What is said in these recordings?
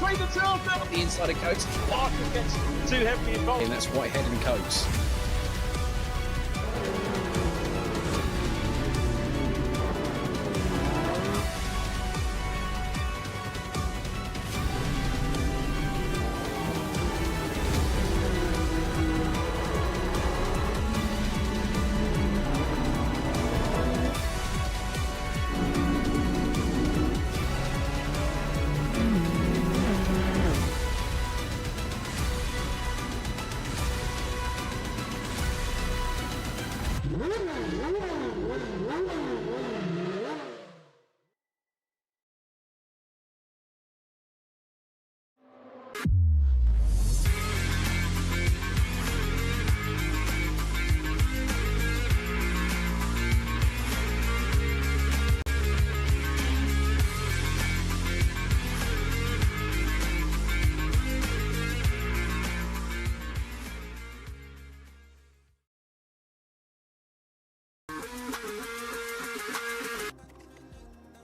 between the two of them. The inside of Coates. Parker gets too heavily involved. And that's Whitehead and Coates.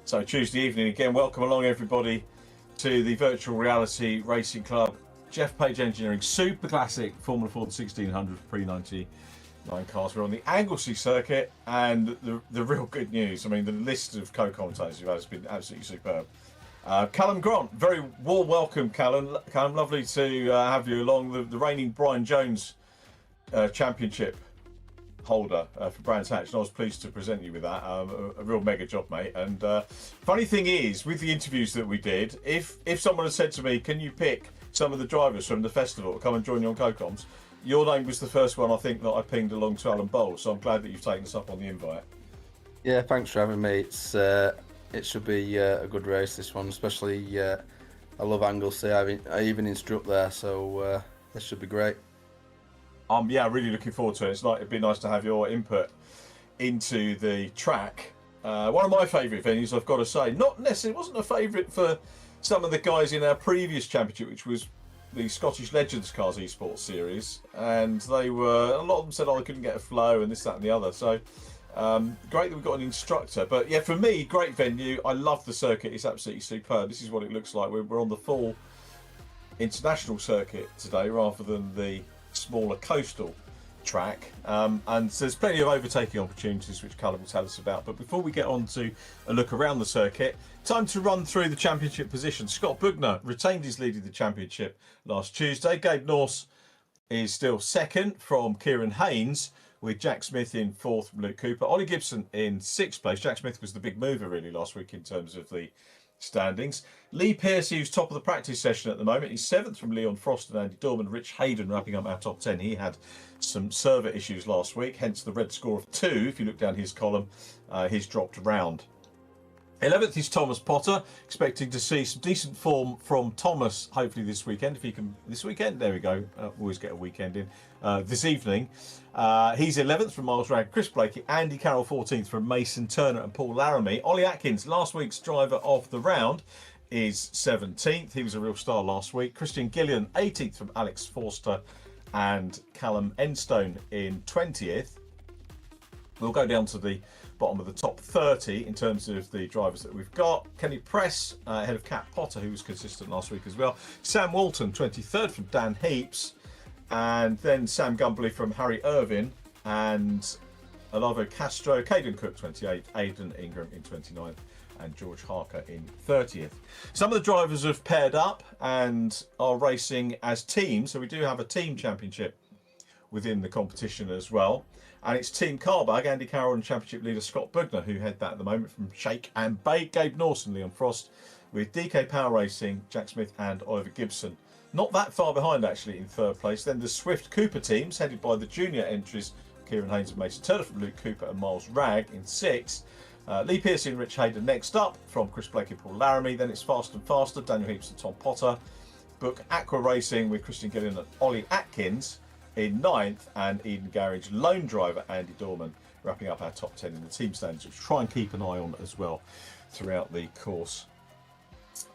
So Tuesday evening again, welcome along everybody to the Virtual Reality Racing Club Geoff Page Engineering Super Classic Formula Ford 1600 pre-99 cars. We're on the Anglesey circuit, and the real good news, I mean the list of co-commentators you've had has been absolutely superb. Callum Grant, very warm welcome Callum. Callum, lovely to have you along. The reigning Brian Jones Championship holder for Brands Hatch, and I was pleased to present you with that. A real mega job, mate. And funny thing is, with the interviews that we did, if someone had said to me, can you pick some of the drivers from the festival to come and join you on CoComs, your name was the first one I think that I pinged along to Alan Bowles, so I'm glad that you've taken us up on the invite. Yeah, thanks for having me. It should be a good race, this one, especially I love Anglesey. I even instruct there, so this should be great. Yeah, really looking forward to it. It'd be nice to have your input into the track. One of my favourite venues, I've got to say. Not necessarily, wasn't a favourite for some of the guys in our previous championship, which was the Scottish Legends Cars Esports Series, and a lot of them said, I couldn't get a flow and this, that, and the other. So great that we've got an instructor. But yeah, for me, great venue. I love the circuit. It's absolutely superb. This is what it looks like. We're on the full international circuit today, rather than the smaller coastal track, and there's plenty of overtaking opportunities which Callum will tell us about. But before we get on to a look around the circuit, time to run through the championship positions. Scott Bugner retained his lead in the championship last Tuesday. Gabe Norse is still second from Kieran Haynes, with Jack Smith in fourth from Luke Cooper. Ollie Gibson in sixth place. Jack Smith was the big mover really last week in terms of the standings. Lee Pearcey, who's top of the practice session at the moment, he's seventh from Leon Frost and Andy Dorman. Rich Hayden wrapping up our top 10. He had some server issues last week, hence the red score of 2. If you look down his column, he's dropped around. 11th is Thomas Potter, expecting to see some decent form from Thomas hopefully this weekend. If he can, this weekend, there we go, always get a weekend in, this evening. He's 11th from Miles Ragg, Chris Blakey, Andy Carroll 14th from Mason Turner and Paul Laramie. Ollie Atkins, last week's driver of the round, is 17th. He was a real star last week. Christian Gillian 18th from Alex Forster and Callum Enstone in 20th. We'll go down to the bottom of the top 30 in terms of the drivers that we've got. Kenny Press ahead of Cat Potter, who was consistent last week as well. Sam Walton 23rd from Dan Heaps, and then Sam Gumbley from Harry Irvin, and Olavo Castro, Caden Cook 28th, Aidan Ingram in 29th, and George Harker in 30th. Some of the drivers have paired up and are racing as teams, so we do have a team championship within the competition as well. And it's Team Carbag, Andy Carroll and Championship leader Scott Bugner, who head that at the moment from Shake and Bake. Gabe Norse and Leon Frost, with DK Power Racing, Jack Smith and Oliver Gibson. Not that far behind, actually, in third place. Then the Swift Cooper teams, headed by the junior entries, Kieran Haynes and Mason Turner from Luke Cooper and Miles Ragg in sixth. Lee Pearcey and Rich Hayden next up from Chris Blake and Paul Laramie. Then it's Fast and Faster, Daniel Heaps and Tom Potter. Book Aqua Racing with Christian Gillian and Ollie Atkins in ninth, and Eden Garage lone driver Andy Dorman wrapping up our top 10 in the team standings, which try and keep an eye on as well throughout the course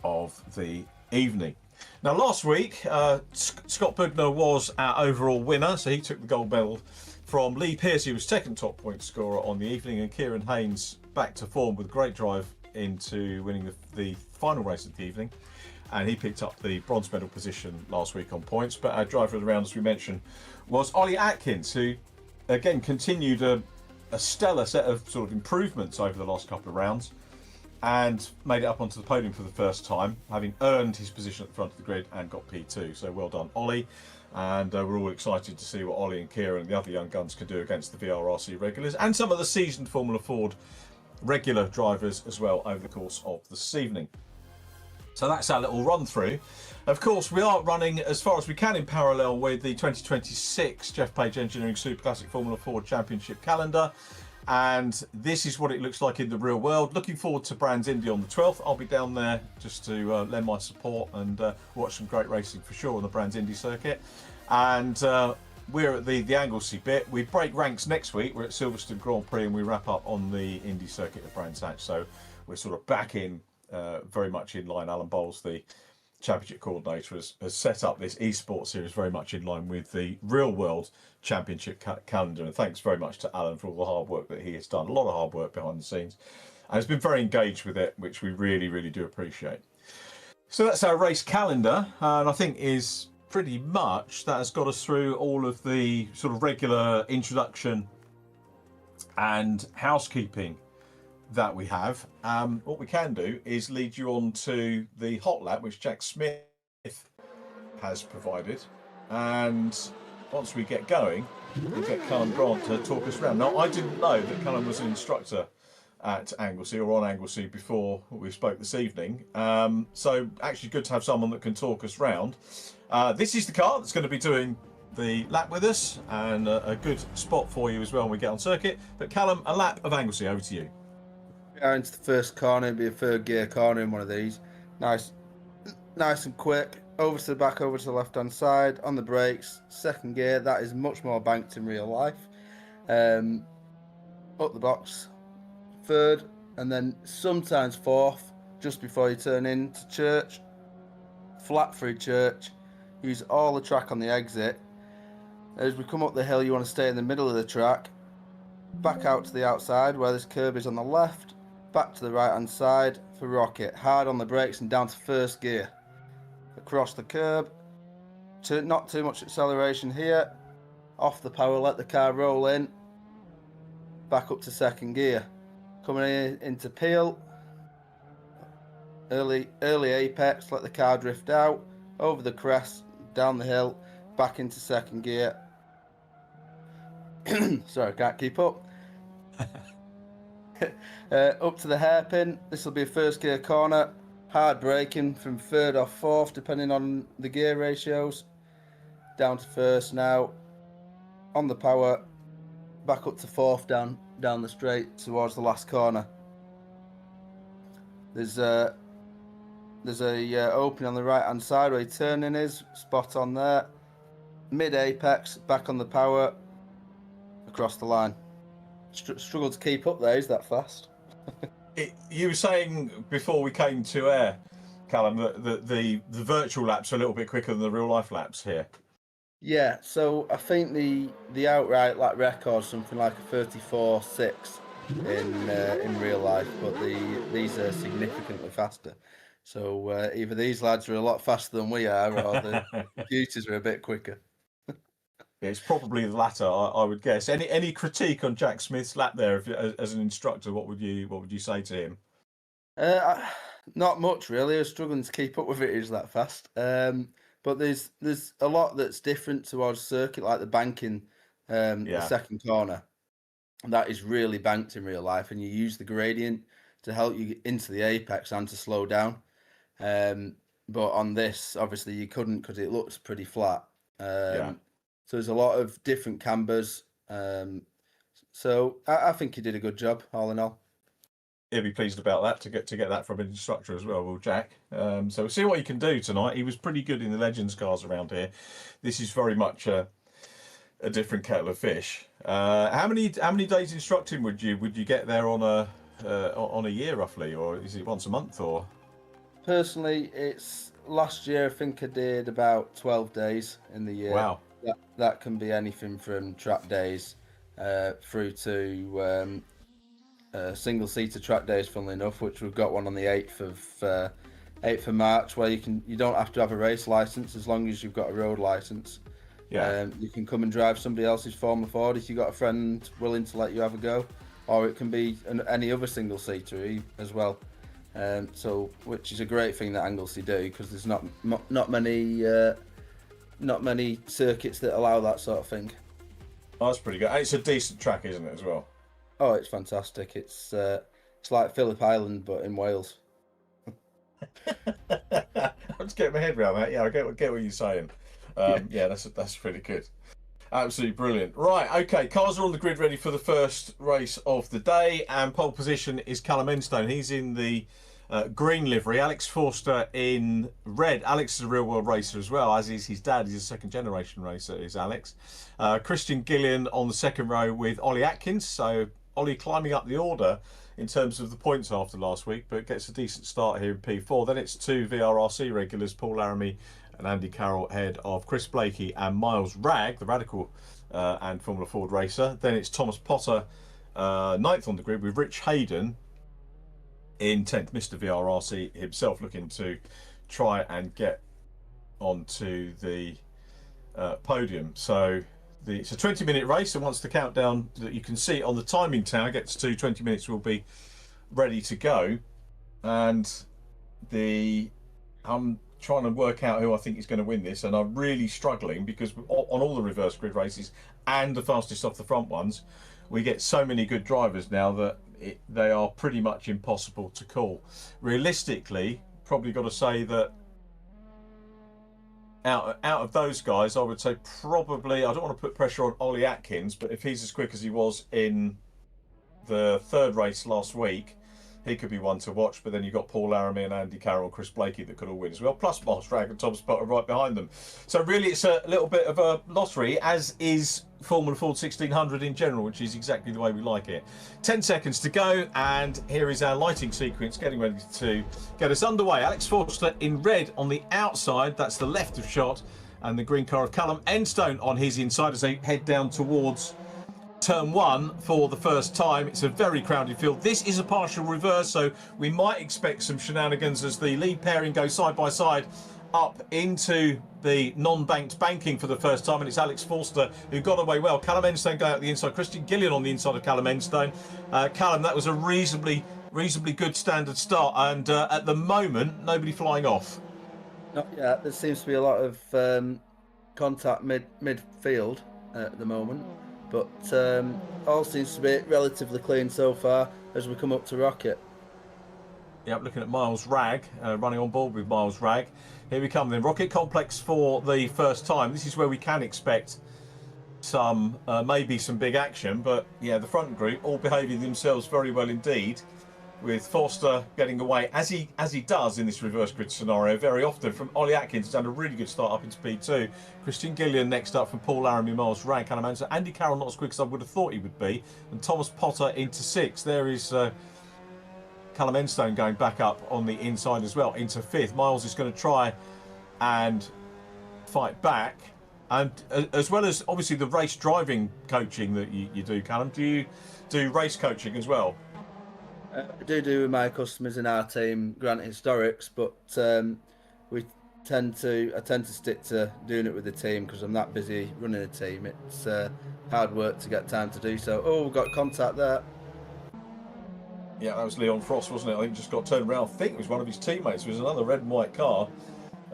of the evening. Now last week Scott Bugner was our overall winner, so he took the gold medal from Lee Pearcey, who was second top point scorer on the evening, and Kieran Haynes back to form with great drive into winning the final race of the evening. and he picked up the bronze medal position last week on points. But our driver of the round, as we mentioned, was Ollie Atkins, who again continued a stellar set of sort of improvements over the last couple of rounds and made it up onto the podium for the first time, having earned his position at the front of the grid and got P2. So well done, Ollie. And we're all excited to see what Ollie and Kieran and the other young guns can do against the VRRC regulars and some of the seasoned Formula Ford regular drivers as well over the course of this evening. So that's our little run through. Of course, we are running as far as we can in parallel with the 2026 Geoff Page Engineering Super Classic Formula Ford Championship calendar. And this is what it looks like in the real world. Looking forward to Brands Indy on the 12th. I'll be down there just to lend my support and watch some great racing for sure on the Brands Indy circuit. And we're at the Anglesey bit. We break ranks next week. We're at Silverstone Grand Prix and we wrap up on the Indy circuit at Brands Hatch. So we're sort of back in very much in line. Alan Bowles, the championship coordinator, has set up this esports series very much in line with the real world championship calendar. And thanks very much to Alan for all the hard work that he has done. A lot of hard work behind the scenes. And has been very engaged with it, which we really, really do appreciate. So that's our race calendar. And I think is pretty much that has got us through all of the sort of regular introduction and housekeeping that we have. What we can do is lead you on to the hot lap which Jack Smith has provided, and once we get going we'll get Callum Grant to talk us around. Now I didn't know that Callum was an instructor at Anglesey or on Anglesey before we spoke this evening, so actually good to have someone that can talk us round. This is the car that's going to be doing the lap with us, and a good spot for you as well when we get on circuit. But Callum, a lap of Anglesey, over to you. Into the first corner, it'll be a third gear corner in one of these. Nice and quick. Over to the back, over to the left hand side. On the brakes, second gear. That is much more banked in real life. Up the box, third, and then sometimes fourth, just before you turn into church. Flat through church. Use all the track on the exit. As we come up the hill, you want to stay in the middle of the track. Back out to the outside where this curb is on the left. Back to the right hand side for rocket. Hard on the brakes and down to first gear. Across the curb. Not too much acceleration here. Off the power, let the car roll in. Back up to second gear. Coming in into peel. Early apex, let the car drift out. Over the crest, down the hill. Back into second gear. Sorry, I can't keep up. Up to the hairpin. This will be a first gear corner. Hard braking from third or fourth, depending on the gear ratios. Down to first now. On the power. Back up to fourth, down the straight towards the last corner. There's a opening on the right hand side where your turning is. Spot on there. Mid apex. Back on the power. Across the line. Struggled to keep up there. Is that fast? You were saying before we came to air, Callum, that the virtual laps are a little bit quicker than the real life laps here. Yeah, so I think the outright lap record is something like a 34.6 in real life, but these are significantly faster. So either these lads are a lot faster than we are, or the computers are a bit quicker. It's probably the latter, I would guess. Any critique on Jack Smith's lap there, as an instructor? What would you say to him? Not much really. I was struggling to keep up with it. Is that fast? But there's a lot that's different towards circuit, like the banking, the second corner. That is really banked in real life, and you use the gradient to help you into the apex and to slow down. But on this, obviously, you couldn't because it looks pretty flat. So there's a lot of different cambers. So I think he did a good job, all in all. He'll be pleased about that to get that from an instructor as well, will Jack. So we'll see what he can do tonight. He was pretty good in the Legends cars around here. This is very much a different kettle of fish. How many days instructing would you get there on a year roughly, or is it once a month? Or personally, it's last year I think I did about 12 days in the year. Wow. That can be anything from track days through to single-seater track days, funnily enough, which we've got one on the 8th 8th of March, where you don't have to have a race license as long as you've got a road license. Yeah. You can come and drive somebody else's Formula Ford if you've got a friend willing to let you have a go, or it can be any other single seater as well. So, which is a great thing that Anglesey do, because there's not many circuits that allow that sort of thing. Oh, that's pretty good. And it's a decent track, isn't it, as well? Oh, it's fantastic. It's like Phillip Island, but in Wales. I'm just getting my head around that. Yeah, I get what you're saying. Yeah, that's pretty good. Absolutely brilliant. Right, okay, cars are on the grid ready for the first race of the day, and pole position is Callum Enstone. He's in the green livery. Alex Forster in red. Alex is a real world racer as well, as is his dad. He's a second generation racer, is Alex. Christian Gillian on the second row with Ollie Atkins. So Ollie climbing up the order in terms of the points after last week, but gets a decent start here in P4. Then it's two VRRC regulars, Paul Laramie and Andy Carroll, ahead of Chris Blakey and Miles Ragg, the Radical and Formula Ford racer. Then it's Thomas Potter, 9th on the grid, with Rich Hayden in 10th. Mr. VRRC himself looking to try and get onto the podium. So it's a 20-minute race, and once the countdown that you can see on the timing tower gets to 20 minutes, we'll be ready to go. And I'm trying to work out who I think is going to win this, and I'm really struggling because on all the reverse grid races and the fastest off the front ones, we get so many good drivers now that they are pretty much impossible to call. Realistically, probably got to say that out of those guys, I would say probably, I don't want to put pressure on Ollie Atkins, but if he's as quick as he was in the third race last week, he could be one to watch. But then you've got Paul Laramie and Andy Carroll and Chris Blakey that could all win as well, plus Miles Ragg and Thomas Potter right behind them. So really it's a little bit of a lottery, as is Formula Ford 1600 in general, which is exactly the way we like it. 10 seconds to go, and here is our lighting sequence getting ready to get us underway. Alex Forster in red on the outside, that's the left of shot, and the green car of Callum Enstone on his inside as they head down towards turn one for the first time. It's a very crowded field. This is a partial reverse, so we might expect some shenanigans as the lead pairing goes side by side up into the non-banked banking for the first time, and it's Alex Forster who got away well. Callum Enstone going out the inside, Christian Gillian on the inside of Callum Enstone. Callum, that was a reasonably good standard start, and at the moment nobody flying off. Not yet. There seems to be a lot of contact midfield at the moment, but all seems to be relatively clean so far as we come up to Rocket. Yep, looking at Miles Ragg, running on board with Miles Ragg. Here we come then, Rocket Complex for the first time. This is where we can expect some, maybe some big action, but yeah, the front group all behaving themselves very well indeed, with Forster getting away, as he does in this reverse grid scenario very often, from Ollie Atkins, who's done a really good start up into P2. Christian Gillian next up from Paul Laramie, Miles Ragg, Callum Enstone. Andy Carroll not as quick as I would have thought he would be, and Thomas Potter into 6th. There is Callum Enstone going back up on the inside as well into 5th. Miles is going to try and fight back, and as well as obviously the race driving coaching that you do, Callum. Do you do race coaching as well? I do with my customers in our team, Grant Historics, but I tend to stick to doing it with the team because I'm that busy running a team. It's hard work to get time to do so. Oh, we've got contact there. Yeah, that was Leon Frost, wasn't it? I think just got turned around. I think it was one of his teammates. It was another red and white car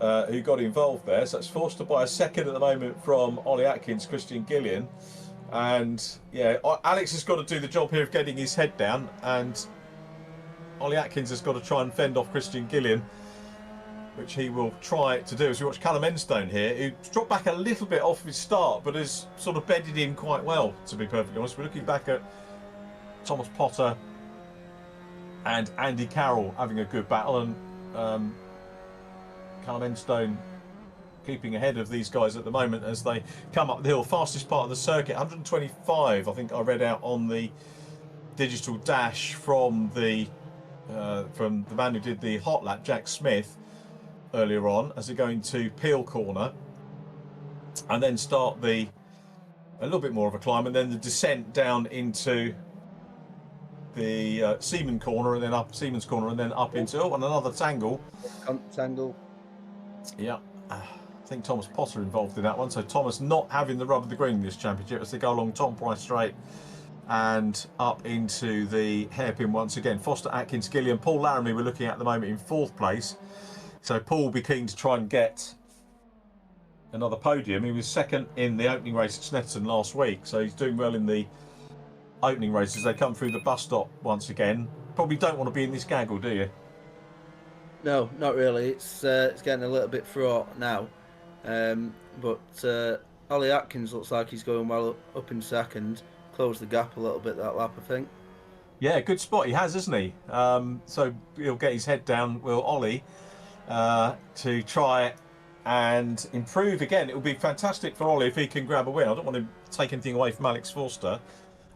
who got involved there. So it's Forster by a second at the moment from Ollie Atkins, Christian Gillian. And yeah, Alex has got to do the job here of getting his head down, and Ollie Atkins has got to try and fend off Christian Gillian, which he will try to do. As we watch Callum Enstone here, who dropped back a little bit off his start, but has sort of bedded in quite well, to be perfectly honest. We're looking back at Thomas Potter and Andy Carroll having a good battle, and Callum Enstone keeping ahead of these guys at the moment as they come up the hill. Fastest part of the circuit, 125, I think I read out on the digital dash from the man who did the hot lap, Jack Smith, earlier on, as they're going to Peel Corner and then start a little bit more of a climb, and then the descent down into the Seaman corner and then up Seaman's corner and then up into and another tangle. Tangle. Yeah. I think Thomas Potter involved in that one. So Thomas not having the rub of the green in this championship as they go along Tom Price Straight and up into the hairpin once again. Foster, Atkins, Gillian, Paul Laramie we're looking at the moment in 4th place. So Paul will be keen to try and get another podium. He was 2nd in the opening race at Snetterton last week, so he's doing well in the opening race as they come through the bus stop once again. Probably don't want to be in this gaggle, do you? No, not really. It's getting a little bit fraught now. But Ollie Atkins looks like he's going well up in 2nd. Closed the gap a little bit that lap, I think. Yeah, good spot he has, isn't he? So he'll get his head down, will Ollie, to try and improve again. It will be fantastic for Ollie if he can grab a win. I don't want to take anything away from Alex Forster.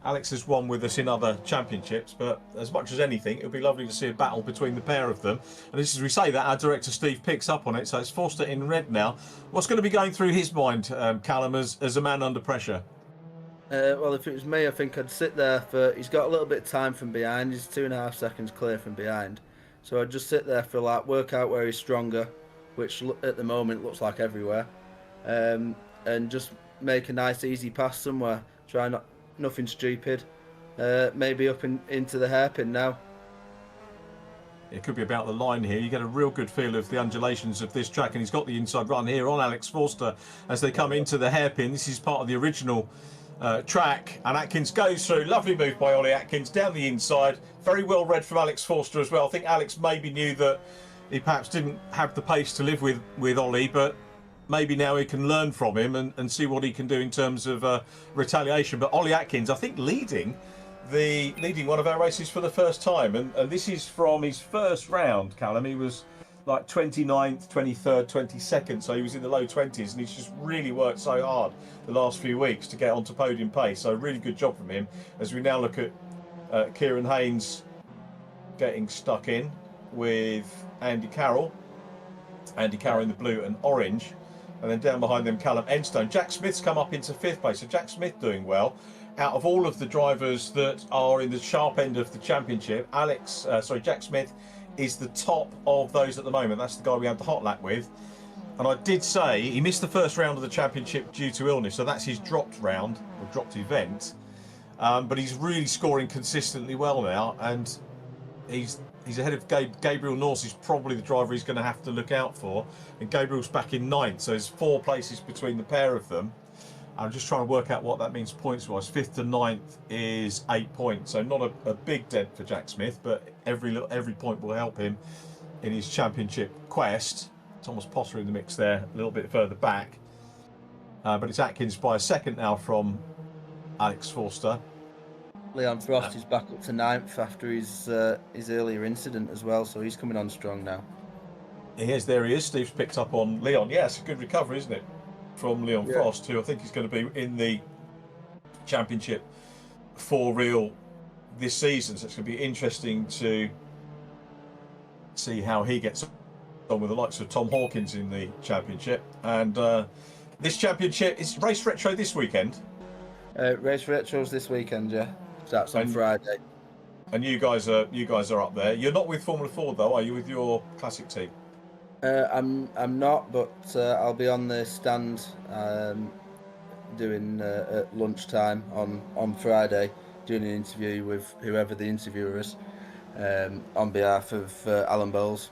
Alex has won with us in other championships, but as much as anything, it would be lovely to see a battle between the pair of them. And as we say that, our director Steve picks up on it, so it's Forster in red now. What's going to be going through his mind, Callum, as a man under pressure? Well, if it was me, I think I'd sit there he's got a little bit of time from behind. He's 2.5 seconds clear from behind. So I'd just sit there for a lap, work out where he's stronger, which at the moment looks like everywhere, and just make a nice easy pass somewhere. Try nothing stupid. Maybe up into the hairpin now. It could be about the line here. You get a real good feel of the undulations of this track, and he's got the inside run here on Alex Forster as they come into the hairpin. This is part of the original track, and Atkins goes through. Lovely move by Ollie Atkins down the inside. Very well read from Alex Forster as well. I think Alex maybe knew that he perhaps didn't have the pace to live with Ollie, but maybe now he can learn from him and see what he can do in terms of retaliation. But Ollie Atkins, I think, leading one of our races for the first time, and this is from his first round, Callum. He was like 29th, 23rd, 22nd, so he was in the low 20s, and he's just really worked so hard the last few weeks to get onto podium pace. So really good job from him. As we now look at Kieran Haynes getting stuck in with Andy Carroll in the blue and orange, and then down behind them Callum Enstone. Jack Smith's come up into 5th place, so Jack Smith doing well. Out of all of the drivers that are in the sharp end of the championship, Jack Smith is the top of those at the moment. That's the guy we had the hot lap with. And I did say he missed the first round of the championship due to illness, so that's his dropped round, or dropped event. But he's really scoring consistently well now, and he's ahead of Gabriel Norse. Is probably the driver he's going to have to look out for. And Gabriel's back in 9th, so there's 4 places between the pair of them. I'm just trying to work out what that means points-wise. 5th to 9th is 8 points, so not a big dent for Jack Smith, but every point will help him in his championship quest. Thomas Potter in the mix there, a little bit further back. But it's Atkins by a second now from Alex Forster. Leon Frost is back up to 9th after his earlier incident as well, so he's coming on strong now. There he is. Steve's picked up on Leon. Yes, a good recovery, isn't it? From Leon Frost, who I think is going to be in the championship for real this season. So it's going to be interesting to see how he gets on with the likes of Tom Hawkins in the championship. And this championship is Race Retro this weekend. Race Retro's this weekend, yeah. Starts on Friday. And you guys are up there. You're not with Formula Ford though, are you? With your classic team? I'm not, but I'll be on the stand doing at lunchtime on Friday, doing an interview with whoever the interviewer is on behalf of Alan Bowles.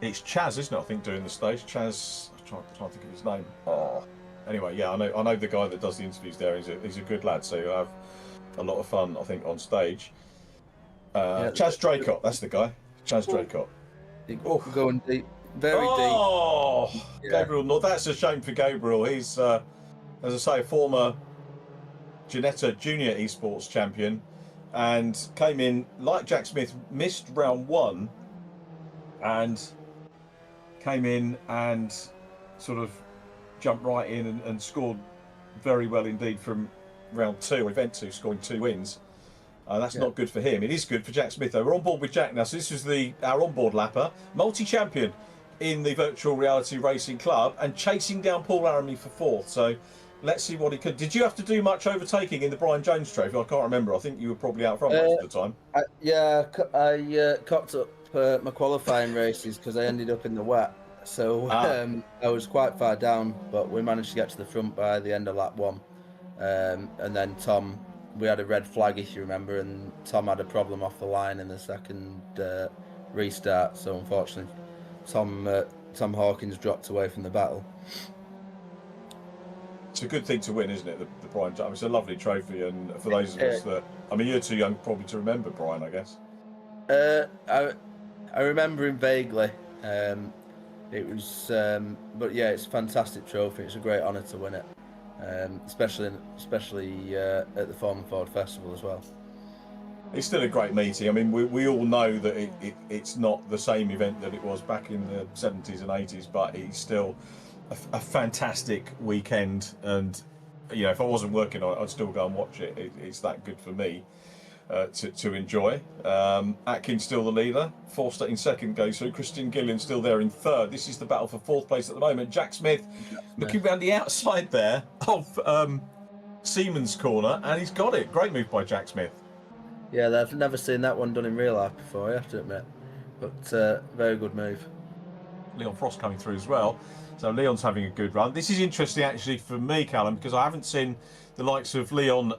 It's Chaz, isn't it? I think doing the stage. Chaz, I'm trying to think of his name. Oh. Anyway, yeah, I know the guy that does the interviews there. He's a good lad, so you'll have a lot of fun, I think, on stage. Chaz Draycott, that's the guy. Chaz Draycott. Going deep. Very deep. Oh, yeah. Gabriel, no, that's a shame for Gabriel. He's, as I say, a former Ginetta Junior Esports champion, and came in like Jack Smith, missed round 1, and came in and sort of jumped right in and scored very well indeed from round 2, event 2, scoring 2 wins. That's not good for him. It is good for Jack Smith though. We're on board with Jack now. So this is our onboard lapper, multi-champion in the virtual reality racing club, and chasing down Paul Laramie for 4th. So let's see what he could. Did you have to do much overtaking in the Brian Jones Trophy? I can't remember. I think you were probably out front most of the time. I cocked up my qualifying races because I ended up in the wet. So I was quite far down, but we managed to get to the front by the end of lap 1. And then Tom, we had a red flag, if you remember, and Tom had a problem off the line in the second restart. So unfortunately, Tom Hawkins dropped away from the battle. It's a good thing to win, isn't it? The Brian Jones. It's a lovely trophy, and for those of us that, I mean, you're too young probably to remember Brian, I guess. I remember him vaguely. It was, but yeah, it's a fantastic trophy. It's a great honour to win it, especially at the Farm Ford Festival as well. It's still a great meeting. I mean, we all know that it's not the same event that it was back in the 70s and 80s, but it's still a fantastic weekend. And you know, if I wasn't working on it, I'd still go and watch it. It's that good for me to enjoy. Atkins still the leader. Forster in second goes through. Christian Gillian still there in third. This is the battle for fourth place at the moment. Jack Smith looking around the outside there of Siemens' corner, and he's got it. Great move by Jack Smith. Yeah, I've never seen that one done in real life before, I have to admit. But very good move. Leon Frost coming through as well. So Leon's having a good run. This is interesting actually for me, Callum, because I haven't seen the likes of Leon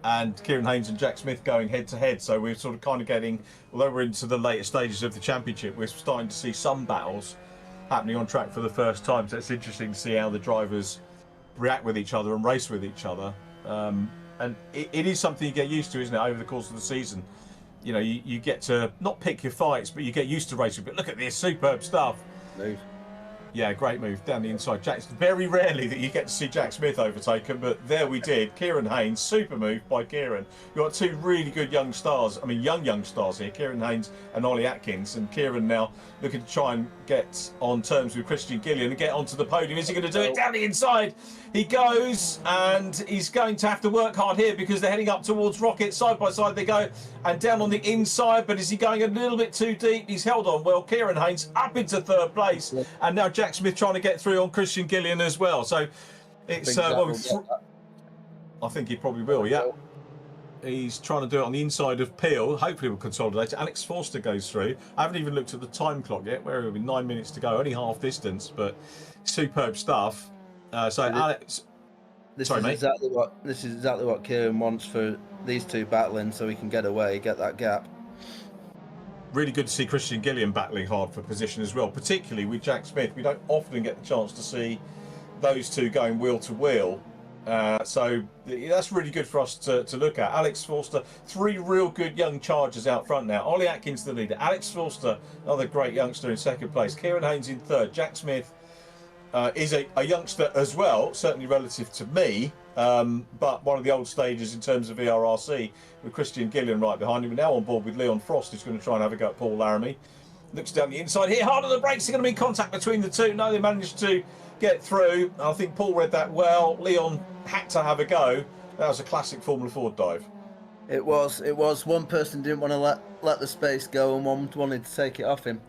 and Kieran Haynes and Jack Smith going head to head. So we're sort of kind of getting, although we're into the later stages of the championship, we're starting to see some battles happening on track for the first time. So it's interesting to see how the drivers react with each other and race with each other. And it is something you get used to, isn't it, over the course of the season? You know, you get to not pick your fights, but you get used to racing. But look at this superb stuff. Move. Yeah, great move down the inside. It's very rarely that you get to see Jack Smith overtaken, but there we did. Kieran Haynes, super move by Kieran. You've got two really good young stars. I mean, young stars here, Kieran Haynes and Ollie Atkins. And Kieran now looking to try and get on terms with Christian Gillian and get onto the podium. Is he going to do it? Down the inside he goes, and he's going to have to work hard here because they're heading up towards Rocket. Side by side they go, and down on the inside, but is he going a little bit too deep? He's held on well. Kieran Haynes up into third place, and now Jack Smith trying to get through on Christian Gillian as well. So it's I think he probably will. Yeah, he's trying to do it on the inside of Peel. Hopefully we'll consolidate it. Alex Forster goes through. I haven't even looked at the time clock yet. Where are we? 9 minutes to go. Only half distance, but superb stuff. Alex, this is exactly what Kieran wants for these two battling, so he can get away, get that gap. Really good to see Christian Gillian battling hard for position as well, particularly with Jack Smith. We don't often get the chance to see those two going wheel to wheel. So that's really good for us to look at. Alex Forster, three real good young chargers out front now. Ollie Atkins the leader. Alex Forster, another great youngster in second place. Kieran Haynes in third. Jack Smith is a youngster as well, certainly relative to me, but one of the old stages in terms of VRRC, with Christian Gillian right behind him. We're now on board with Leon Frost, who's going to try and have a go at Paul Laramie. Looks down the inside here, hard on the brakes. They're going to be in contact between the two. No, they managed to get through. I think Paul read that well. Leon had to have a go. That was a classic Formula Ford dive. It was. One person didn't want to let the space go, and one wanted to take it off him.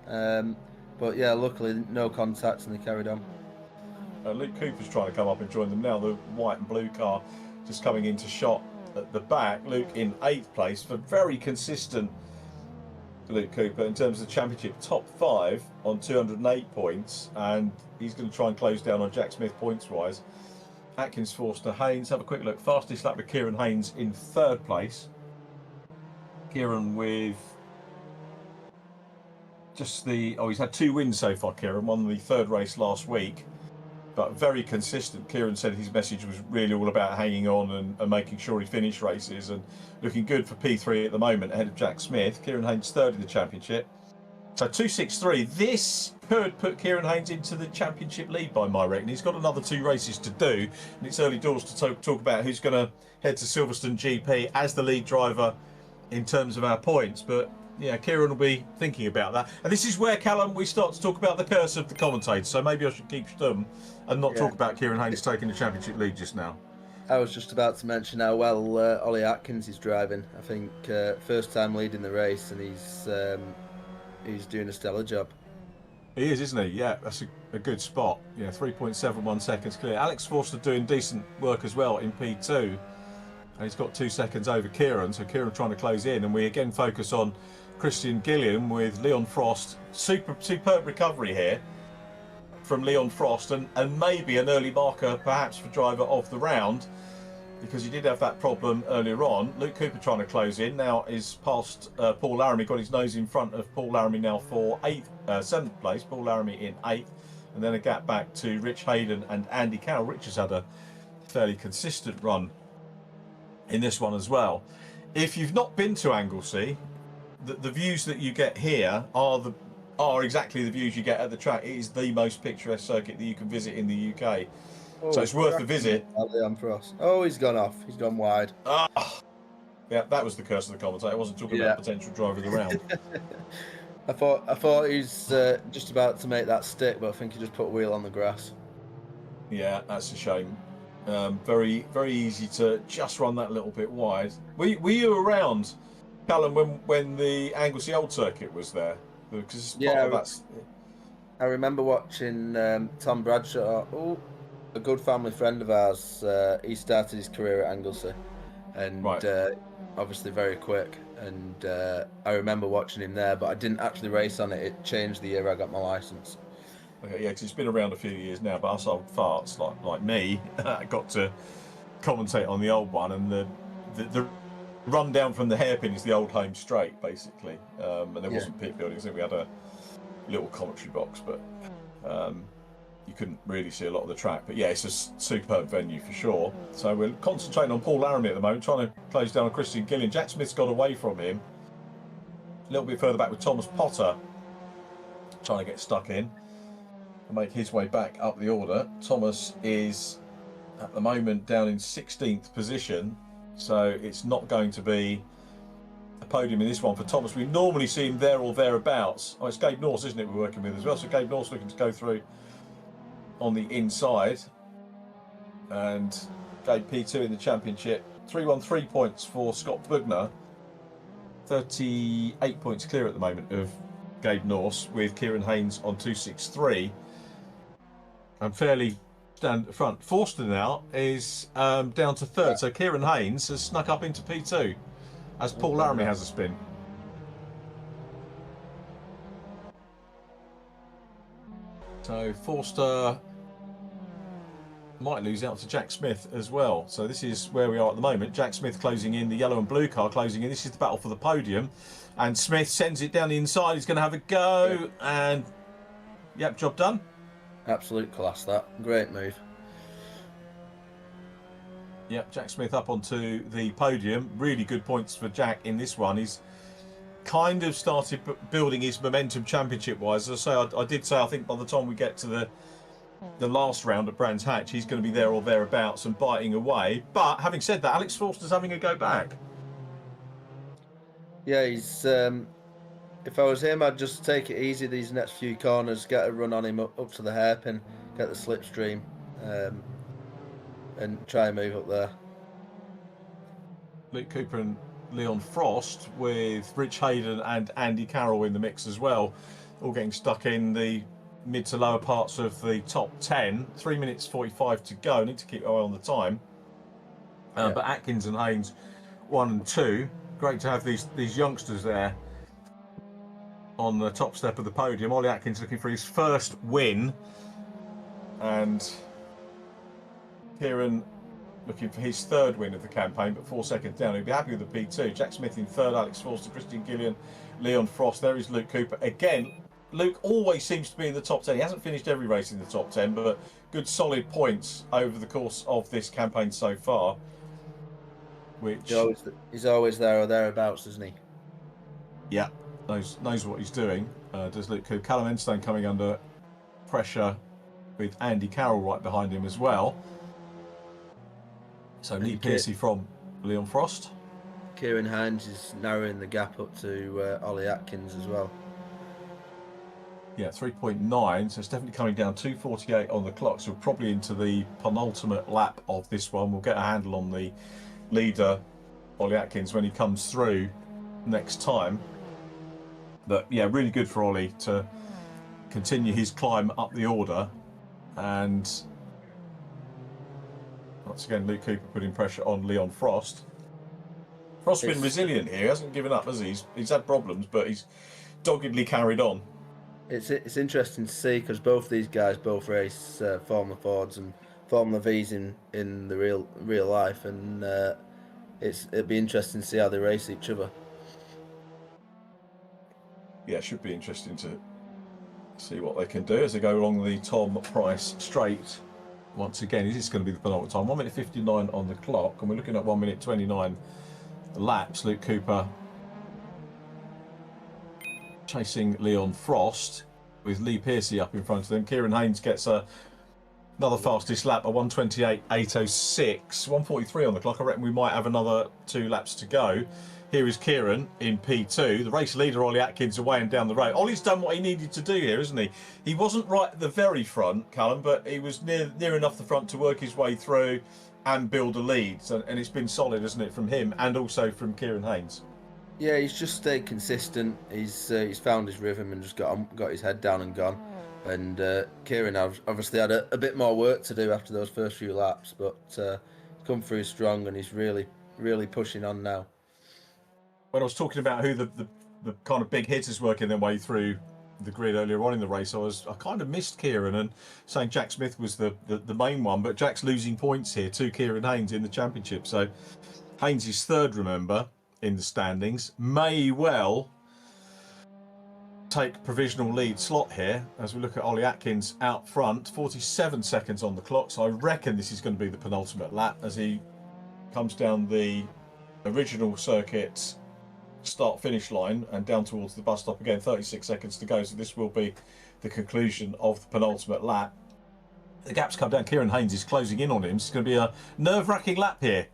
But yeah, luckily no contact, and they carried on. Luke Cooper's trying to come up and join them now. The white and blue car just coming into shot at the back. Luke in 8th place for very consistent Luke Cooper in terms of the championship. Top 5 on 208 points, and he's going to try and close down on Jack Smith points wise. Atkins, Forster, Haynes. Have a quick look. Fastest lap with Kieran Haynes in 3rd place. Kieran with just he's had 2 wins so far. Kieran won the 3rd race last week, but very consistent. Kieran said his message was really all about hanging on and making sure he finished races, and looking good for P3 at the moment ahead of Jack Smith. Kieran Haynes 3rd in the championship. So 263. This could put Kieran Haynes into the championship lead by my reckoning. He's got another 2 races to do, and it's early doors to talk about who's going to head to Silverstone GP as the lead driver in terms of our points. But yeah, Kieran will be thinking about that. And this is where, Callum, we start to talk about the curse of the commentator. So maybe I should keep stum and not talk about Kieran Haynes taking the championship lead just now. I was just about to mention how well Ollie Atkins is driving. I think first time leading the race, and he's doing a stellar job. He is, isn't he? Yeah, that's a good spot. Yeah, 3.71 seconds clear. Alex Forster doing decent work as well in P2. And he's got 2 seconds over Kieran, so Kieran trying to close in. And we again focus on Christian Gillian with Leon Frost. Superb recovery here from Leon Frost, and maybe an early marker perhaps for driver of the round, because he did have that problem earlier on. Luke Cooper trying to close in, now is past Paul Laramie, got his nose in front of Paul Laramie now for 7th place, Paul Laramie in 8th, and then a gap back to Rich Hayden and Andy Carroll. Rich has had a fairly consistent run in this one as well. If you've not been to Anglesey, the views that you get here are exactly the views you get at the track. It is the most picturesque circuit that you can visit in the UK. So it's worth the visit. Oh, he's gone off. He's gone wide. Yeah, that was the curse of the commentator. I wasn't talking about potential driver of the round. I thought he's just about to make that stick, but I think he just put a wheel on the grass. Yeah, that's a shame. Very, very easy to just run that little bit wide. Were you around, Callum, when the Anglesey Old Circuit was there? Because I remember watching Tom Bradshaw. A good family friend of ours. He started his career at Anglesey, and obviously very quick. And I remember watching him there, but I didn't actually race on it. It changed the year I got my licence. Okay, yeah, because it's been around a few years now. But us old farts like me got to commentate on the old one, and the run down from the hairpin is the old home straight, basically. And there wasn't pit buildings. I think we had a little commentary box, but you couldn't really see a lot of the track. But yeah, it's a superb venue for sure. So we're concentrating on Paul Laramie at the moment, trying to close down on Christian Gillian. Jack Smith's got away from him. A little bit further back with Thomas Potter trying to get stuck in and make his way back up the order. Thomas is at the moment down in 16th position. So it's not going to be a podium in this one for Thomas. We normally see him there or thereabouts. Oh, it's Gabe Norse, isn't it, we're working with as well. So Gabe Norse looking to go through on the inside. And Gabe P2 in the championship. 313 points for Scott Bugner. 38 points clear at the moment of Gabe Norse, with Kieran Haynes on 263. And fairly stand front. Forster now is down to 3rd, so Kieran Haynes has snuck up into P2 as Paul Laramie has a spin. So Forster might lose out to Jack Smith as well. So this is where we are at the moment. Jack Smith closing in, the yellow and blue car closing in. This is the battle for the podium, and Smith sends it down the inside. He's going to have a go, and yep, job done. Absolute class, that. Great move. Yep, Jack Smith up onto the podium. Really good points for Jack in this one. He's kind of started building his momentum championship-wise. As I say, I did say I think by the time we get to the last round at Brands Hatch, he's going to be there or thereabouts and biting away. But having said that, Alex Forster's having a go back. Yeah, he's... if I was him, I'd just take it easy these next few corners, get a run on him up to the hairpin, get the slipstream, and try and move up there. Luke Cooper and Leon Frost with Rich Hayden and Andy Carroll in the mix as well, all getting stuck in the mid to lower parts of the top 10. 3 minutes 45 to go. Need to keep an eye on the time. But Atkins and Haynes 1 and 2. Great to have these youngsters there on the top step of the podium. Ollie Atkins looking for his first win, and Kieran looking for his 3rd win of the campaign, but 4 seconds down. He'll be happy with the P2. Jack Smith in 3rd, Alex Forster, Christian Gillian, Leon Frost. There is Luke Cooper. Again, Luke always seems to be in the top 10. He hasn't finished every race in the top 10, but good solid points over the course of this campaign so far. Which he's always there or thereabouts, isn't he? Yeah, knows what he's doing. Does Luke Cooper. Callum Enstone coming under pressure with Andy Carroll right behind him as well. So Lee Piercy from Leon Frost. Kieran Haynes is narrowing the gap up to Ollie Atkins as well. Yeah, 3.9, so it's definitely coming down. 2:48 on the clock, so we're probably into the penultimate lap of this one. We'll get a handle on the leader, Ollie Atkins, when he comes through next time. But yeah, really good for Ollie to continue his climb up the order. And once again, Luke Cooper putting pressure on Leon Frost. Frost's been resilient here. He hasn't given up, has he? He's had problems, but he's doggedly carried on. It's interesting to see because both these guys both race Formula Fords and Formula V's in the real life, and it'd be interesting to see how they race each other. Yeah, it should be interesting to see what they can do as they go along the Tom Price straight. Once again, is this going to be the penultimate time? 1 minute 59 on the clock, and we're looking at 1 minute 29 laps. Luke Cooper chasing Leon Frost with Lee Pearcey up in front of them. Kieran Haynes gets another fastest lap, a 1:28.806, 1:43 on the clock. I reckon we might have another 2 laps to go. Here is Kieran in P2. The race leader, Ollie Atkins, away and down the road. Ollie's done what he needed to do here, isn't he? He wasn't right at the very front, Callum, but he was near enough the front to work his way through and build a lead. So, and it's been solid, isn't it, from him and also from Kieran Haynes? Yeah, he's just stayed consistent. He's found his rhythm and just got his head down and gone. And Kieran obviously had a bit more work to do after those first few laps, but come through strong and he's really pushing on now. When I was talking about who the kind of big hitters working their way through the grid earlier on in the race, I kind of missed Kieran and saying Jack Smith was the main one, but Jack's losing points here to Kieran Haynes in the championship. So Haynes is third, remember, in the standings. May well take provisional lead slot here as we look at Ollie Atkins out front, 47 seconds on the clock. So I reckon this is going to be the penultimate lap as he comes down the original circuit start finish line and down towards the bus stop again. 36 seconds to go, so this will be the conclusion of the penultimate lap. The gap's come down. Kieran Haynes is closing in on him. It's going to be a nerve-wracking lap here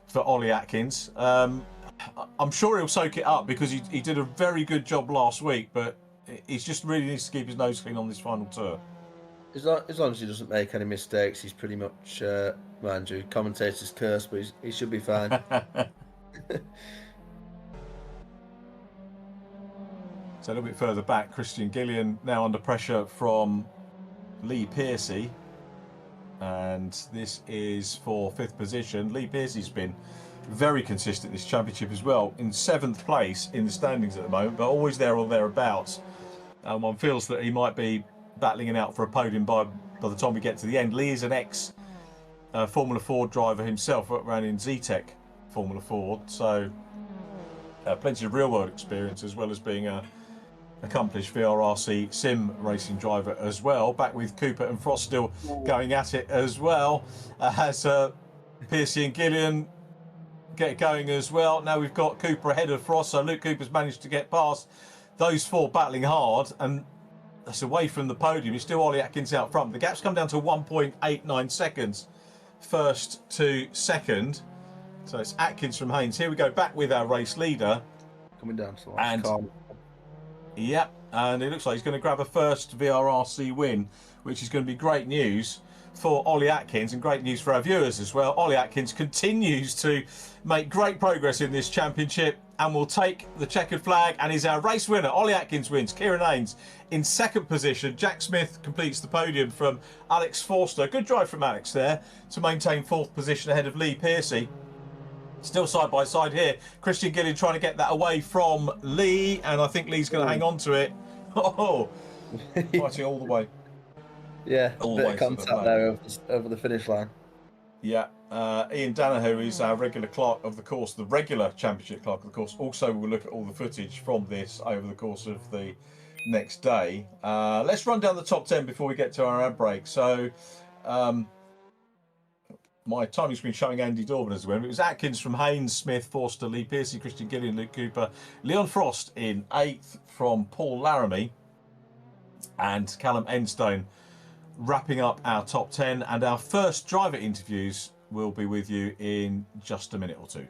for Ollie Atkins. I'm sure he'll soak it up because he did a very good job last week, but he just really needs to keep his nose clean on this final tour. As long as he doesn't make any mistakes, he's pretty much, mind you, commentator's curse, but he should be fine. So a little bit further back, Christian Gillian now under pressure from Lee Pearcey. And this is for 5th position. Lee Pearcey's been very consistent this championship as well, in 7th place in the standings at the moment, but always there or thereabouts. One feels that he might be battling it out for a podium by the time we get to the end. Lee is an ex Formula Ford driver himself, ran in Zetec Formula Ford, so plenty of real world experience as well as being a accomplished VRRC sim racing driver as well. Back with Cooper and Frost still going at it as well, as Pearcey and Gillian get going as well. Now we've got Cooper ahead of Frost, so Luke Cooper's managed to get past those 4 battling hard, and that's away from the podium. It's still Ollie Atkins out front. The gap's come down to 1.89 seconds, first to second. So it's Atkins from Haynes. Here we go back with our race leader. Coming down to and yep, and it looks like he's going to grab a first VRRC win, which is going to be great news for Ollie Atkins and great news for our viewers as well. Ollie Atkins continues to make great progress in this championship and will take the checkered flag and is our race winner. Ollie Atkins wins. Kieran Haynes in 2nd position. Jack Smith completes the podium from Alex Forster. Good drive from Alex there to maintain 4th position ahead of Lee Pearcey. Still side by side here. Christian Gillian trying to get that away from Lee, and I think Lee's going to hang on to it. Oh, fighting all the way. Yeah, a bit of contact there over the finish line. Yeah, Ian Danaher is our regular clerk of the course, the regular championship clerk of the course. Also, we'll look at all the footage from this over the course of the next day. Let's run down the top 10 before we get to our ad break. So, my timing screen showing Andy Dorban as the winner. It was Atkins from Haynes, Smith, Forster, Lee Pearcey, Christian Gillian, Luke Cooper, Leon Frost in 8th from Paul Laramie, and Callum Enstone wrapping up our top 10. And our first driver interviews will be with you in just a minute or two.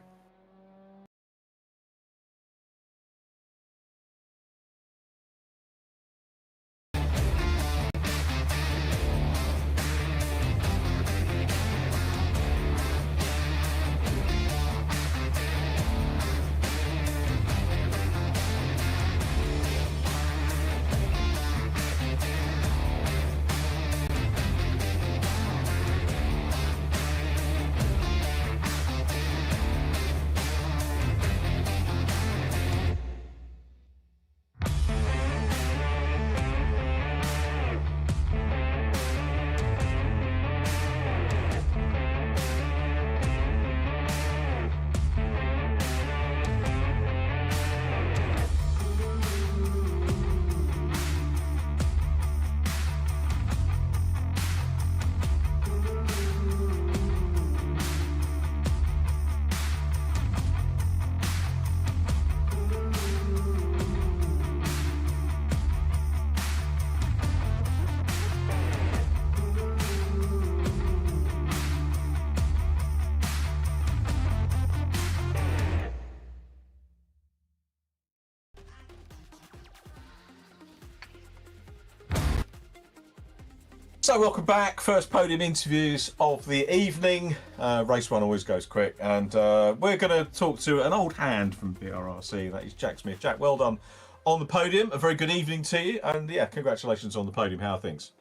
So welcome back. First podium interviews of the evening. Race one always goes quick, and we're going to talk to an old hand from VRRC. That is Jack Smith. Jack, well done on the podium. A very good evening to you, and yeah, congratulations on the podium. How are things?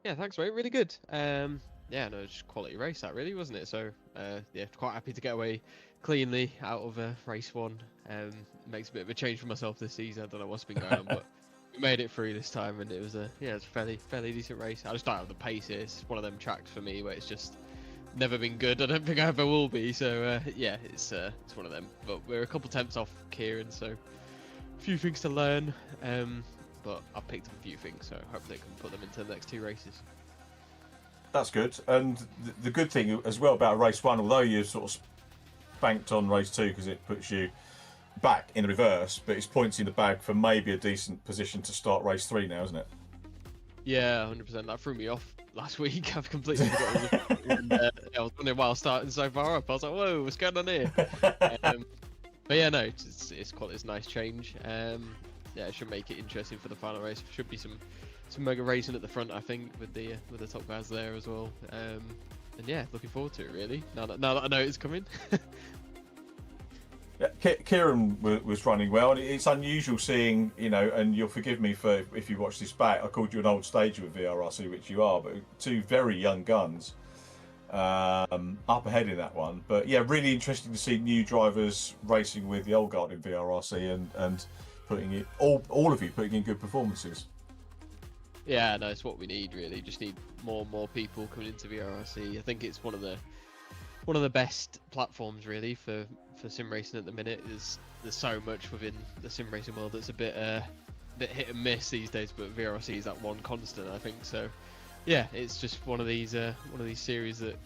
Yeah, thanks, mate. Really good. Yeah, no, just quality race that really, wasn't it? So yeah, quite happy to get away cleanly out of race one. Makes a bit of a change for myself this season. I don't know what's been going on, but we made it through this time, and it was a fairly decent race. I just don't have the pace here. It's one of them tracks for me where it's just never been good. I don't think I ever will be. So yeah, it's one of them. But we're a couple temps off Kieran, so a few things to learn. But I've picked up a few things, so hopefully I can put them into the next two races. That's good. And the good thing as well about race one, although you sort of banked on race two because it puts you back in reverse, but it's points in the bag for maybe a decent position to start race three now, isn't it? Yeah, 100%. That threw me off last week. I've completely forgotten. And, I was wondering why I was starting so far up. I was like, whoa, what's going on here? But yeah, no, it's a nice change. Yeah, it should make it interesting for the final race. Should be some mega racing at the front, I think, with the top guys there as well. And yeah, looking forward to it really. Now that I know it's coming. Yeah, Kieran was running well, and it's unusual seeing, you know, and you'll forgive me for if you watch this back, I called you an old stager with VRRC, which you are, but two very young guns up ahead in that one. But yeah, really interesting to see new drivers racing with the old guard in VRRC and putting it all of you putting in good performances. Yeah, no, it's what we need really. Just need more people coming into VRRC. I think it's one of the best platforms really for sim racing at the minute. There's so much within the sim racing world that's a bit hit and miss these days, but VRRC is that one constant, I think. So yeah, it's just one of these series that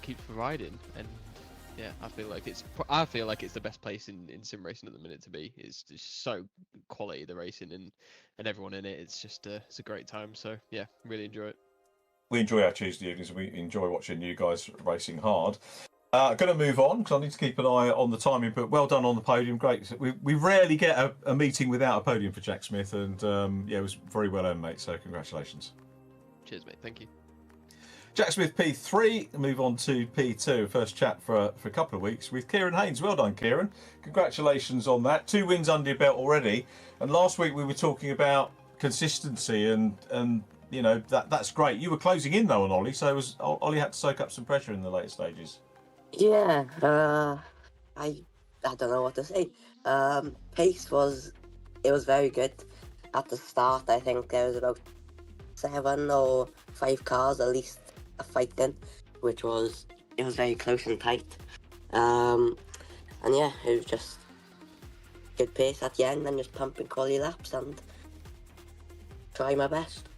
keeps providing, and yeah, I feel like it's the best place in sim racing at the minute to be. It's just so quality, the racing and everyone in it. It's just it's a great time. So yeah, really enjoy it. We enjoy our Tuesday evenings, and we enjoy watching you guys racing hard. Going to move on because I need to keep an eye on the timing, but well done on the podium. Great. We rarely get a meeting without a podium for Jack Smith, and yeah, it was very well earned, mate. So congratulations. Cheers, mate. Thank you. Jack Smith P3, move on to P2. First chat for a couple of weeks with Kieran Haynes. Well done, Kieran. Congratulations on that. 2 wins under your belt already. And last week we were talking about consistency and you know, that's great. You were closing in though on Ollie, so Ollie had to soak up some pressure in the later stages. Yeah, I don't know what to say. Pace was very good at the start. I think there was about 7 or 5 cars at least fighting, it was very close and tight. And yeah, it was just good pace at the end and just pumping quality laps and try my best.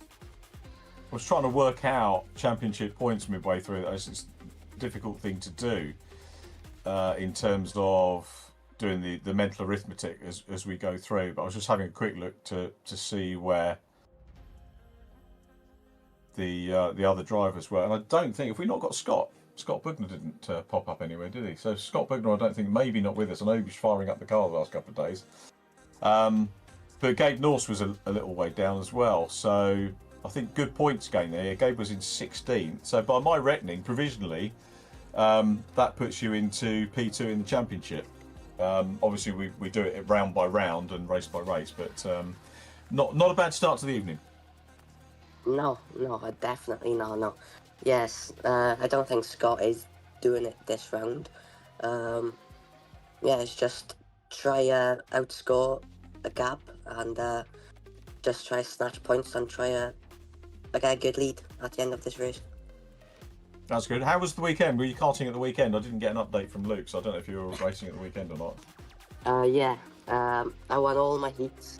I was trying to work out championship points midway through. It's a difficult thing to do in terms of doing the mental arithmetic as we go through. But I was just having a quick look to see where the other drivers were, and I don't think, if we not got Scott Bugner didn't pop up anywhere, did he? So Scott Bugner, I don't think, maybe not with us. I know he was firing up the car the last couple of days. But Gabe Norse was a little way down as well. So I think good points gain there. Gabe was in 16th. So by my reckoning, provisionally, that puts you into P2 in the championship. Obviously, we do it round by round and race by race, but not a bad start to the evening. No, definitely no. Yes, I don't think Scott is doing it this round. Yeah, it's just try outscore a gap and just try snatch points and try get a good lead at the end of this race. That's good. How was the weekend? Were you karting at the weekend? I didn't get an update from Luke, so I don't know if you were racing at the weekend or not. Yeah, I won all my heats.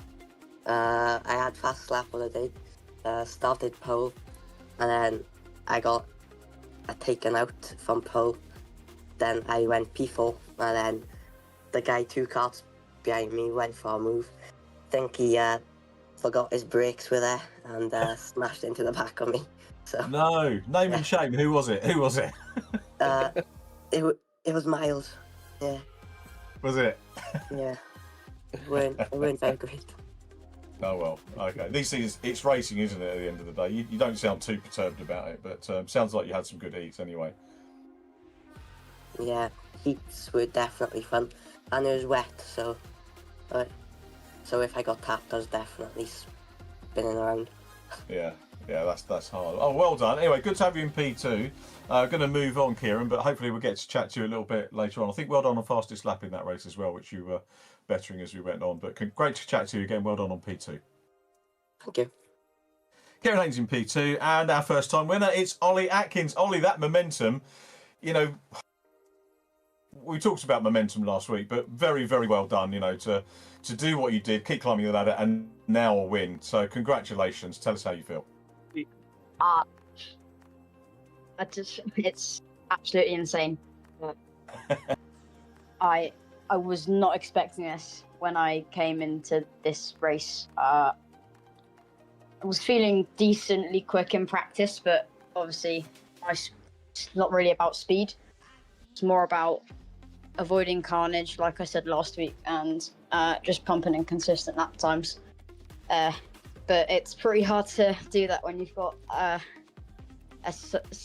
I had fast lap on the day. Started pole, and then I got taken out from pole. Then I went P4, and then the guy 2 carts behind me went for a move. Think he forgot his brakes were there and smashed into the back of me. So no, name and shame. Who was it? It was Miles. Yeah. Was it? Yeah. It weren't very great. Oh well, okay. These things, it's racing, isn't it? At the end of the day, you don't sound too perturbed about it, but sounds like you had some good eats anyway. Yeah, heats were definitely fun, and it was wet, so if I got tapped, I was definitely spinning around. Yeah, that's hard. Oh, well done. Anyway, good to have you in P2. Going to move on, Kieran, but hopefully we'll get to chat to you a little bit later on. I think well done on fastest lap in that race as well, which you were bettering as we went on. But great to chat to you again. Well done on P2. Thank you. Kieran Haynes in P2, and our first time winner, it's Ollie Atkins. Ollie, that momentum, you know, we talked about momentum last week, but very, very well done, you know, to do what you did, keep climbing the ladder, and now a win. So congratulations. Tell us how you feel. It's absolutely insane. I was not expecting this when I came into this race. I was feeling decently quick in practice, but obviously it's not really about speed. It's more about avoiding carnage, like I said last week, and just pumping in consistent lap times. But it's pretty hard to do that when you've got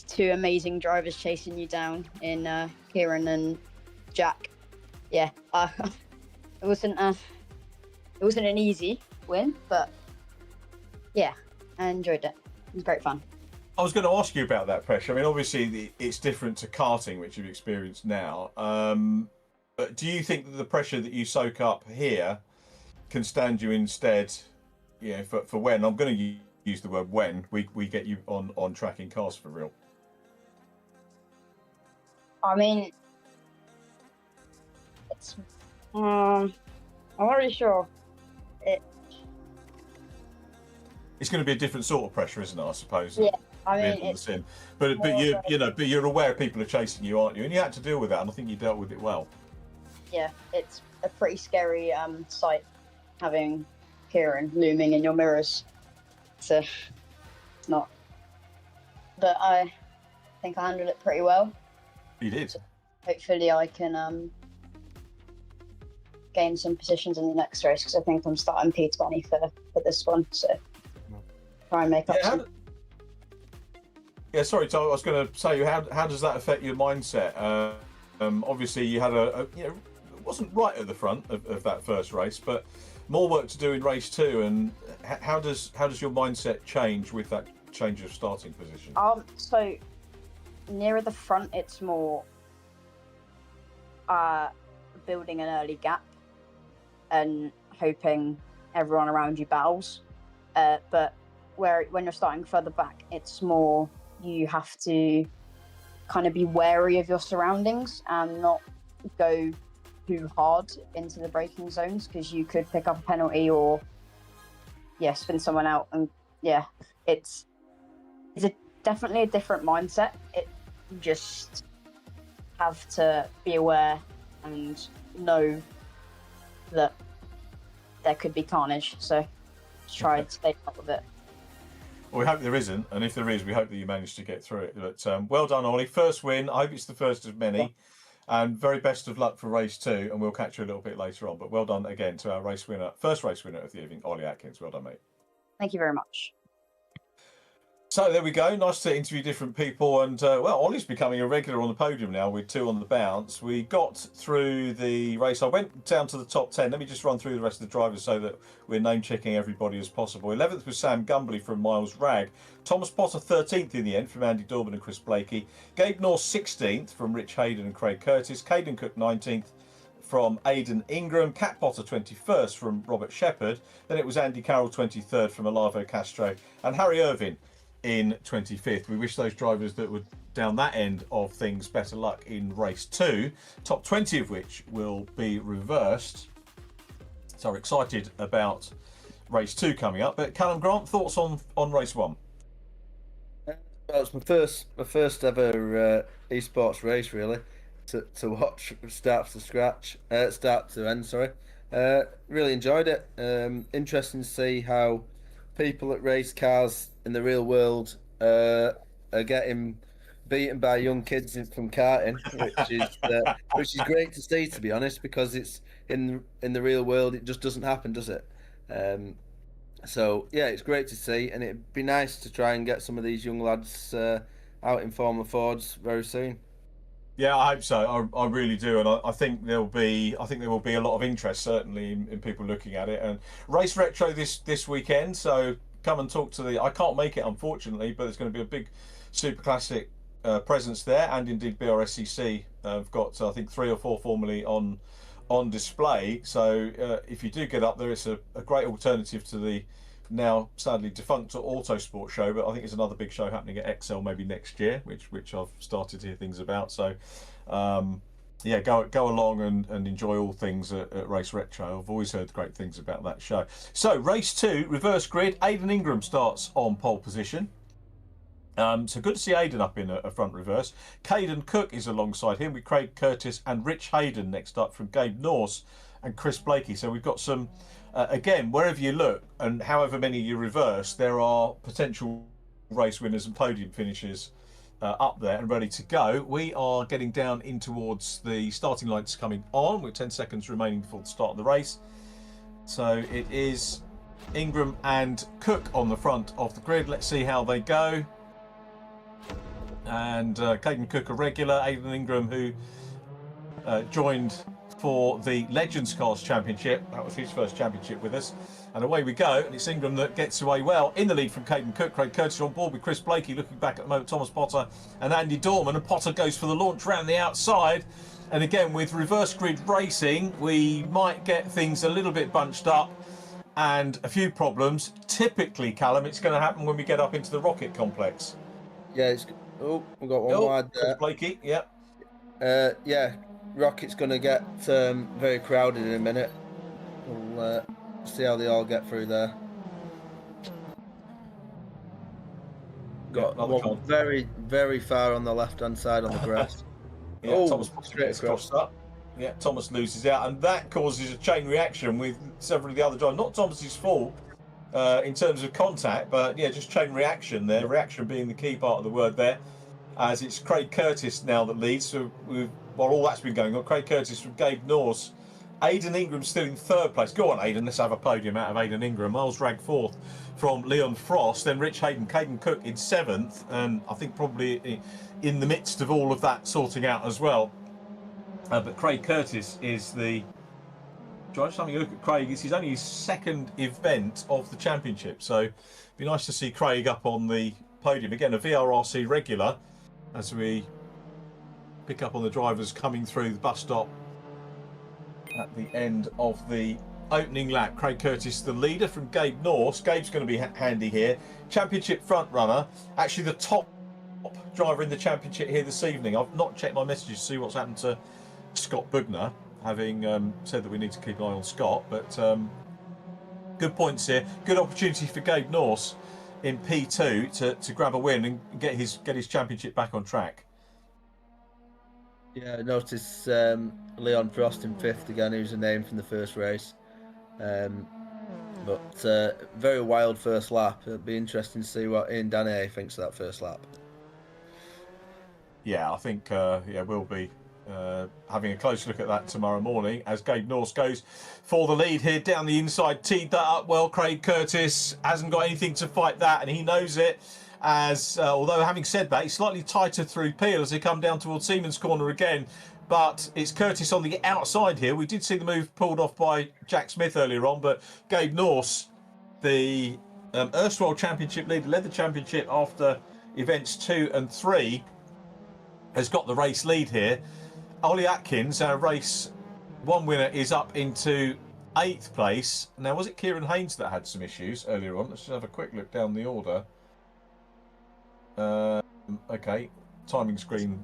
two amazing drivers chasing you down in Kieran and Jack. Yeah, it wasn't an easy win, but yeah, I enjoyed it. It was great fun. I was going to ask you about that pressure. I mean, obviously it's different to karting, which you've experienced now. But do you think that the pressure that you soak up here can stand you instead, you know, for when, I'm going to use the word when, we get you on track in cars for real? I mean, it's I'm not really sure. It's going to be a different sort of pressure, isn't it? I suppose. Yeah, I mean, it's the but you're aware people are chasing you, aren't you? And you had to deal with that, and I think you dealt with it well. Yeah, it's a pretty scary sight having Kieran looming in your mirrors. So it's not, but I think I handled it pretty well. You did. So hopefully, I can gain some positions in the next race, because I think I'm starting P20 for this one. So try and make up some. Yeah, sorry, Tom, I was going to say, how does that affect your mindset? Obviously, you had it wasn't right at the front of that first race, but more work to do in race 2. And how does your mindset change with that change of starting position? So nearer the front, it's more building an early gap and hoping everyone around you battles. But when you're starting further back, it's more you have to kind of be wary of your surroundings and not go too hard into the braking zones, because you could pick up a penalty or spin someone out. And it's definitely a different mindset. You just have to be aware and know that there could be carnage, so try to stay out of it. Well, we hope there isn't, and if there is, we hope that you manage to get through it. But well done, Ollie. First win. I hope it's the first of many, and very best of luck for race 2. And we'll catch you a little bit later on. But well done again to our first race winner of the evening, Ollie Atkins. Well done, mate. Thank you very much. So there we go. Nice to interview different people, and Ollie's becoming a regular on the podium now with 2 on the bounce. We got through the race. I went down to the top 10. Let me just run through the rest of the drivers so that we're name checking everybody as possible. 11th was Sam Gumbley from Miles Ragg. Thomas Potter 13th in the end from Andy Dorban and Chris Blakey. Gabe North 16th from Rich Hayden and Craig Curtis. Caden Cook 19th from Aidan Ingram. Cat Potter 21st from Robert Shepherd. Then it was Andy Carroll 23rd from Olavo Castro, and Harry Irvin in 25th. We wish those drivers that were down that end of things better luck in race 2, top 20 of which will be reversed. So we're excited about race 2 coming up. But Callum Grant, thoughts on race 1? Well, it's my first ever esports race, really, to watch start to end. Sorry, really enjoyed it. Interesting to see how people that race cars in the real world are getting beaten by young kids from karting, which is great to see, to be honest, because it's in the real world it just doesn't happen, does it? So yeah, it's great to see, and it'd be nice to try and get some of these young lads out in former Fords very soon. Yeah, I hope so. I really do, and I think there will be a lot of interest certainly in people looking at it. And Race Retro this weekend, so come and talk to the. I can't make it unfortunately, but there's going to be a big Super Classic presence there, and indeed BRSCC have got I think 3 or 4 formally on display. So if you do get up there, it's a great alternative to the now sadly defunct Autosport show, but I think it's another big show happening at Excel maybe next year, which I've started to hear things about. So yeah, go along and enjoy all things at Race Retro. I've always heard great things about that show. So race 2, reverse grid. Aidan Ingram starts on pole position. So good to see Aidan up in a front reverse. Caden Cook is alongside him with Craig Curtis and Rich Hayden next up from Gabe Norse and Chris Blakey. So we've got some again, wherever you look and however many you reverse, there are potential race winners and podium finishers up there and ready to go. We are getting down in towards the starting lights coming on with 10 seconds remaining before the start of the race. So it is Ingram and Cook on the front of the grid. Let's see how they go. And Caden Cook a regular, Aidan Ingram who joined for the Legends Cars Championship. That was his first championship with us. And away we go. And it's Ingram that gets away well in the lead from Caden Cook. Craig Curtis on board with Chris Blakey looking back at the moment. Thomas Potter and Andy Dorman. And Potter goes for the launch round the outside. And again, with reverse grid racing, we might get things a little bit bunched up and a few problems. Typically, Callum, it's going to happen when we get up into the rocket complex. Yeah, we've got one wide there. Chris Blakey, yeah. Yeah, Rocket's going to get very crowded in a minute. We'll see how they all get through there. Got one very, very far on the left-hand side on the grass. Yeah, Thomas gets crossed up. Yeah, Thomas loses out, and that causes a chain reaction with several of the other drivers. Not Thomas's fault in terms of contact, but yeah, just chain reaction there. Reaction being the key part of the word there, as it's Craig Curtis now that leads. So while all that's been going on, Craig Curtis from Gabe Norse. Aidan Ingram still in 3rd place. Go on, Aidan, let's have a podium out of Aidan Ingram. Miles Ragg 4th from Leon Frost. Then Rich Hayden, Caden Cook in 7th. And I think probably in the midst of all of that sorting out as well. But Craig Curtis is the... Just having a look at Craig, it's only his 2nd event of the championship. So it'd be nice to see Craig up on the podium. Again, a VRRC regular as we pick up on the drivers coming through the bus stop at the end of the opening lap. Craig Curtis, the leader from Gabe Norse. Gabe's going to be handy here. Championship front runner. Actually, the top driver in the championship here this evening. I've not checked my messages to see what's happened to Scott Bugner, having said that we need to keep an eye on Scott. But good points here. Good opportunity for Gabe Norse in P2 to grab a win and get his championship back on track. Yeah, I noticed Leon Frost in 5th again, who's a name from the first race. But very wild first lap. It'll be interesting to see what Ian Danae thinks of that first lap. Yeah, I think we'll be having a close look at that tomorrow morning as Gabe Norse goes for the lead here down the inside. Teed that up well. Craig Curtis hasn't got anything to fight that, and he knows it. As although having said that, he's slightly tighter through Peel as they come down towards Siemens Corner again. But it's Curtis on the outside here. We did see the move pulled off by Jack Smith earlier on, but Gabe Norse, the erstwhile championship leader, led the championship after events 2 and 3, has got the race lead here. Ollie Atkins, our race 1 winner, is up into 8th place. Now, was it Kieran Haynes that had some issues earlier on? Let's just have a quick look down the order. Okay, timing screen,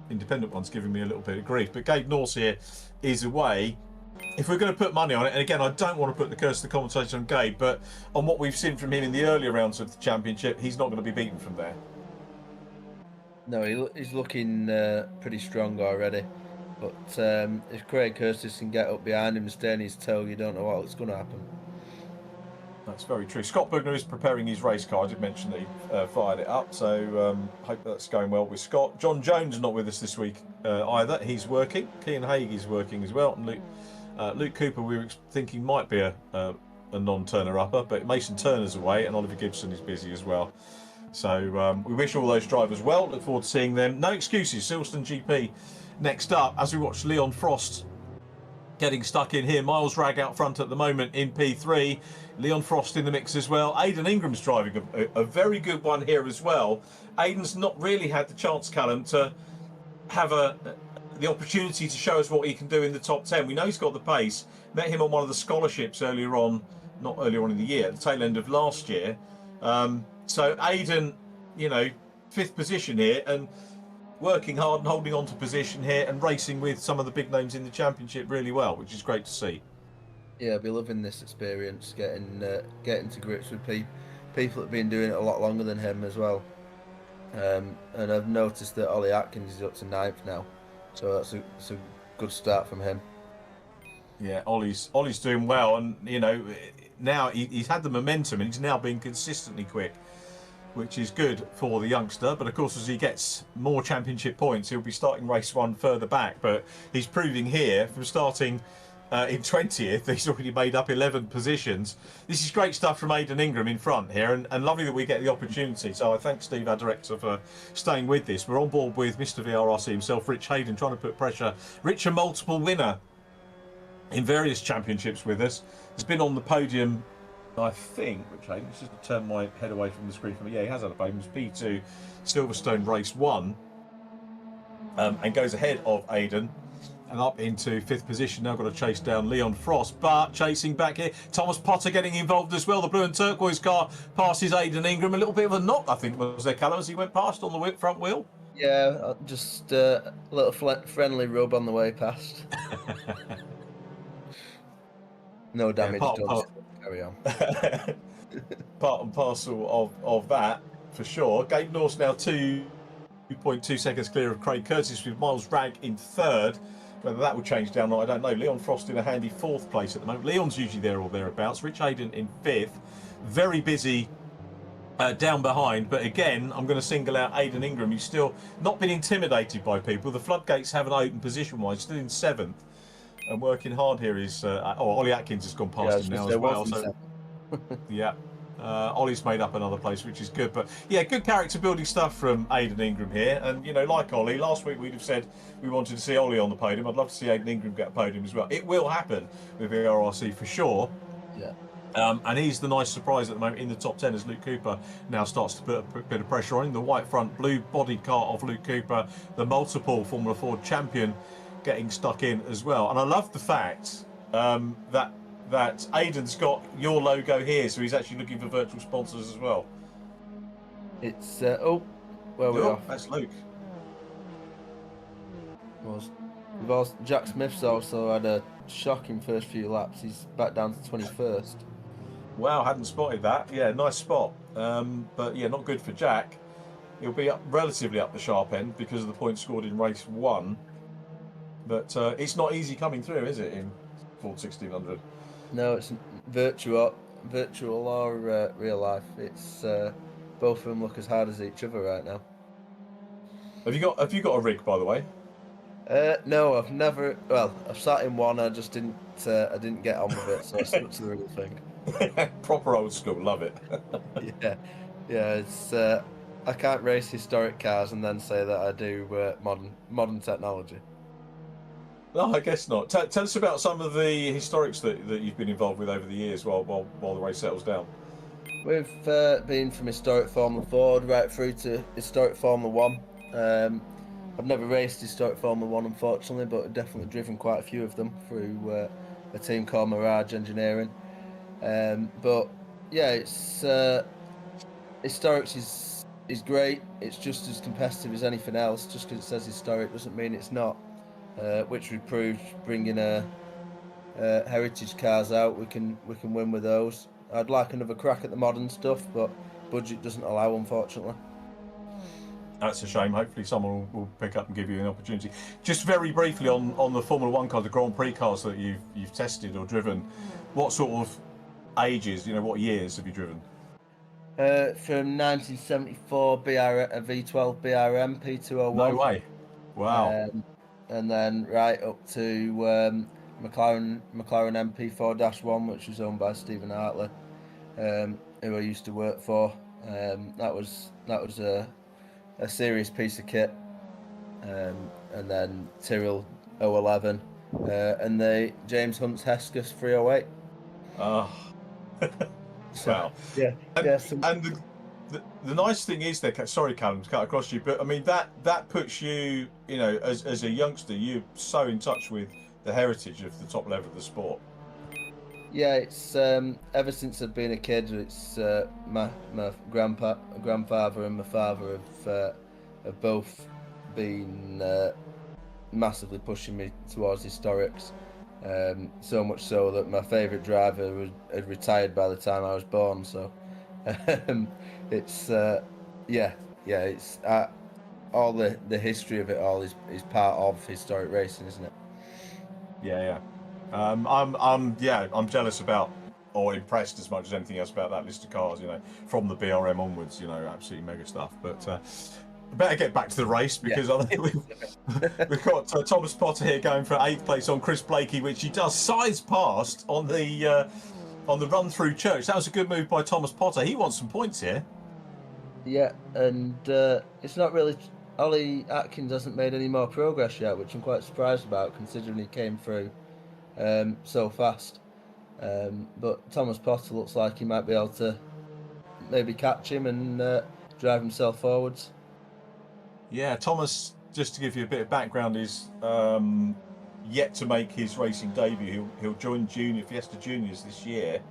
independent one's giving me a little bit of grief. But Gabe Norse here is away. If we're going to put money on it, and again, I don't want to put the curse of the commentator on Gabe, but on what we've seen from him in the earlier rounds of the championship, he's not going to be beaten from there. No, he's looking pretty strong already. But if Craig Curtis can get up behind him and stay on his toe, you don't know what's going to happen. That's very true. Scott Bugner is preparing his race car. I did mention that he fired it up, so hope that's going well with Scott. John Jones not with us this week either. He's working. Kean Haig is working as well. And Luke Cooper, we were thinking might be a a non-turner upper, but Mason Turner's away and Oliver Gibson is busy as well. So we wish all those drivers well. Look forward to seeing them. No excuses. Silverstone GP next up as we watch Leon Frost getting stuck in here. Miles Ragg out front at the moment in P3. Leon Frost in the mix as well. Aidan Ingram's driving a very good one here as well. Aidan's not really had the chance, Callum, to have the opportunity to show us what he can do in the top 10. We know he's got the pace. Met him on one of the scholarships earlier on, not earlier on in the year, at the tail end of last year. So Aidan, you know, 5th position here and working hard and holding on to position here and racing with some of the big names in the championship really well, which is great to see. Yeah, I'll be loving this experience, getting to grips with people that have been doing it a lot longer than him as well. And I've noticed that Ollie Atkins is up to 9th now, so that's a good start from him. Yeah, Ollie's doing well, and you know now he's had the momentum and he's now been consistently quick, which is good for the youngster. But of course, as he gets more championship points, he'll be starting race 1 further back. But he's proving here from starting in 20th, he's already made up 11 positions. This is great stuff from Aidan Ingram in front here, and lovely that we get the opportunity. So I thank Steve, our director, for staying with this. We're on board with Mr. VRRC himself, Rich Hayden, trying to put pressure. Rich, a multiple winner in various championships with us, has been on the podium, I think, Rich Hayden, just to turn my head away from the screen from me. Yeah, he has had a podium. It's P2 Silverstone Race 1, and goes ahead of Aidan. And up into 5th position. Now got to chase down Leon Frost, but chasing back here. Thomas Potter getting involved as well. The blue and turquoise car passes Aidan Ingram. A little bit of a knock, I think, was there, Callum, as he went past on the front wheel. Yeah, just a little friendly rub on the way past. No damage done. Carry on. Part and parcel of that, for sure. Gabe Norse now 2.2 seconds clear of Craig Curtis, with Miles Ragg in 3rd. Whether that will change down or not, I don't know. Leon Frost in a handy 4th place at the moment. Leon's usually there or thereabouts. Rich Hayden in 5th. Very busy down behind. But again, I'm going to single out Aidan Ingram, who's still not been intimidated by people. The floodgates haven't opened position-wise. Still in 7th. And working hard here is... Ollie Atkins has gone past him now as well. So, yeah. Ollie's made up another place, which is good. But yeah, good character building stuff from Aidan Ingram here. And you know, like Ollie, last week we'd have said we wanted to see Ollie on the podium. I'd love to see Aidan Ingram get a podium as well. It will happen with VRRC for sure. Yeah. And he's the nice surprise at the moment in the top 10 as Luke Cooper now starts to put a bit of pressure on him. The white front, blue bodied car of Luke Cooper, the multiple Formula Ford champion, getting stuck in as well. And I love the fact that Aidan's got your logo here, so he's actually looking for virtual sponsors as well. It's we're off. That's Luke. Jack Smith's also had a shocking first few laps. He's back down to 21st. Wow, hadn't spotted that. Yeah, nice spot. But yeah, not good for Jack. He'll be relatively up the sharp end because of the points scored in race 1. But it's not easy coming through, is it, in Ford 1600? No, it's virtual or real life. It's both of them look as hard as each other right now. Have you got a rig, by the way? No, I've never. Well, I've sat in one. I just didn't. I didn't get on with it, so I stuck to the real thing. Proper old school, love it. yeah. It's. I can't race historic cars and then say that I do modern technology. No, I guess not. Tell us about some of the historics that you've been involved with over the years while the race settles down. We've been from historic Formula Ford right through to historic Formula 1. I've never raced historic Formula 1, unfortunately, but I've definitely driven quite a few of them through a team called Mirage Engineering. But yeah, it's historics is great. It's just as competitive as anything else. Just because it says historic doesn't mean it's not. Which we proved bringing heritage cars out. We can win with those. I'd like another crack at the modern stuff, but budget doesn't allow, unfortunately. That's a shame. Hopefully someone will pick up and give you an opportunity. Just very briefly on the Formula 1 cars, the Grand Prix cars that you've tested or driven, what sort of ages, what years have you driven? From 1974 a V12 BRM P201. No way. Wow. And then right up to McLaren MP4-1, which was owned by Stephen Hartley, who I used to work for. That was a serious piece of kit. And then Tyrrell 011, and the James Hunt's Hesketh 308. Oh. Wow. Yeah. And the nice thing is, sorry, Callum, to cut across you, but I mean that puts you, as a youngster, you're so in touch with the heritage of the top level of the sport. Yeah, it's ever since I've been a kid. It's my grandfather and my father have both been massively pushing me towards historics. So much so that my favourite driver had retired by the time I was born. So it's it's all the history of it all is part of historic racing, isn't it? Yeah. I'm jealous about, or impressed as much as anything else about that list of cars. From the BRM onwards, absolutely mega stuff. But better get back to the race, because we've got Thomas Potter here going for 8th place on Chris Blakey, which he does size past on the run through Church. That was a good move by Thomas Potter. He wants some points here. Yeah, and it's not really. Ollie Atkins hasn't made any more progress yet, which I'm quite surprised about, considering he came through so fast. But Thomas Potter looks like he might be able to maybe catch him and drive himself forwards. Yeah, Thomas, just to give you a bit of background, is yet to make his racing debut. He'll join Fiesta Juniors this year.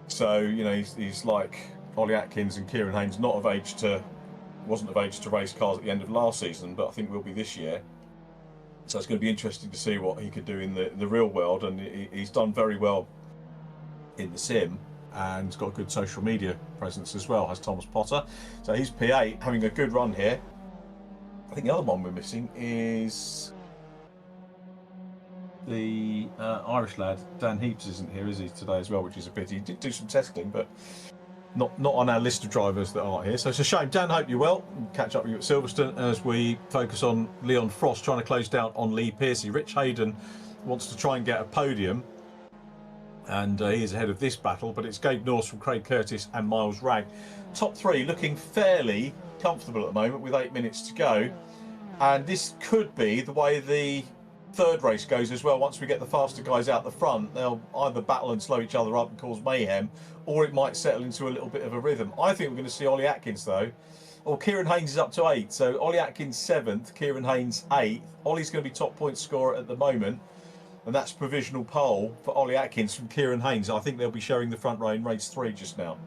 So, he's like Ollie Atkins and Kieran Haynes, wasn't of age to race cars at the end of last season, but I think will be this year. So it's going to be interesting to see what he could do in the real world, and he's done very well in the sim, and he's got a good social media presence as well, has Thomas Potter. So he's P8, having a good run here. I think the other one we're missing is the Irish lad, Dan Heaps isn't here, is he, today as well, which is a pity. He did do some testing, but not on our list of drivers that aren't here. So it's a shame. Dan, hope you're well. We'll catch up with you at Silverstone as we focus on Leon Frost trying to close down on Lee Pearcey. Rich Hayden wants to try and get a podium, and he is ahead of this battle, but it's Gabe Norse from Craig Curtis and Miles Ragg. Top three looking fairly comfortable at the moment with 8 minutes to go, and this could be the way the third race goes as well. Once we get the faster guys out the front, they'll either battle and slow each other up and cause mayhem, or it might settle into a little bit of a rhythm. I think we're going to see Ollie Atkins though, or Kieran Haynes is up to 8, so Ollie Atkins 7th, Kieran Haynes 8th. Ollie's going to be top point scorer at the moment, and that's provisional pole for Ollie Atkins from Kieran Haynes. I think they'll be sharing the front row in race 3 just now.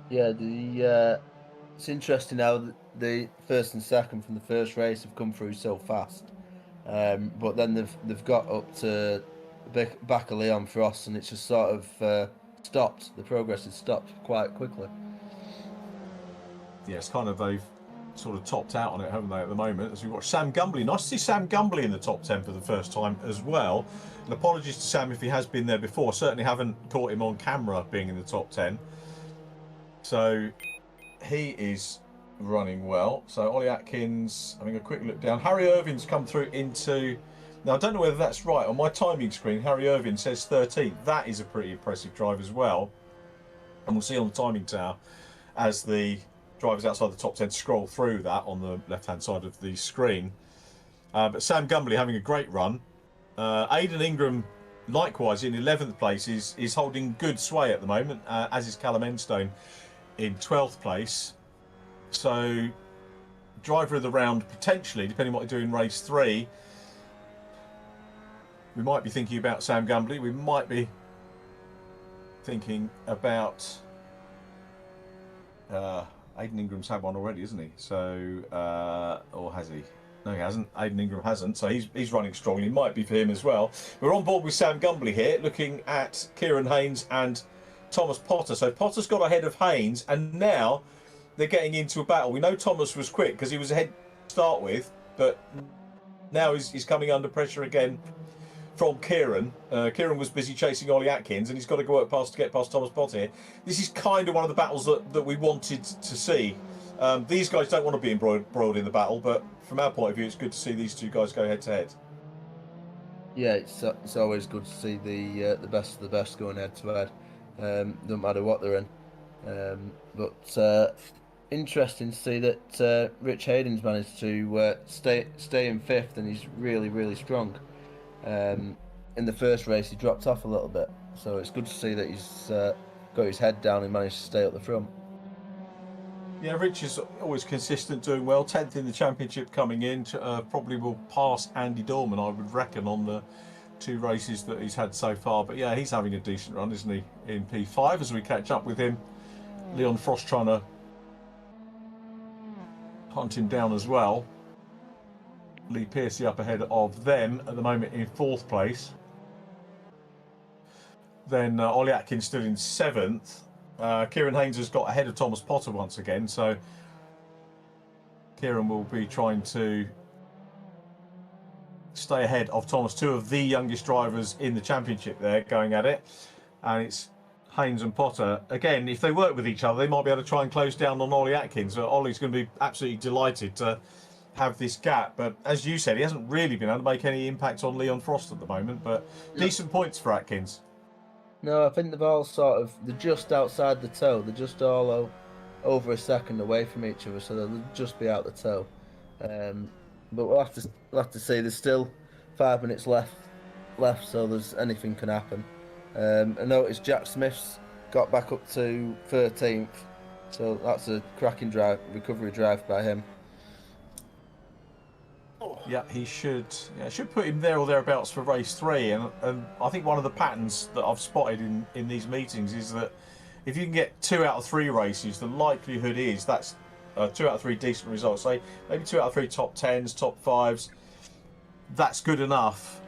Yeah, it's interesting how the first and second from the first race have come through so fast. But then they've got up to back of Leon Frost, and it's just sort of stopped. The progress has stopped quite quickly. Yeah, it's kind of, they've sort of topped out on it, haven't they, at the moment? As we watch Sam Gumbley. Nice to see Sam Gumbley in the top 10 for the first time as well. And apologies to Sam if he has been there before. Certainly haven't caught him on camera being in the top 10. So he is running well. So Ollie Atkins having a quick look down. Harry Irvin's come through into, now I don't know whether that's right, on my timing screen Harry Irvin says 13th. That is a pretty impressive drive as well, and we'll see on the timing tower as the drivers outside the top 10 scroll through that on the left hand side of the screen. But Sam Gumbley having a great run. Aidan Ingram likewise in 11th place is holding good sway at the moment, as is Callum Enstone in 12th place. So, driver of the round, potentially, depending on what they do in race 3. We might be thinking about Sam Gumbley. We might be thinking about... Aidan Ingram's had one already, isn't he? So, or has he? No, he hasn't. Aidan Ingram hasn't. So he's running strongly. It might be for him as well. We're on board with Sam Gumbley here, looking at Kieran Haynes and Thomas Potter. So Potter's got ahead of Haynes, and now they're getting into a battle. We know Thomas was quick because he was ahead to start with, but now he's coming under pressure again from Kieran. Kieran was busy chasing Ollie Atkins, and he's got to go past to get past Thomas Potter here. This is kind of one of the battles that we wanted to see. These guys don't want to be embroiled in the battle, but from our point of view, it's good to see these two guys go head to head. Yeah, it's always good to see the best of the best going head to head. Doesn't matter what they're in. But interesting to see that Rich Hayden's managed to stay in fifth, and he's really strong. In the first race, he dropped off a little bit, so it's good to see that he's got his head down and managed to stay at the front. Yeah, Rich is always consistent, doing well. 10th in the championship coming in. Probably will pass Andy Dorman, I would reckon, on the 2 races that he's had so far. But yeah, he's having a decent run, isn't he, in P5 as we catch up with him. Leon Frost trying to hunt him down as well. Lee Piercy up ahead of them at the moment in 4th place. Then Ollie Atkins still in 7th. Kieran Haynes has got ahead of Thomas Potter once again, so Kieran will be trying to stay ahead of Thomas, 2 of the youngest drivers in the championship there going at it. And it's Haynes and Potter. Again, if they work with each other, they might be able to try and close down on Ollie Atkins. Ollie's going to be absolutely delighted to have this gap. But as you said, he hasn't really been able to make any impact on Leon Frost at the moment. But decent points for Atkins. No, I think they've all they're just outside the toe. They're just all over a second away from each other, so they'll just be out the toe. But we'll have to see. There's still 5 minutes left, so anything can happen. I noticed Jack Smith's got back up to 13th, so that's a cracking recovery drive by him. Yeah, he should put him there or thereabouts for race 3. And I think one of the patterns that I've spotted in these meetings is that if you can get 2 out of 3 races, the likelihood is that's 2 out of 3 decent results. Say maybe 2 out of 3 top 10s, top 5s. That's good enough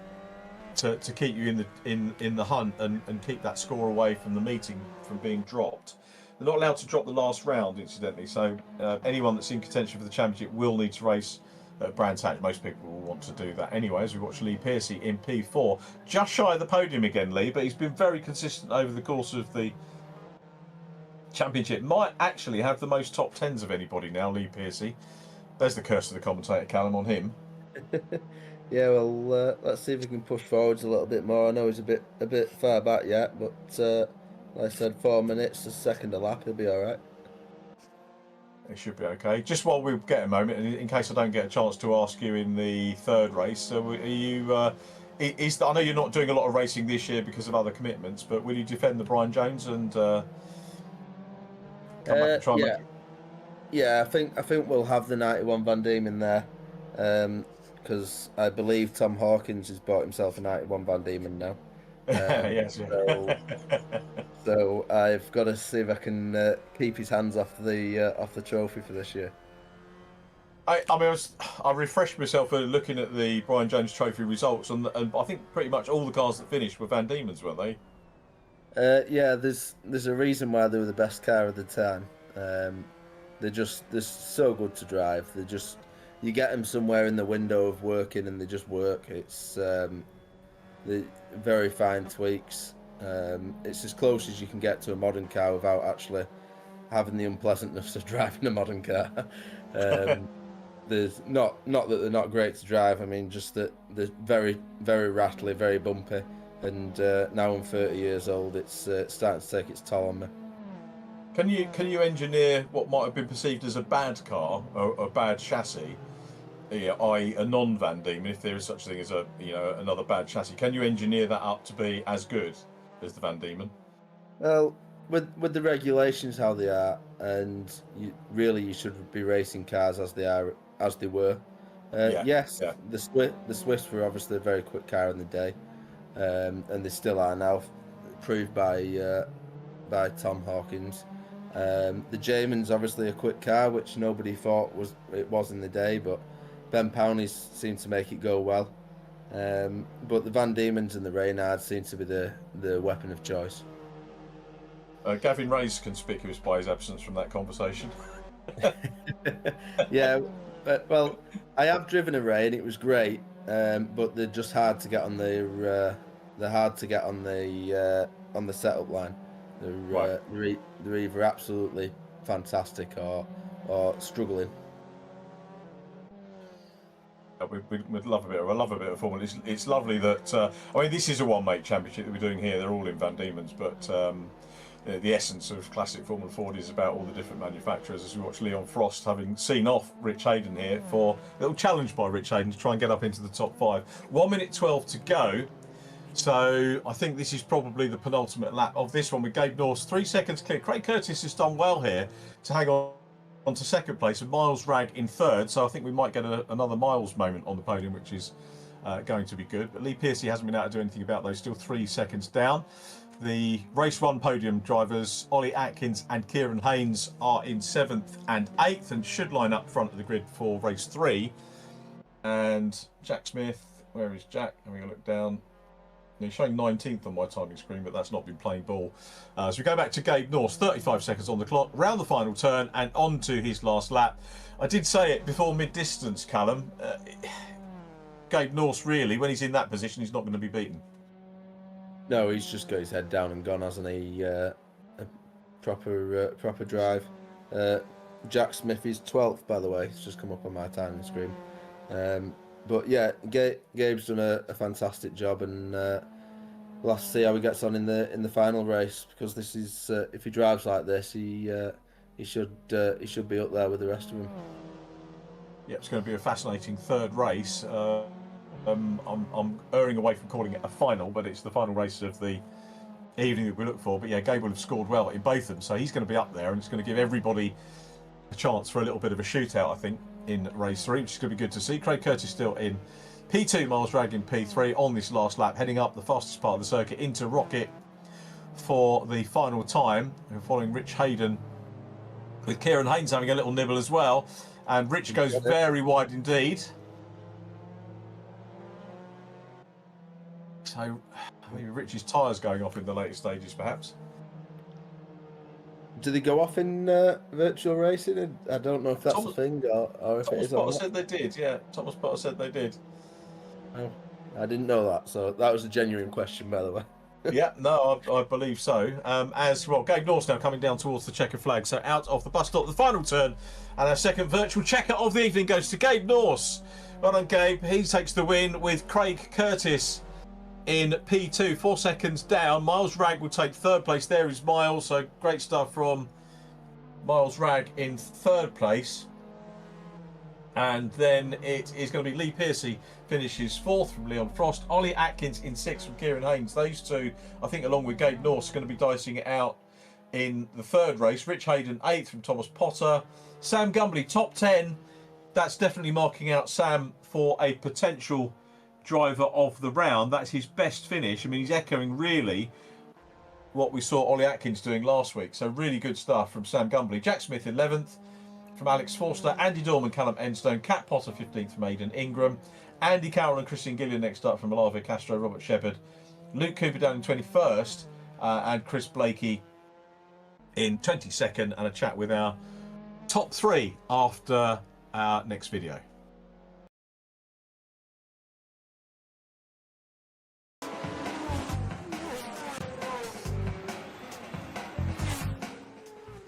to keep you in the hunt and keep that score away from the meeting from being dropped. They're not allowed to drop the last round, incidentally. So anyone that's in contention for the championship will need to race at Brands Hatch. Most people will want to do that anyway, as we watch Lee Piercy in P4. Just shy of the podium again, Lee, but he's been very consistent over the course of the championship. Might actually have the most top 10s of anybody now, Lee Piercy. There's the curse of the commentator, Callum, on him. Yeah, well, let's see if we can push forwards a little bit more. I know he's a bit far back yet, but like I said, 4 minutes, a second a lap, he'll be all right. It should be okay. Just while we get a moment, and in case I don't get a chance to ask you in the 3rd race, so are you? I know you're not doing a lot of racing this year because of other commitments, but will you defend the Brian Jones and come back and try and make it? Yeah, I think we'll have the 91 Van Diemen there, because I believe Tom Hawkins has bought himself a 91 Van Diemen now. Yes. So I've got to see if I can keep his hands off the trophy for this year. I refreshed myself looking at the Brian Jones Trophy results, and I think pretty much all the cars that finished were Van Diemen's, weren't they? Yeah, there's a reason why they were the best car at the time. They're so good to drive. You get them somewhere in the window of working, and they just work. It's the very fine tweaks. It's as close as you can get to a modern car without actually having the unpleasantness of driving a modern car. There's not that they're not great to drive. I mean, just that they're very, very rattly, very bumpy. And now I'm 30 years old, it's starting to take its toll on me. Can you engineer what might have been perceived as a bad car or a bad chassis, i.e. a non-Van Diemen, if there is such a thing as another bad chassis? Can you engineer that up to be as good as the Van Diemen? Well, with the regulations how they are, and you should be racing cars as they were. Yes, yeah. The Swifts were obviously a very quick car in the day, and they still are now, proved by Tom Hawkins. The Jamin's obviously a quick car, which nobody thought it was in the day, but Ben Powney's seemed to make it go well. But the Van Diemen's and the Reynards seem to be the weapon of choice. Gavin Ray's conspicuous by his absence from that conversation. Yeah, well, I have driven a Ray and it was great, but they're just hard to get on the setup line. They're either absolutely fantastic or struggling. we'd love a bit of. I love a bit of Formula. It's lovely that I mean, this is a one-make championship that we're doing here. They're all in Van Diemen's, but the essence of classic Formula Ford is about all the different manufacturers. As we watch Leon Frost having seen off Rich Hayden here for a little challenge by Rich Hayden to try and get up into the top 5. 1 minute 12 to go. So I think this is probably the penultimate lap of this one with Gabe Norse 3 seconds clear. Craig Curtis has done well here to hang on to second place and Miles Ragg in third. So I think we might get another Miles moment on the podium, which is going to be good. But Lee Pearcey hasn't been able to do anything about those, still 3 seconds down. The race 1 podium drivers, Ollie Atkins and Kieran Haynes, are in 7th and 8th and should line up front of the grid for race 3. And Jack Smith, where is Jack? Having a look down. He's showing 19th on my timing screen, but that's not been playing ball. So we go back to Gabe Norse, 35 seconds on the clock, round the final turn and on to his last lap. I did say it before mid-distance, Callum. Gabe Norse, really, when he's in that position, he's not going to be beaten. No, he's just got his head down and gone, hasn't he? A proper drive. Jack Smith is 12th, by the way. It's just come up on my timing screen. But yeah, Gabe's done a fantastic job, and we'll have to see how he gets on in the final race, because this is if he drives like this, he should be up there with the rest of them. Yeah, it's going to be a fascinating third race. I'm erring away from calling it a final, but it's the final race of the evening that we look for. But yeah, Gabe will have scored well in both of them, so he's going to be up there, and it's going to give everybody a chance for a little bit of a shootout, I think, in race 3, which is going to be good to see. Craig Curtis still in P2, Miles Ragg in P3 on this last lap, heading up the fastest part of the circuit into Rocket for the final time. We're following Rich Hayden with Kieran Haynes having a little nibble as well, and Rich goes very wide indeed. So maybe Rich's tyres going off in the later stages, perhaps. Do they go off in virtual racing? I don't know if that's a thing or if it is. Thomas Potter said they did, yeah. Thomas Potter said they did. Oh, I didn't know that, so that was a genuine question, by the way. Yeah, no, I believe so. As well, Gabe Norse now coming down towards the checker flag, so out of the bus stop, the final turn, and our second virtual checker of the evening goes to Gabe Norse. Well done, Gabe. He takes the win with Craig Curtis in P2, 4 seconds down. Miles Ragg will take third place. There is Miles, so great stuff from Miles Ragg in third place. And then it is going to be Lee Pearcey finishes 4th from Leon Frost. Ollie Atkins in 6th from Kieran Haynes. Those two, I think, along with Gabe Norse, are going to be dicing it out in the third race. Rich Hayden 8th from Thomas Potter. Sam Gumbley, top 10. That's definitely marking out Sam for a potential driver of the round. That's his best finish. I mean, he's echoing really what we saw Ollie Atkins doing last week. So really good stuff from Sam Gumbley. Jack Smith 11th from Alex Forster. Andy Dorman, Callum Enstone. Cat Potter 15th from Aidan Ingram. Andy Carroll and Christian Gillian next up from Olave Castro, Robert Shepherd. Luke Cooper down in 21st and Chris Blakey in 22nd, and a chat with our top 3 after our next video.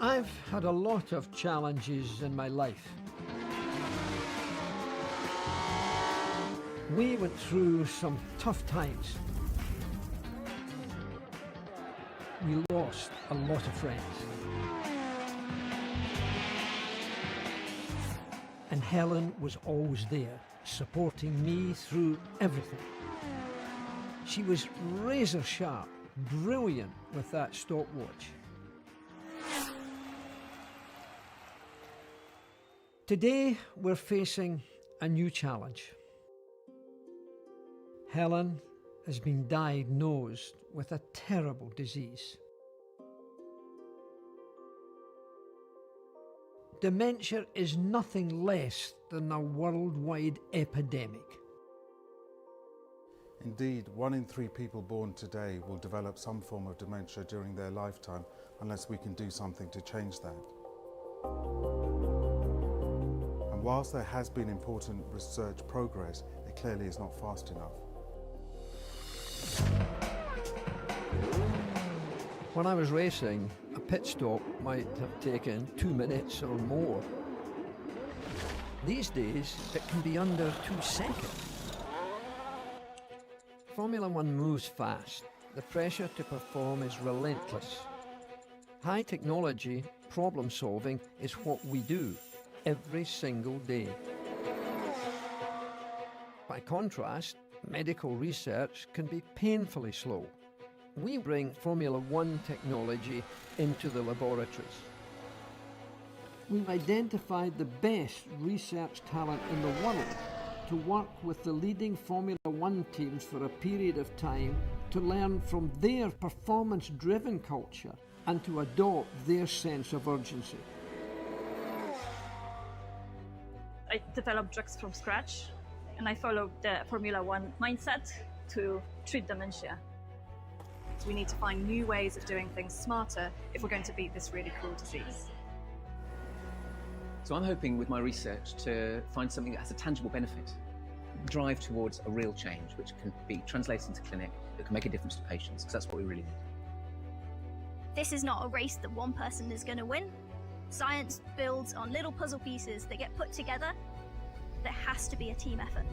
I've had a lot of challenges in my life. We went through some tough times. We lost a lot of friends. And Helen was always there, supporting me through everything. She was razor sharp, brilliant with that stopwatch. Today, we're facing a new challenge. Helen has been diagnosed with a terrible disease. Dementia is nothing less than a worldwide epidemic. Indeed, 1 in 3 people born today will develop some form of dementia during their lifetime unless we can do something to change that. And whilst there has been important research progress, it clearly is not fast enough. When I was racing, a pit stop might have taken 2 minutes or more. These days, it can be under 2 seconds. Formula One moves fast. The pressure to perform is relentless. High technology, problem solving is what we do every single day. By contrast, medical research can be painfully slow. We bring Formula One technology into the laboratories. We've identified the best research talent in the world to work with the leading Formula One teams for a period of time to learn from their performance-driven culture and to adopt their sense of urgency. I developed drugs from scratch, and I followed the Formula One mindset to treat dementia. So we need to find new ways of doing things smarter if we're going to beat this really cruel disease. So I'm hoping with my research to find something that has a tangible benefit, drive towards a real change, which can be translated into clinic, that can make a difference to patients, because that's what we really need. This is not a race that one person is going to win. Science builds on little puzzle pieces that get put together. There has to be a team effort.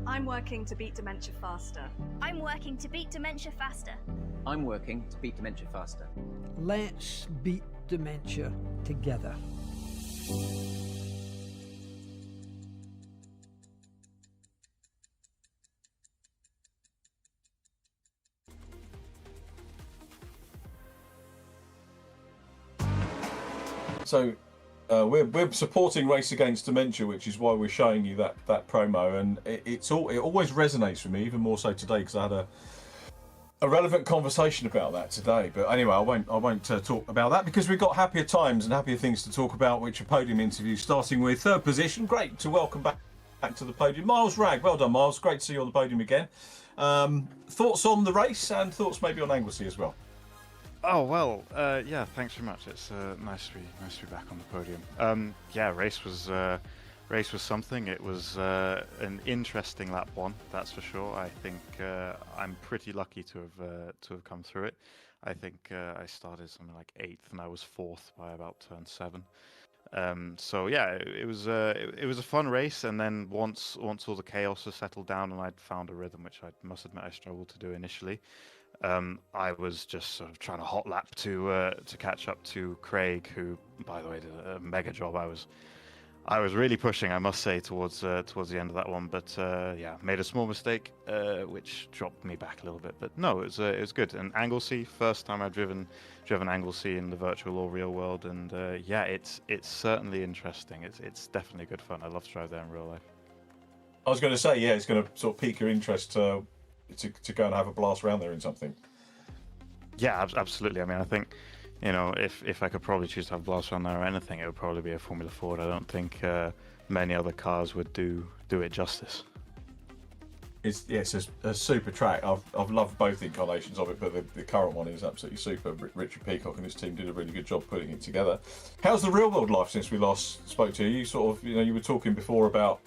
I'm working to beat dementia faster. I'm working to beat dementia faster. I'm working to beat dementia faster. Let's beat dementia together. So we're supporting Race Against Dementia, which is why we're showing you that promo, and it always resonates with me, even more so today, because I had a relevant conversation about that today. But anyway, I won't talk about that, because we've got happier times and happier things to talk about, which are podium interviews, starting with third position. Great to welcome back to the podium, Miles Ragg. Well done, Miles. Great to see you on the podium again. Thoughts on the race and thoughts maybe on Anglesey as well. Oh well, yeah. Thanks very much. It's nice to be back on the podium. Yeah, race was something. It was an interesting lap one, that's for sure. I think I'm pretty lucky to have come through it. I think I started something like 8th, and I was 4th by about turn 7. So yeah, it was a fun race. And then once all the chaos was settled down and I'd found a rhythm, which I must admit I struggled to do initially. I was just sort of trying to hot lap to catch up to Craig, who, by the way, did a mega job. I was really pushing, I must say, towards the end of that one, but yeah, made a small mistake, which dropped me back a little bit. But no, it was good. And Anglesey, first time I've driven Anglesey in the virtual or real world, and yeah, it's certainly interesting. It's definitely good fun. I love to drive there in real life. I was going to say, yeah, it's going to sort of pique your interest to go and have a blast around there in something. Yeah, absolutely. I mean, I think, you know, if I could probably choose to have a blast around there or anything, it would probably be a Formula Ford. I don't think many other cars would do it justice. It's a super track. I've loved both incarnations of it, but the current one is absolutely super. Richard Peacock and his team did a really good job putting it together. How's the real world life since we last spoke to you? You sort of, you know, you were talking before about,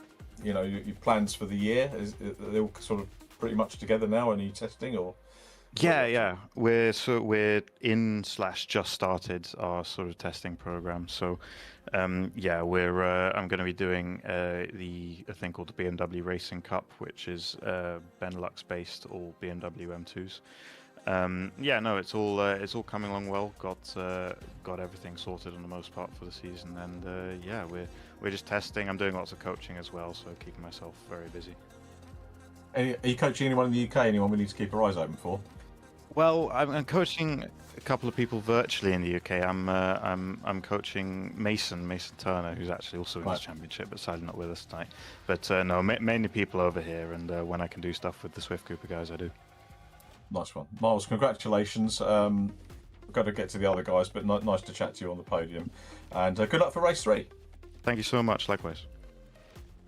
you know, your plans for the year. Are they all sort of pretty much together now? Any testing or? Yeah. We're in / just started our sort of testing program. So, yeah, I'm going to be doing a thing called the BMW Racing Cup, which is Benelux-based, all BMW M2s. Yeah, no, it's all coming along well. Got everything sorted on the most part for the season, and yeah, we're just testing. I'm doing lots of coaching as well, so keeping myself very busy. Are you coaching anyone in the UK? Anyone we need to keep our eyes open for? Well, I'm coaching a couple of people virtually in the UK. I'm coaching Mason Turner, who's actually also in this championship, but sadly not with us tonight. But no, mainly people over here, and when I can do stuff with the Swift Cooper guys, I do. Nice one, Miles. Congratulations. We've got to get to the other guys, but nice to chat to you on the podium, and good luck for race 3. Thank you so much. Likewise.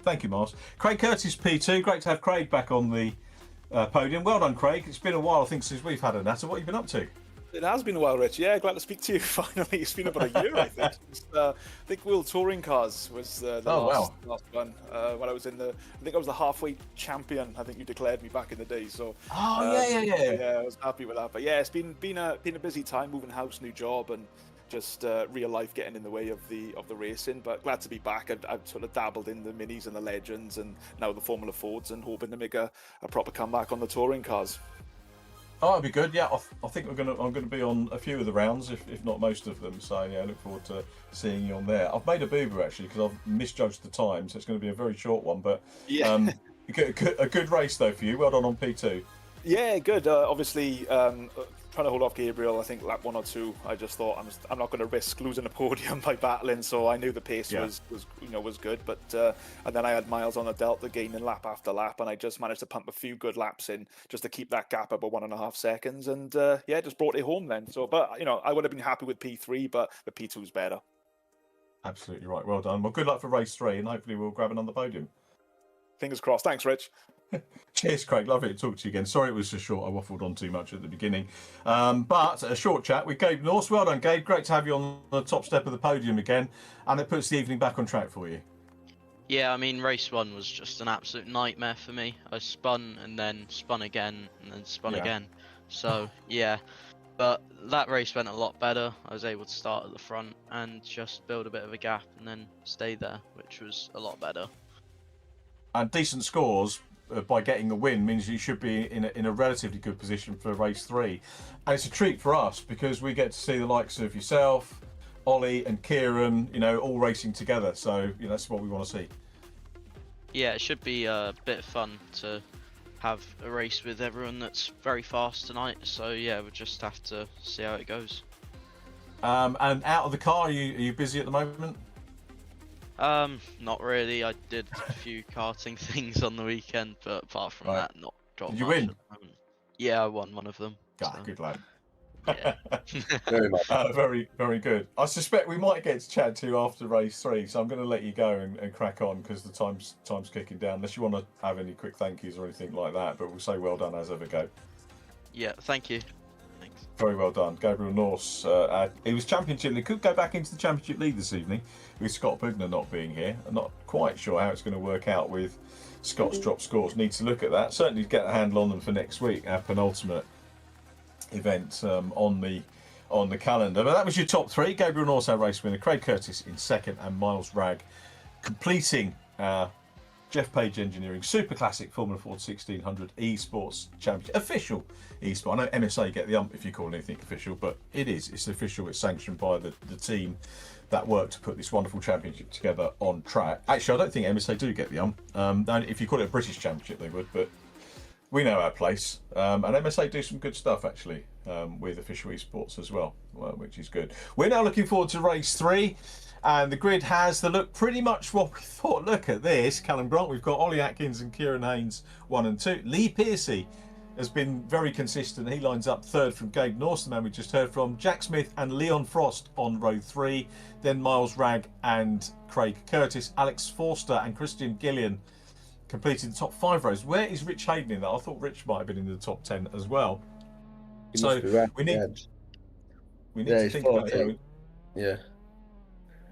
Thank you, Miles. Craig Curtis, P2. Great to have Craig back on the podium. Well done, Craig. It's been a while, I think, since we've had a natter. What have you been up to? It has been a while, Rich. Yeah, glad to speak to you. Finally, it's been about a year, I think. I think World Touring Cars was the last one. When I was I think I was the halfway champion. I think you declared me back in the day. So. Yeah, I was happy with that. But yeah, it's been a busy time, moving house, new job, and just real life getting in the way of the racing. But glad to be back. I've sort of dabbled in the minis and the legends, and now the Formula Fords, and hoping to make a proper comeback on the touring cars. Oh, that'd be good. Yeah, I think I'm gonna be on a few of the rounds, if not most of them. So yeah, I look forward to seeing you on there. I've made a boo-boo actually because I've misjudged the time, so it's going to be a very short one. But yeah, a good race though for you. Well done on P2. Yeah, good. Obviously, trying to hold off Gabriel. I think lap 1 or 2. I just thought I'm not going to risk losing a podium by battling. So I knew the pace was good. But and then I had Miles on the Delta gaining lap after lap, and I just managed to pump a few good laps in just to keep that gap about 1.5 seconds. And just brought it home then. So, but I would have been happy with P3, but the P2's better. Absolutely right. Well done. Well, good luck for race 3, and hopefully we'll grab another podium. Fingers crossed. Thanks, Rich. Cheers, Craig. Lovely to talk to you again. Sorry it was so short. I waffled on too much at the beginning. But a short chat with Gabe Norse. Well done, Gabe. Great to have you on the top step of the podium again. And it puts the evening back on track for you. Yeah, I mean, race 1 was just an absolute nightmare for me. I spun and then spun again and then spun again. So, yeah. But that race went a lot better. I was able to start at the front and just build a bit of a gap and then stay there, which was a lot better. And decent scores by getting a win means you should be in a relatively good position for race 3. And it's a treat for us because we get to see the likes of yourself, Ollie and Kieran, all racing together. So that's what we want to see. Yeah, it should be a bit of fun to have a race with everyone that's very fast tonight. So yeah, we'll just have to see how it goes. And out of the car, are you busy at the moment? Not really. I did a few karting things on the weekend, but apart from that, not got Did you much win? at the moment. Yeah, I won one of them. Good lad. Yeah. Very much. Very, very good. I suspect we might get to chat to you after race 3, so I'm going to let you go and crack on because the time's kicking down. Unless you want to have any quick thank yous or anything like that, but we'll say well done as ever, Go. Yeah, thank you. Thanks. Very well done, Gabriel Norse. He was championship. He could go back into the championship lead this evening with Scott Bugner not being here. I'm not quite sure how it's going to work out with Scott's drop scores. Need to look at that. Certainly get a handle on them for next week. Our penultimate event on the calendar. But that was your top 3. Gabriel Norse, our race winner. Craig Curtis in second, and Miles Ragg completing our Geoff Page Engineering Super Classic Formula Ford 1600 Esports Championship. Official Esport. I know MSA get the ump if you call anything official, but it is. It's official. It's sanctioned by the team that worked to put this wonderful championship together on track. Actually, I don't think MSA do get the ump. And if you call it a British Championship, they would, but we know our place. And MSA do some good stuff, actually, with official esports as well, which is good. We're now looking forward to race 3. And the grid has the look pretty much what we thought. Look at this. Callum Grant, we've got Ollie Atkins and Kieran Haynes 1 and 2. Lee Pearcey has been very consistent. He lines up 3rd from Gabe Norse, the man we just heard from. Jack Smith and Leon Frost on row 3. Then Miles Ragg and Craig Curtis. Alex Forster and Christian Gillian completed the top 5 rows. Where is Rich Hayden in that? I thought Rich might have been in the top 10 as well. So we need to think about it. Yeah.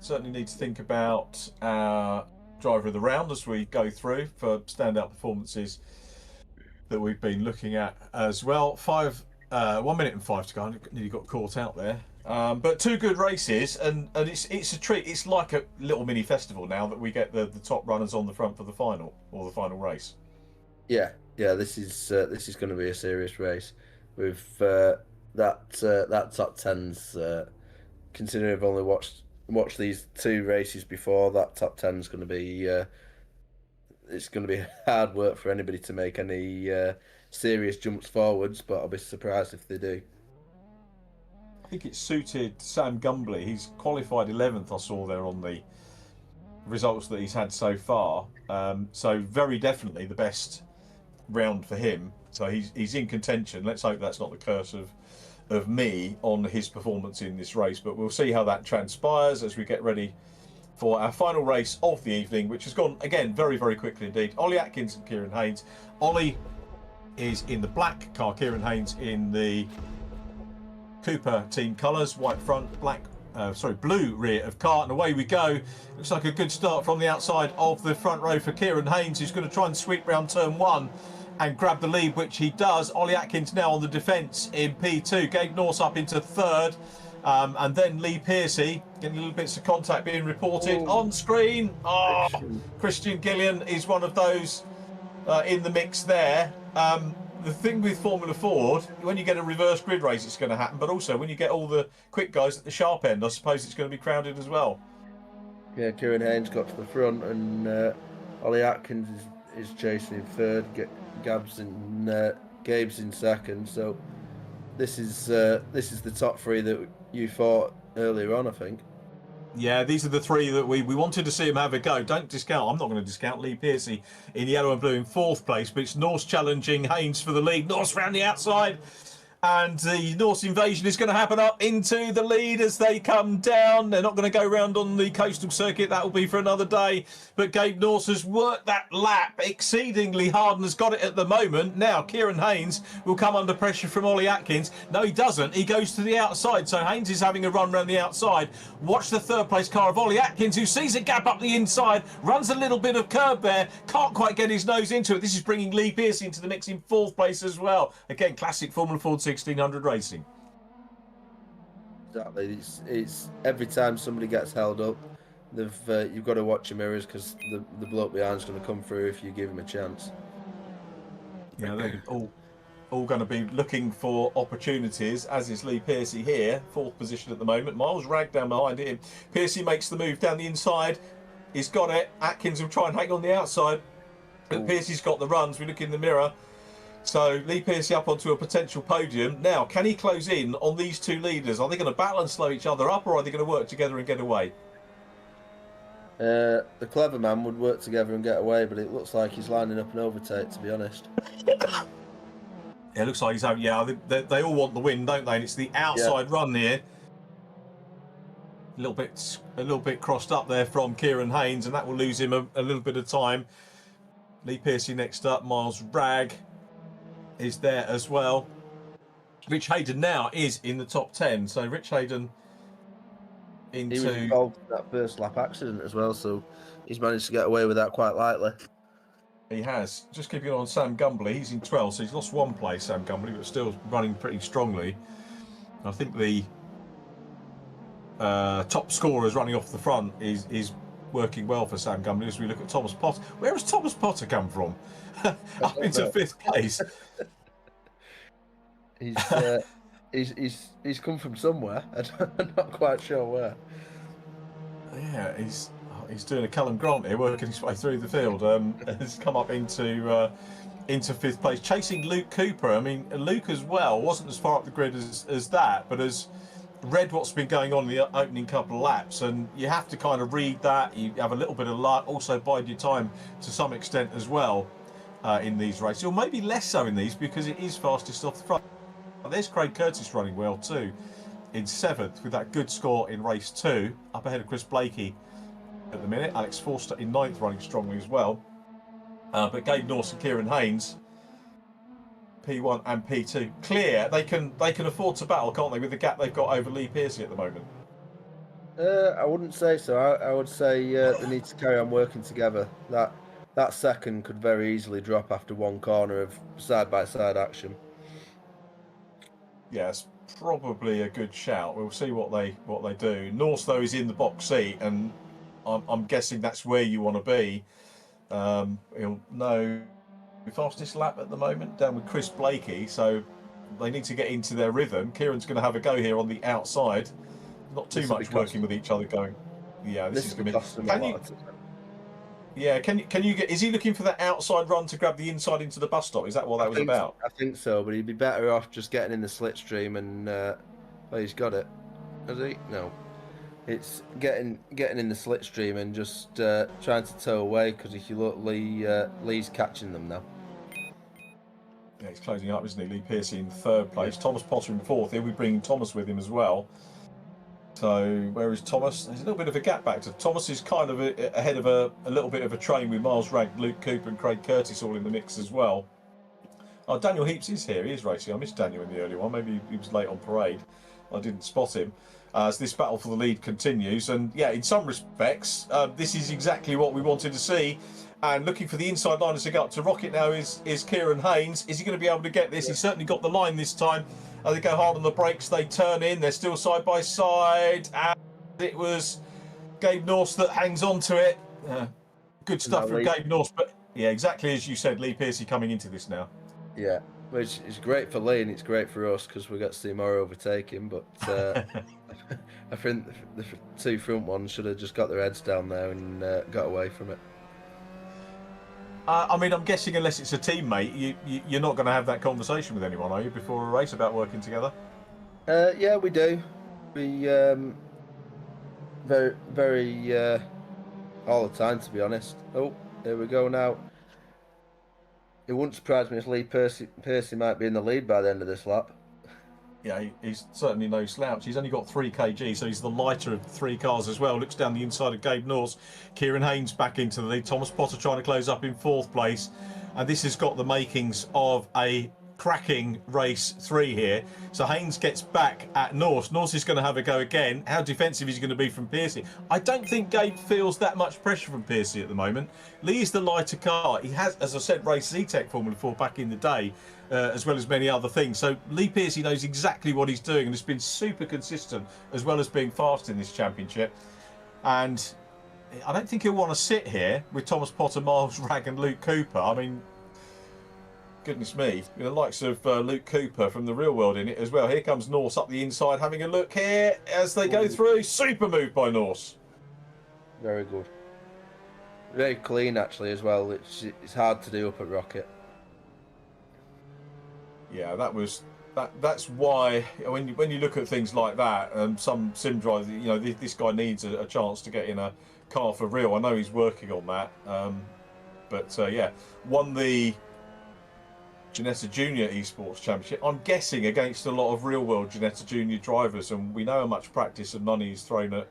Certainly need to think about our driver of the round as we go through for standout performances that we've been looking at as well. 1 minute and 5 to go. I nearly got caught out there. But 2 good races, and it's a treat. It's like a little mini festival now that we get the top runners on the front for the final or the final race. Yeah. This is going to be a serious race with that top 10's. Considering I've only watched these 2 races before, that top 10 is going to be it's going to be hard work for anybody to make any serious jumps forwards, but I'll be surprised if they do. I think it suited Sam Gumbley. He's qualified 11th, I saw there on the results that he's had so far. So very definitely the best round for him. So he's in contention. Let's hope that's not the curse of me on his performance in this race, but we'll see how that transpires as we get ready for our final race of the evening, which has gone again very, very quickly indeed. Ollie Atkins and Kieran Haynes. Ollie is in the black car, Kieran Haynes in the Cooper team colours, white front, blue rear of car, and away we go. Looks like a good start from the outside of the front row for Kieran Haynes, who's going to try and sweep round turn 1 and grab the lead, which he does. Ollie Atkins now on the defence in P2. Gabe Norse up into 3rd. And then Lee Pearcey getting little bits of contact being reported on screen. Oh, Christian Gillian is one of those in the mix there. The thing with Formula Ford, when you get a reverse grid race, it's going to happen. But also, when you get all the quick guys at the sharp end, I suppose it's going to be crowded as well. Yeah, Kieran Haynes got to the front, and Ollie Atkins is chasing in 3rd. Gabe's in 2nd. So this is the top 3 that you fought earlier on, I think. Yeah, these are the 3 that we wanted to see him have a go. Don't discount. I'm not going to discount Lee Pearcey in yellow and blue in 4th place, but it's Norse challenging Haynes for the lead. Norse round the outside, and the Norse invasion is going to happen up into the lead as they come down. They're not going to go round on the coastal circuit. That will be for another day. But Gabe Norse has worked that lap exceedingly hard and has got it at the moment. Now Kieran Haynes will come under pressure from Ollie Atkins. No, he doesn't. He goes to the outside. So Haynes is having a run round the outside. Watch the 3rd place car of Ollie Atkins, who sees a gap up the inside, runs a little bit of curb there, can't quite get his nose into it. This is bringing Lee Pearcey into the mix in 4th place as well. Again, classic Formula Ford 1600 racing. Exactly. It's every time somebody gets held up, you've got to watch your mirrors, because the bloke behind's going to come through if you give him a chance. Yeah, they're all going to be looking for opportunities, as is Lee Pearcey here, 4th position at the moment. Miles Ragg down behind him. Pearcey makes the move down the inside. He's got it. Atkins will try and hang on the outside, but Pearcey's got the runs. We look in the mirror. So Lee Pearcey up onto a potential podium. Now, can he close in on these 2 leaders? Are they going to battle and slow each other up, or are they going to work together and get away? The clever man would work together and get away, but it looks like he's lining up an overtake, to be honest. Yeah, it looks like he's having. Yeah, they all want the win, don't they? And it's the outside run here. A little bit crossed up there from Kieran Haynes, and that will lose him a little bit of time. Lee Pearcey next up. Miles Ragg is there as well. Rich Hayden now is in the top 10. So Rich Hayden He was involved in that first lap accident as well, so he's managed to get away with that quite lightly. He has. Just keeping on Sam Gumbley. He's in 12, so he's lost 1 place, Sam Gumbley, but still running pretty strongly. I think the top scorers running off the front is working well for Sam Gumbley as we look at Thomas Potter. Where has Thomas Potter come from? Up into 5th place. He's come from somewhere. I'm not quite sure where. Yeah, he's doing a Callum Grant here, working his way through the field. Has come up into 5th place, chasing Luke Cooper. I mean, Luke as well wasn't as far up the grid as that, but has read what's been going on in the opening couple of laps, and you have to kind of read that. You have a little bit of luck, also bide your time to some extent as well in these races, or maybe less so in these because it is fastest off the front. There's Craig Curtis running well too in 7th with that good score in race 2, up ahead of Chris Blakey at the minute. Alex Forster in 9th running strongly as well, but Gabe Norse and Kieran Haynes P1 and P2 clear. They can afford to battle, can't they, with the gap they've got over Lee Pearcey at the moment? I wouldn't say so. I would say they need to carry on working together. That second could very easily drop after 1 corner of side-by-side action. Yes, probably a good shout. We'll see what they do. Norse though is in the box seat, and I'm guessing that's where you want to be. He'll know the fastest lap at the moment down with Chris Blakey, so they need to get into their rhythm. Kieran's going to have a go here on the outside. Not too much working with each other going. Yeah, this is going to be. Can you get? Is he looking for that outside run to grab the inside into the bus stop? Is that what that was about? I think so, but he'd be better off just getting in the slipstream and. Well, he's got it. Has he? No. It's getting in the slipstream and just trying to tow away, because if you look, Lee's catching them now. Yeah, he's closing up, isn't he? Lee Pearcey in 3rd place. Thomas Potter in 4th. He'll be bringing Thomas with him as well. So where is Thomas? There's a little bit of a gap back to Thomas. Is kind of ahead of a little bit of a train with Miles Ragg, Luke Cooper and Craig Curtis all in the mix as well. Oh, Daniel Heaps is here. He is racing. I missed Daniel in the early one. Maybe he was late on parade. I didn't spot him. As this battle for the lead continues, and yeah, in some respects, this is exactly what we wanted to see. And looking for the inside line as they go up to Rocket now is Kieran Haynes. Is he going to be able to get this? He's certainly got the line this time. They go hard on the brakes, they turn in, they're still side by side, and it was Gabe Norse that hangs on to it. Good stuff from Gabe Norse, but yeah, exactly as you said, Lee Pearcey coming into this now. Yeah, which is great for Lee and it's great for us because we got to see more overtake him, but I think the two front ones should have just got their heads down there and got away from it. I mean, I'm guessing unless it's a teammate, you're not going to have that conversation with anyone, are you, before a race about working together? Yeah, we do. We very all the time, to be honest. Oh, here we go now. It wouldn't surprise me if Lee Pearcey might be in the lead by the end of this lap. Yeah, he's certainly no slouch. He's only got 3 kg, so he's the lighter of 3 cars as well. Looks down the inside of Gabe Norse. Kieran Haynes back into the lead. Thomas Potter trying to close up in 4th place. And this has got the makings of a cracking race 3 here. So Haynes gets back at Norse. Norse is going to have a go again. How defensive is he going to be from Pearcey? I don't think Gabe feels that much pressure from Pearcey at the moment. Lee is the lighter car. He has, as I said, raced Z-Tech Formula 4 back in the day, as well as many other things. So Lee Pearcey knows exactly what he's doing and has been super consistent, as well as being fast in this championship. And I don't think he'll want to sit here with Thomas Potter, Miles Ragg and Luke Cooper. I mean, goodness me, the likes of Luke Cooper from the real world in it as well. Here comes Norse up the inside, having a look here as they go through. Super move by Norse. Very good. Very clean, actually, as well. It's hard to do up at Rocket. Yeah, that's why when you look at things like that, some sim drivers, you know, this guy needs a chance to get in a car for real. I know he's working on that, but yeah, won the Ginetta Junior Esports Championship. I'm guessing against a lot of real-world Ginetta Junior drivers, and we know how much practice and money is thrown at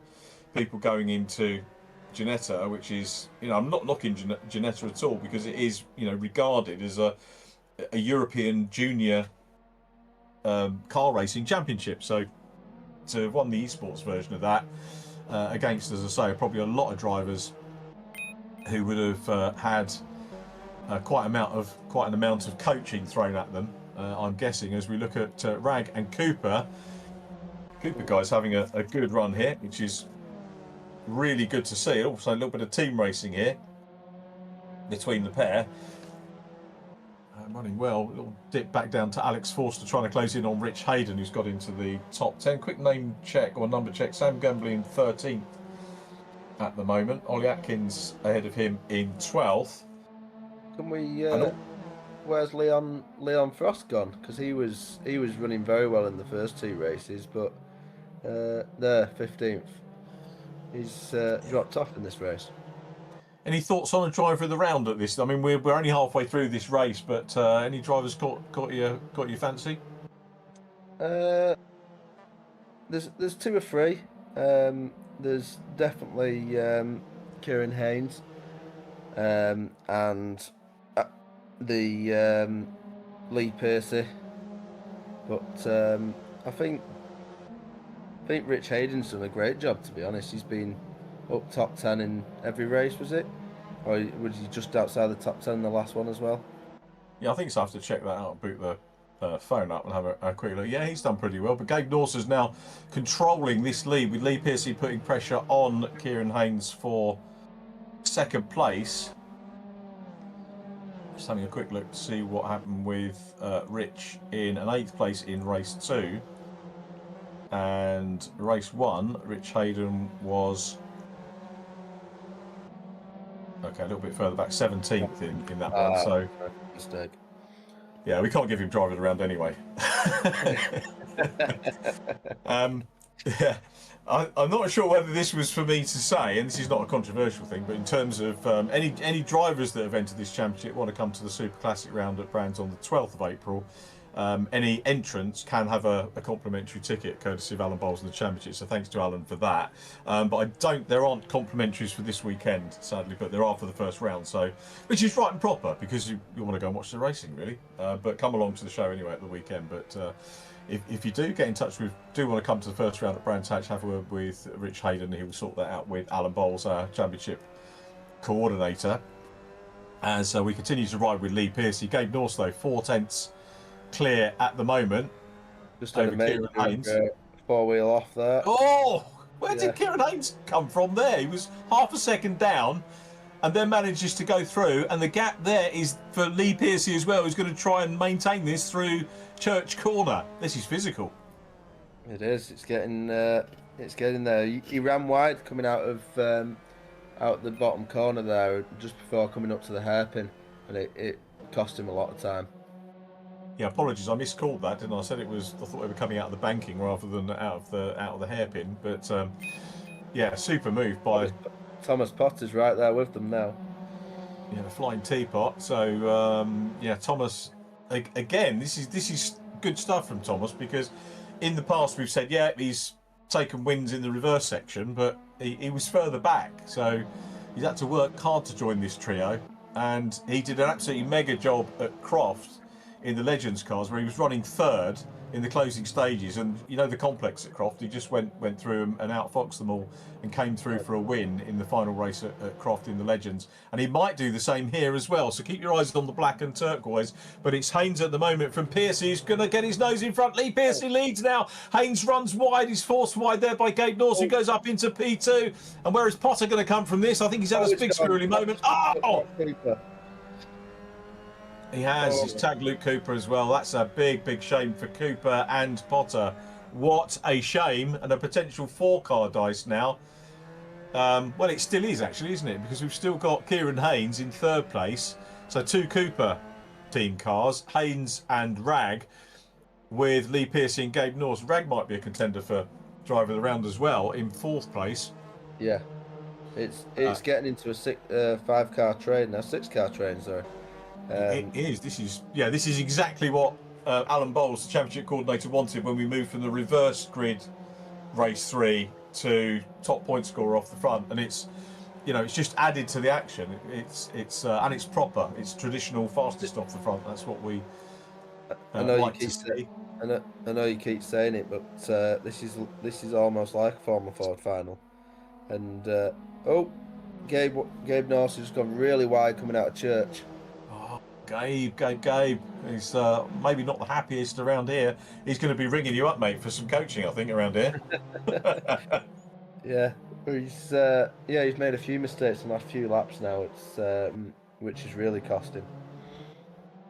people going into Ginetta, which is, you know, I'm not knocking Ginetta at all because it is, you know, regarded as a European junior car racing championship. So to have won the esports version of that against, as I say, probably a lot of drivers who would have had quite an amount of coaching thrown at them. I'm guessing as we look at Ragg and Cooper. Cooper guys having a good run here, which is really good to see. Also a little bit of team racing here between the pair. Running well. A little dip back down to Alex Forster trying to close in on Rich Hayden, who's got into the top 10. Quick name check or number check. Sam Gambley in 13th at the moment. Ollie Atkins ahead of him in 12th. Can we? Where's Leon Frost gone? Because he was running very well in the first 2 races, but there 15th. He's dropped off in this race. Any thoughts on a driver of the round at this? I mean, we're only halfway through this race, but any drivers caught your fancy? There's 2 or 3. There's definitely Kieran Haynes, and the Lee Pearcey, but I think Rich Hayden's done a great job, to be honest. He's been up top 10 in every race, was it? Or was he just outside the top 10 in the last one as well? Yeah, I think so. I have to check that out, boot the phone up and have a quick look. Yeah, he's done pretty well. But Gabe Norse is now controlling this lead, with Lee Pearcey putting pressure on Kieran Haynes for 2nd place. Just having a quick look to see what happened with Rich in an 8th place in race 2. And race 1, Rich Hayden was... okay, a little bit further back, 17th in that one. So, mistake. Yeah, we can't give him drivers around anyway. Yeah, I'm not sure whether this was for me to say, and this is not a controversial thing, but in terms of any drivers that have entered this championship want to come to the Super Classic round at Brands on the 12th of April, any entrants can have a complimentary ticket courtesy of Alan Bowles in the Championship, so thanks to Alan for that. But there aren't complimentaries for this weekend, sadly, but there are for the first round, so which is right and proper because you want to go and watch the racing, really. But come along to the show anyway at the weekend. But if you do get in touch with, do want to come to the first round at Brands Hatch, have a word with Rich Hayden. He will sort that out with Alan Bowles, our Championship coordinator. As we continue to ride with Lee Pearcey. Gabe Norse, though, 4/10 clear at the moment. Just had a Kieran Haynes. Four-wheel off there. Oh, where did Kieran Haynes come from there? He was half a second down and then manages to go through. And the gap there is for Lee Pearcey as well, who's going to try and maintain this through Church Corner. This is physical. It is. It's getting there. He ran wide coming out the bottom corner there just before coming up to the hairpin, and it cost him a lot of time. Yeah, apologies, I miscalled that, didn't I? I said I thought they were coming out of the banking rather than out of the hairpin. But yeah, super move by Thomas Potter's right there with them now. Yeah, the flying teapot. So yeah, Thomas again. This is good stuff from Thomas, because in the past we've said, yeah, he's taken wins in the reverse section, but he was further back, so he's had to work hard to join this trio, and he did an absolutely mega job at Croft in the Legends cars, where he was running third in the closing stages, and you know the complex at Croft, he just went through them and outfoxed them all and came through for a win in the final race at Croft in the Legends, and he might do the same here as well, so keep your eyes on the black and turquoise. But it's Haynes at the moment from Pearcey, who's going to get his nose in front. Lee Pearcey leads now. Haynes runs wide, he's forced wide there by Gabe Norse, who goes up into P2, and where is Potter going to come from this? I think he's had a big squirrely moment. Oh! He has. He's tagged Luke Cooper as well. That's a big shame for Cooper and Potter. What a shame, and a potential 4-car dice now. Well, it still is actually, isn't it? Because we've still got Kieran Haynes in third place. So 2 Cooper team cars, Haynes and Rag, with Lee Pearcey and Gabe Norse. Rag might be a contender for driver of the round as well in 4th place. Yeah, it's getting into a 5-car train now, 6-car train, sorry. It is. This is exactly what Alan Bowles, the Championship coordinator, wanted when we moved from the reverse grid race 3 to top point scorer off the front, and it's just added to the action. It's and it's proper. It's traditional fastest off the front. That's what we like to see. I know you keep saying it, but this is almost like a Formula Ford final. And Gabe Norse has gone really wide coming out of Church. Gabe. He's maybe not the happiest around here. He's going to be ringing you up, mate, for some coaching, I think, around here. Yeah, he's made a few mistakes in the last few laps now. It's which is really costing.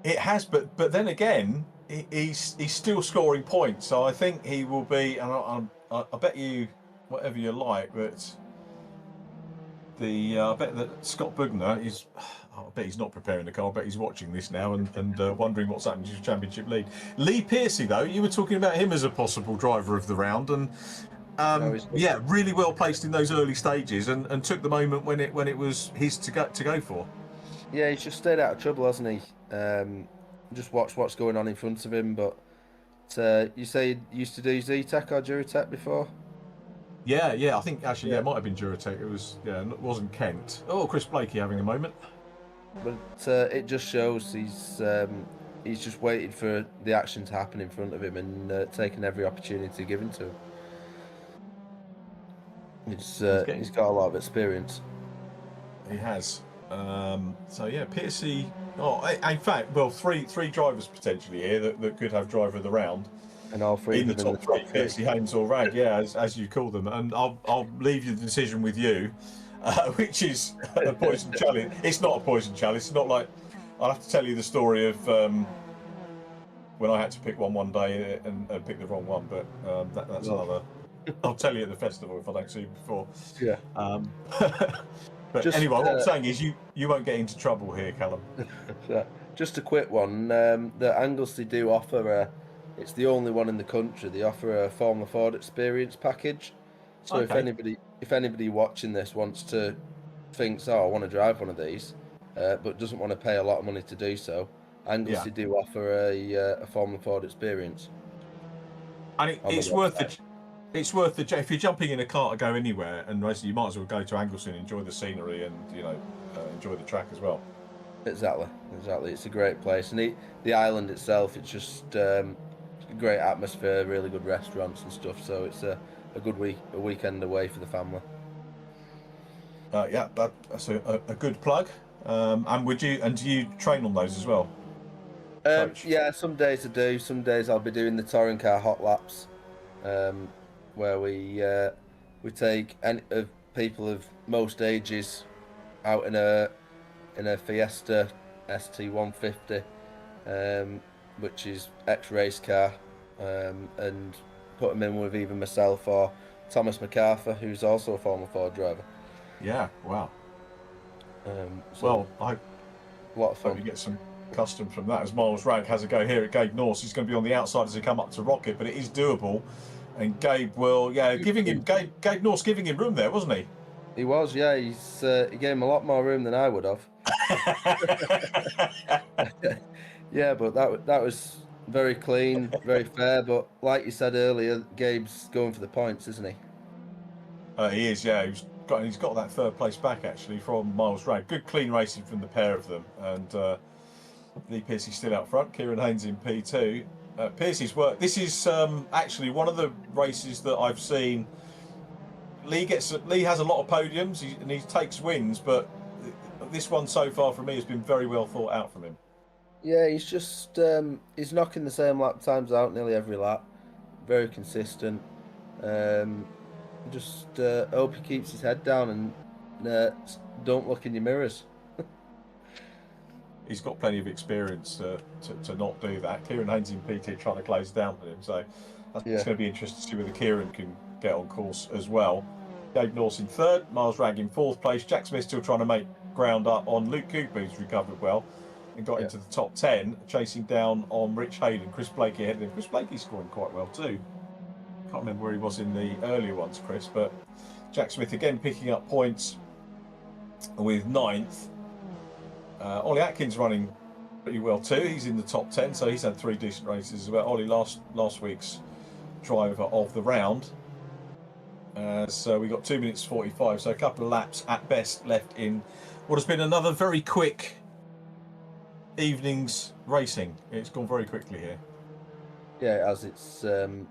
It has, but then again, he's still scoring points. So I think he will be. And I bet you whatever you like, but I bet that Scott Bugner is. I bet he's not preparing the car. I bet he's watching this now and wondering what's happening to his championship lead. Lee Pearcey, though, you were talking about him as a possible driver of the round, and really well placed in those early stages, and took the moment when it was his to go for. Yeah, he's just stayed out of trouble, hasn't he? Just watch what's going on in front of him. But you say you used to do Z-Tech or Duratec before? Yeah. I think actually, it might have been Duratec. It wasn't Kent. Oh, Chris Blakey having a moment. But it just shows he's just waited for the action to happen in front of him and taking every opportunity given to him. He's got a lot of experience. He has. So yeah, Pearcey. Oh, in fact, well, three drivers potentially here that could have driver of the round. And all three in the top three, Pearcey, Haynes, or Rag. Yeah, as you call them. And I'll leave the decision with you. Which is a poison challenge. It's not a poison challenge. It's not like I'll have to tell you the story of when I had to pick one day and pick the wrong one, but that's another. I'll tell you at the festival if I don't see you before. Yeah. But anyway, what I'm saying is you won't get into trouble here, Callum. Just a quick one. The Anglesey do offer it's the only one in the country. They offer a Formula Ford experience package. So okay. If anybody watching this thinks, I want to drive one of these, but doesn't want to pay a lot of money to do so, Anglesey do offer a Formula Ford experience. And it's worth the if you're jumping in a car to go anywhere and racing, you might as well go to Anglesey and enjoy the scenery and enjoy the track as well. Exactly. It's a great place, and the island itself, it's just a great atmosphere, really good restaurants and stuff. So it's a good weekend away for the family. Yeah, that's a good plug. And do you train on those as well? Yeah, some days I do. Some days I'll be doing the touring car hot laps, where we take people of most ages out in a Fiesta ST150, which is ex-race car, and put them in with either myself or Thomas MacArthur, who's also a Formula Ford driver. Yeah, wow. So I a lot of fun. hope you get some custom from that as Miles Ragg has a go here at Gabe Norse. He's going to be on the outside as he come up to Rocket, but it is doable. And Gabe will, Gabe Norse giving him room there, wasn't he? He was, yeah. He gave him a lot more room than I would have. Yeah, but that was very clean, very fair. But like you said earlier, Gabe's going for the points, isn't he? He is, yeah. He's got that third place back actually from Miles Ragg. Good clean racing from the pair of them, and Lee Pearcey's still out front. Kieran Haynes in P2. Pearcey's work. This is actually one of the races that I've seen. Lee has a lot of podiums and he takes wins, but this one so far for me has been very well thought out from him. Yeah, he's just he's knocking the same lap times out nearly every lap. Very consistent. Just hope he keeps his head down and don't look in your mirrors. He's got plenty of experience to not do that. Kieran Haynes in PT trying to close down with him, so it's going to be interesting to see whether Kieran can get on course as well. Gabe Norse in third, Miles Ragg in fourth place. Jack Smith still trying to make ground up on Luke Cooper, who's recovered well and got into the top 10, chasing down on Rich Hayden. Chris Blakey ahead of him. Chris Blakey's scoring quite well too. Can't remember where he was in the earlier ones, Chris, but Jack Smith again picking up points with 9th. Ollie Atkins running pretty well too. He's in the top 10, so he's had 3 decent races as well. Ollie last week's driver of the round. So we got 2 minutes 45, so a couple of laps at best left in what has been another very quick evening's racing. It's gone very quickly here. Yeah, as it's the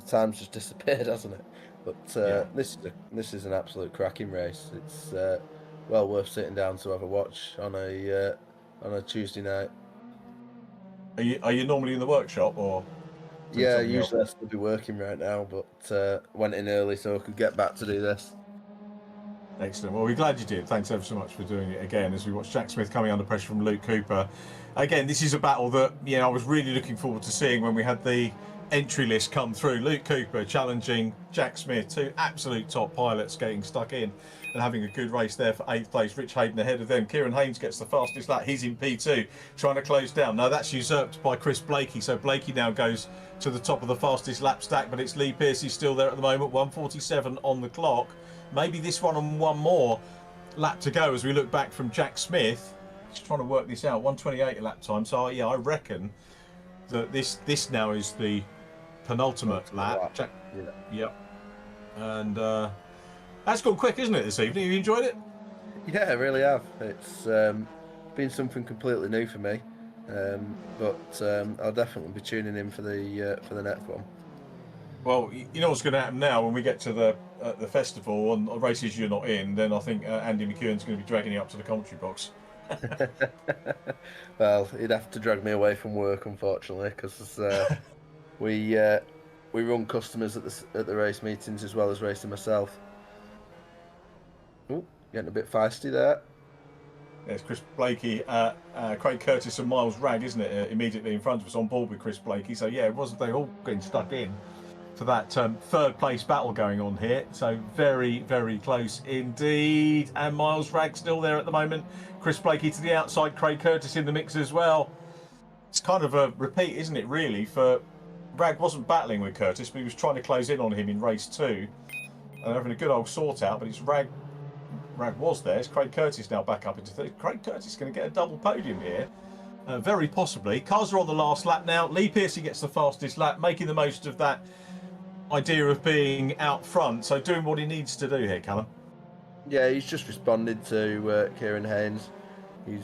time's just disappeared, hasn't it? But this is an absolute cracking race. It's well worth sitting down to have a watch on a Tuesday night. Are you normally in the workshop or? Yeah, usually I still be working right now, but went in early so I could get back to do this. Excellent. Well, we're glad you did. Thanks ever so much for doing it again as we watch Jack Smith coming under pressure from Luke Cooper. Again, this is a battle that I was really looking forward to seeing when we had the entry list come through. Luke Cooper challenging Jack Smith, 2 absolute top pilots getting stuck in and having a good race there for 8th place. Rich Hayden ahead of them. Kieran Haynes gets the fastest lap. He's in P2 trying to close down. Now that's usurped by Chris Blakey, so Blakey now goes to the top of the fastest lap stack, but it's Lee Pearcey still there at the moment. 1:47 on the clock. Maybe this one and one more lap to go as we look back from Jack Smith. Just trying to work this out. 1:28 a lap time. So yeah, I reckon that this now is the penultimate lap. Yep. And that's gone quick, isn't it, this evening? Have you enjoyed it? Yeah, I really have. It's been something completely new for me, but I'll definitely be tuning in for the next one. Well, you know what's going to happen now when we get to the festival and races you're not in, then I think Andy McEwen's going to be dragging you up to the commentary box. Well, he'd have to drag me away from work, unfortunately, because we run customers at the race meetings as well as racing myself. Oh, getting a bit feisty there. There's Chris Blakey, Craig Curtis and Miles Ragg, isn't it? Immediately in front of us on board with Chris Blakey. So yeah, it wasn't they all getting stuck in for that third place battle going on here. So very, very close indeed. And Miles Ragg still there at the moment. Chris Blakey to the outside, Craig Curtis in the mix as well. It's kind of a repeat, isn't it, really? For Ragg wasn't battling with Curtis, but he was trying to close in on him in race 2. And having a good old sort out, but it's Ragg was there. It's Craig Curtis now back up into third. Craig Curtis is going to get a double podium here. Very possibly. Cars are on the last lap now. Lee Pearcey gets the fastest lap, making the most of that idea of being out front. So doing what he needs to do here, Callum. Yeah, he's just responded to Kieran Haynes. He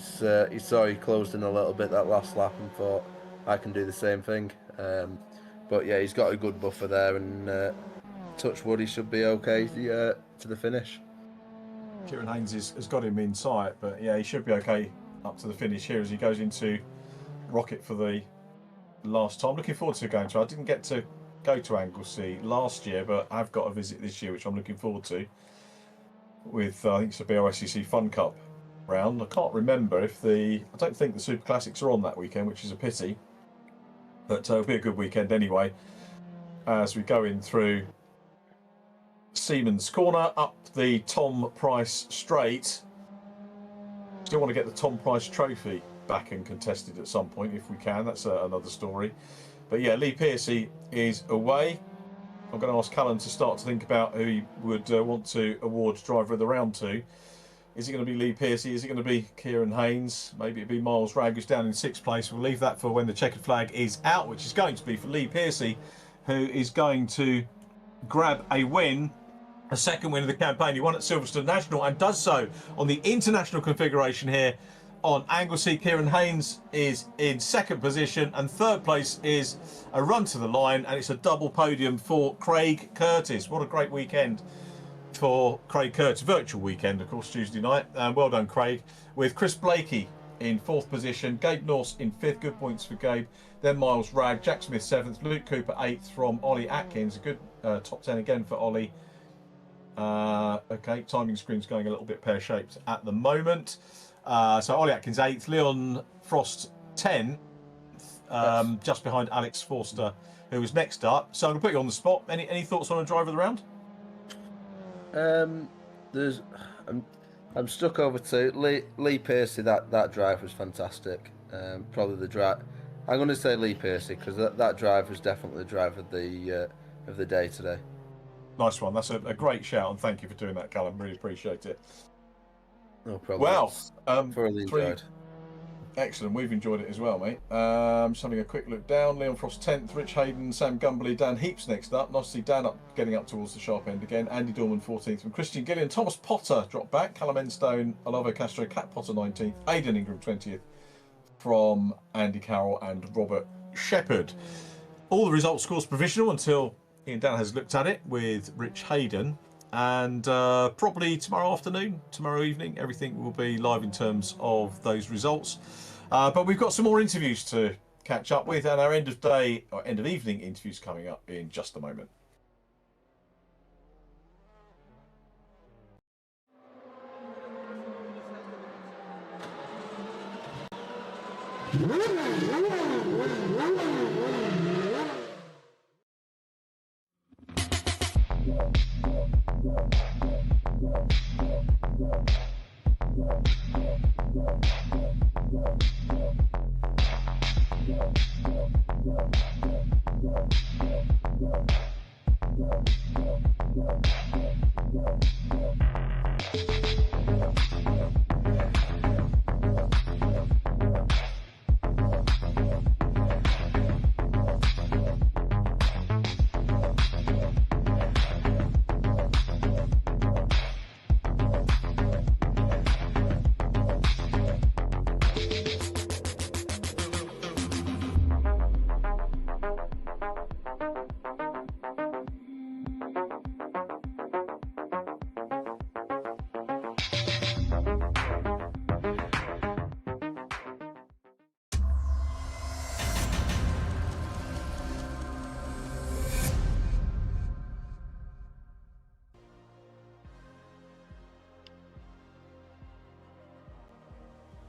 saw he closed in a little bit that last lap and thought, I can do the same thing. But yeah, he's got a good buffer there, and touch wood, he should be okay to the finish. Kieran Haynes has got him in sight, but yeah, he should be okay up to the finish here as he goes into Rocket for the last time. Looking forward to going to. I didn't get to go to Anglesey last year, but I've got a visit this year, which I'm looking forward to. With I think it's a VRRC Fun Cup round. I can't remember if I don't think the Super Classics are on that weekend, which is a pity. But it'll be a good weekend anyway. As we go in through Siemens Corner up the Tom Price Straight. Still want to get the Tom Price Trophy back and contested at some point if we can. That's another story. But yeah, Lee Pearcey is away. I'm going to ask Callum to start to think about who he would want to award Driver of the Round to. Is it going to be Lee Pearcey? Is it going to be Kieran Haynes? Maybe it'd be Miles Ragg, who's down in 6th place. We'll leave that for when the checkered flag is out, which is going to be for Lee Pearcey, who is going to grab a win. A second win of the campaign. He won at Silverstone National and does so on the international configuration here on Anglesey. Kieran Haynes is in 2nd position, and 3rd place is a run to the line, and it's a double podium for Craig Curtis. What a great weekend for Craig Curtis. Virtual weekend, of course, Tuesday night. Well done, Craig. With Chris Blakey in 4th position, Gabe Norse in 5th. Good points for Gabe. Then Miles Ragg, Jack Smith 7th, Luke Cooper 8th from Ollie Atkins. A good top 10 again for Ollie. Okay, timing screen's going a little bit pear-shaped at the moment. So Ollie Atkins 8th, Leon Frost 10th, just behind Alex Forster, who was next up. So I'm going to put you on the spot. Any thoughts on a driver of the round? I'm stuck over to Lee Pearcey. That drive was fantastic. Probably the drive. I'm going to say Lee Pearcey because that drive was definitely the drive of the day today. Nice one. That's a great shout, and thank you for doing that, Callum. Really appreciate it. No problem. Well, thoroughly enjoyed. Excellent. We've enjoyed it as well, mate. Just having a quick look down. Leon Frost 10th, Rich Hayden, Sam Gumberley, Dan Heaps next up. Nice to see Dan getting up towards the sharp end again. Andy Dorman 14th, and Christian Gillian. Thomas Potter dropped back. Callum Enstone, Olavo Castro, Cat Potter 19th, Aidan Ingram 20th from Andy Carroll and Robert Shepherd. All the results scores provisional until Ian Dan has looked at it with Rich Hayden, and probably tomorrow afternoon, tomorrow evening, everything will be live in terms of those results. But we've got some more interviews to catch up with, and our end of day or end of evening interviews coming up in just a moment.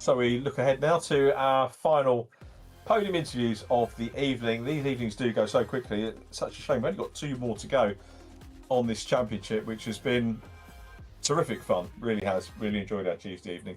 So we look ahead now to our final podium interviews of the evening. These evenings do go so quickly. It's such a shame. We've only got 2 more to go on this championship, which has been terrific fun. Really has. Really enjoyed our Tuesday evening.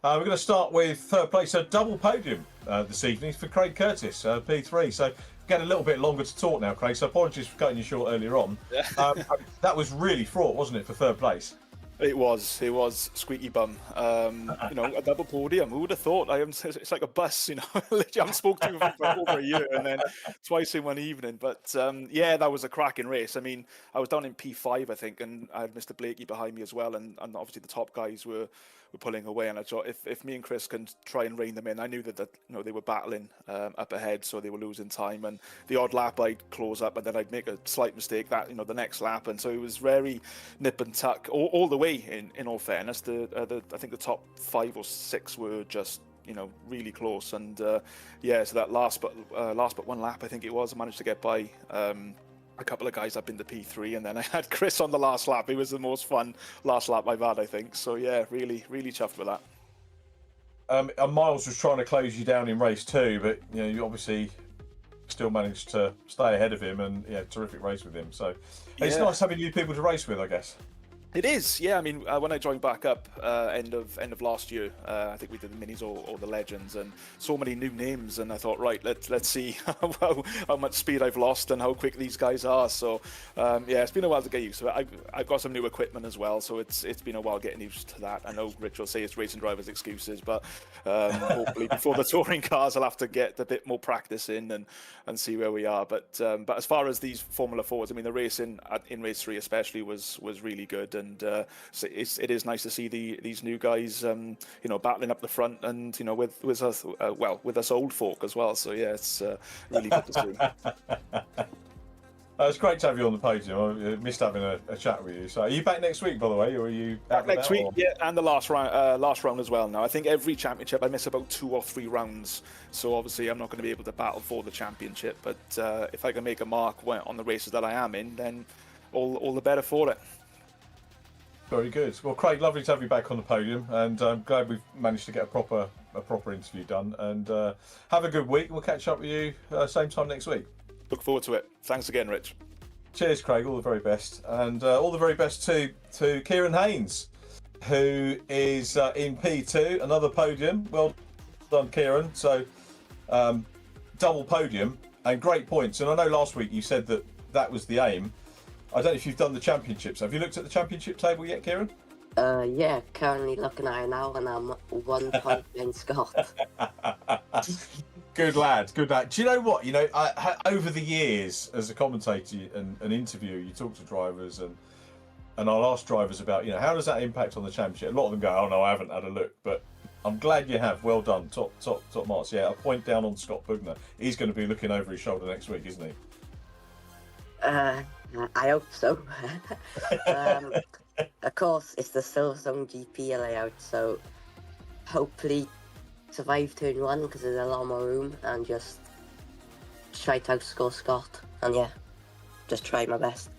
We're going to start with 3rd place, a double podium this evening for Craig Curtis, P3. So get a little bit longer to talk now, Craig. So apologies for cutting you short earlier on. That was really fraught, wasn't it, for 3rd place? It was squeaky bum. You know, a double podium. Who would have thought? It's like a bus. You know, literally, I haven't spoken to him for over a year, and then twice in one evening. But yeah, that was a cracking race. I mean, I was down in P5, I think, and I had Mr. Blakey behind me as well, and obviously the top guys were pulling away. And I thought, if me and Chris can try and rein them in, I knew that you know, they were battling up ahead, so they were losing time. And the odd lap I'd close up, and then I'd make a slight mistake that, you know, the next lap. And so it was very nip and tuck all the way. In all fairness, I think the top 5 or 6 were just, you know, really close. And yeah, so that last but one lap, I think it was, I managed to get by a couple of guys up into P3, and then I had Chris on the last lap. It was the most fun last lap I've had, I think. So yeah, really chuffed with that. And Miles was trying to close you down in race 2, but you know, you obviously still managed to stay ahead of him, and yeah, terrific race with him. So it's nice having new people to race with, I guess. It is, yeah. I mean, when I joined back up end of last year, I think we did the minis or the legends, and so many new names. And I thought, right, let's see how much speed I've lost and how quick these guys are. So yeah, it's been a while to get used to it. I've got some new equipment as well, so it's been a while getting used to that. I know Rich will say it's racing drivers' excuses, but hopefully before the touring cars, I'll have to get a bit more practice in and see where we are. But as far as these Formula 4s, I mean, the racing in race 3 especially was really good. And so it is nice to see these new guys, you know, battling up the front, and you know, with us, with us old folk as well. So yeah, it's really good to see. It's great to have you on the podium. I missed having a chat with you. So, are you back next week, by the way, or are you back next week? Or? Yeah, and the last round as well. Now, I think every championship I miss about 2 or 3 rounds. So obviously, I'm not going to be able to battle for the championship. But if I can make a mark on the races that I am in, then all the better for it. Very good. Well, Craig, lovely to have you back on the podium, and I'm glad we've managed to get a proper interview done. And have a good week. We'll catch up with you same time next week. Look forward to it. Thanks again, Rich. Cheers, Craig. All the very best, and all the very best to Kieran Haynes, who is in P2, another podium. Well done, Kieran. So double podium and great points. And I know last week you said that was the aim. I don't know if you've done the championships. Have you looked at the championship table yet, Kieran? Yeah, currently looking at it now, and I'm 1 point in Scott. Good lad, good lad. Do you know what? You know, over the years as a commentator and an interviewer, you talk to drivers, and I'll ask drivers about, you know, how does that impact on the championship? A lot of them go, oh no, I haven't had a look, but I'm glad you have. Well done, top marks. Yeah, a point down on Scott Pugner. He's going to be looking over his shoulder next week, isn't he? I hope so. Of course, it's the Silverstone GP layout, so hopefully survive turn 1 because there's a lot more room, and just try to outscore Scott. And yeah, just try my best.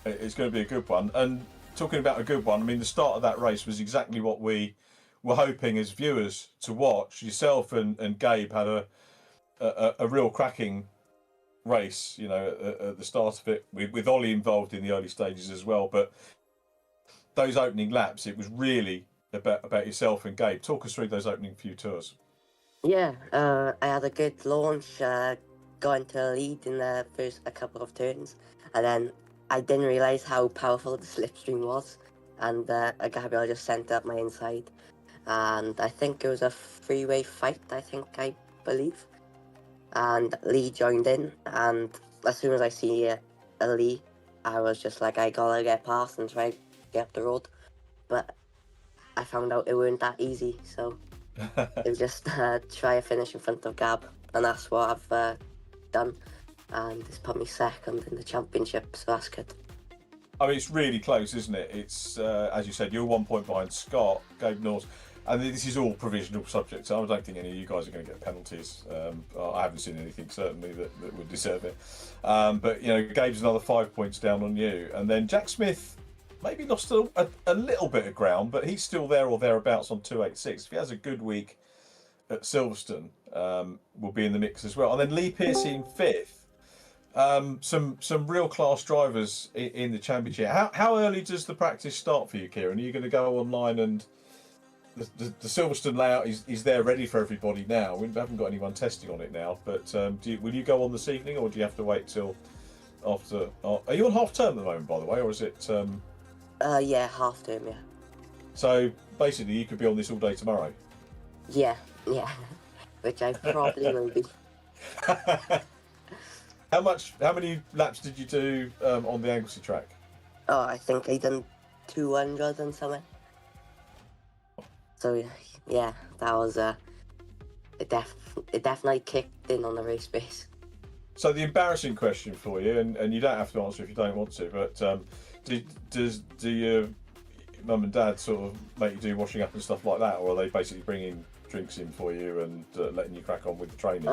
It's going to be a good one. And talking about a good one, I mean, the start of that race was exactly what we were hoping as viewers to watch. Yourself and Gabe had a real cracking race, you know, at the start of it, with Ollie involved in the early stages as well. But those opening laps, it was really about yourself and Gabe. Talk us through those opening few tours. Yeah, I had a good launch, got into a lead in the first a couple of turns, and then I didn't realise how powerful the slipstream was, and Gabriel just sent up my inside, and I think it was a 3-way fight, I believe. And Lee joined in, and as soon as I see a Lee, I was just like, I gotta get past and try to get up the road. But I found out it weren't that easy, so it was just try a finish in front of Gab, and that's what I've done. And it's put me second in the championship, so that's good. I mean, it's really close, isn't it? It's, as you said, you're 1 point behind Scott, Gabe Norris. And this is all provisional subject, so I don't think any of you guys are going to get penalties. I haven't seen anything, certainly, that would deserve it. But, you know, Gabe's another 5 points down on you. And then Jack Smith maybe lost a little bit of ground, but he's still there or thereabouts on 286. If he has a good week at Silverstone, will be in the mix as well. And then Lee Pearcey in 5th. Some real class drivers in the championship. How early does the practice start for you, Kieran? Are you going to go online and... The Silverstone layout is there ready for everybody now. We haven't got anyone testing on it now, but will you go on this evening, or do you have to wait till after? Are you on half term at the moment, by the way, or is it? Yeah, half term, yeah. So basically, you could be on this all day tomorrow. Yeah, which I probably will be. How many laps did you do on the Anglesey track? Oh, I think I done 200 and something. So yeah, that was it definitely kicked in on the race pace. So the embarrassing question for you, and you don't have to answer if you don't want to, but do your mum and dad sort of make you do washing up and stuff like that, or are they basically bringing drinks in for you and letting you crack on with the training,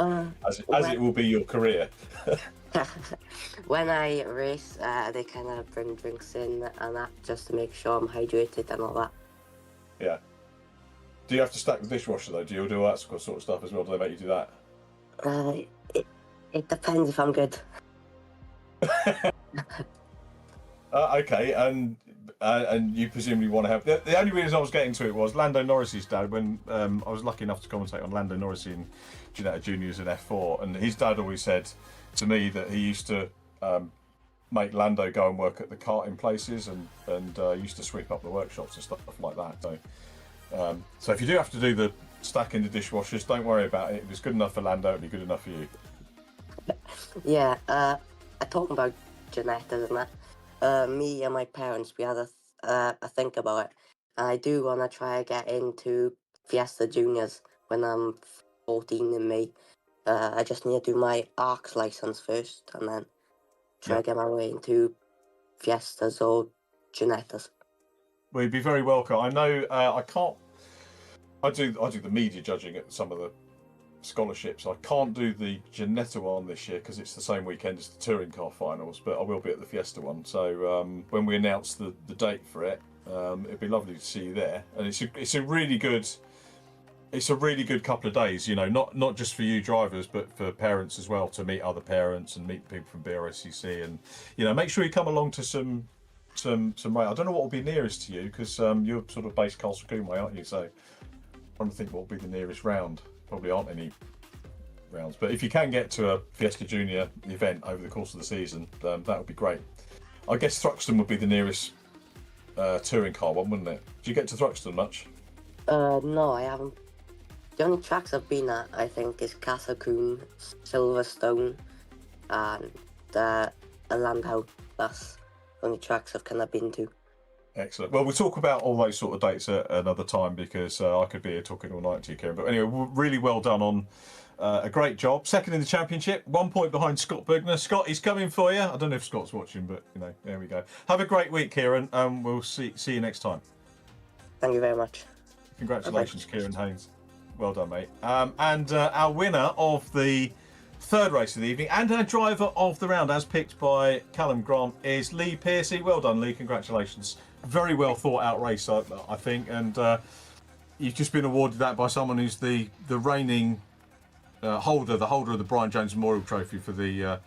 as it will be your career? When I race, they kind of bring drinks in and that just to make sure I'm hydrated and all that. Yeah. Do you have to stack the dishwasher though? Do you do all that sort of stuff as well? Do they make you do that? It depends if I'm good. Okay, and you presumably want to have... The only reason I was getting to it was Lando Norris's dad, when I was lucky enough to commentate on Lando Norris in Ginetta Juniors at F4, and his dad always said to me that he used to make Lando go and work at the karting places and used to sweep up the workshops and stuff like that. So if you do have to do the stacking the dishwashers, don't worry about it. If it's good enough for Lando, it'll be good enough for you. Yeah, I talking about Ginetta, isn't it? Me and my parents, we had a think about it. And I do want to try to get into Fiesta Juniors when I'm 14 in May. I just need to do my ARCS license first and then try to get my way into Fiestas or Ginettas. Well, you'd be very welcome. I know I do the media judging at some of the scholarships. I can't do the Ginetta one this year because it's the same weekend as the touring car finals, but I will be at the Fiesta one. So when we announce the date for it, it'd be lovely to see you there. And it's a really good couple of days. You know, not just for you drivers, but for parents as well, to meet other parents and meet people from VRRC, and make sure you come along to some race. I don't know what will be nearest to you because you're sort of based Castle Coombe way, aren't you? So I'm trying to think what will be the nearest round. Probably aren't any rounds, but if you can get to a Fiesta Junior event over the course of the season, that would be great. I guess Thruxton would be the nearest touring car one, wouldn't it? Do you get to Thruxton much? No, I haven't. The only tracks I've been at, I think, is Castle Coombe, Silverstone, and Landau. That's the only tracks I've kind of been to. Excellent. Well, we'll talk about all those sort of dates at another time because I could be here talking all night to you, Kieran. But anyway, really well done on a great job. Second in the championship, 1 point behind Scott Bugner. Scott, he's coming for you. I don't know if Scott's watching, but there we go. Have a great week, Kieran, and we'll see you next time. Thank you very much. Congratulations, Kieran Haynes. Well done, mate. And our winner of the third race of the evening and our driver of the round, as picked by Callum Grant, is Lee Piercy. Well done, Lee. Congratulations. Very well thought out race, I think, and you've just been awarded that by someone who's the reigning holder of the Brian Jones Memorial Trophy for the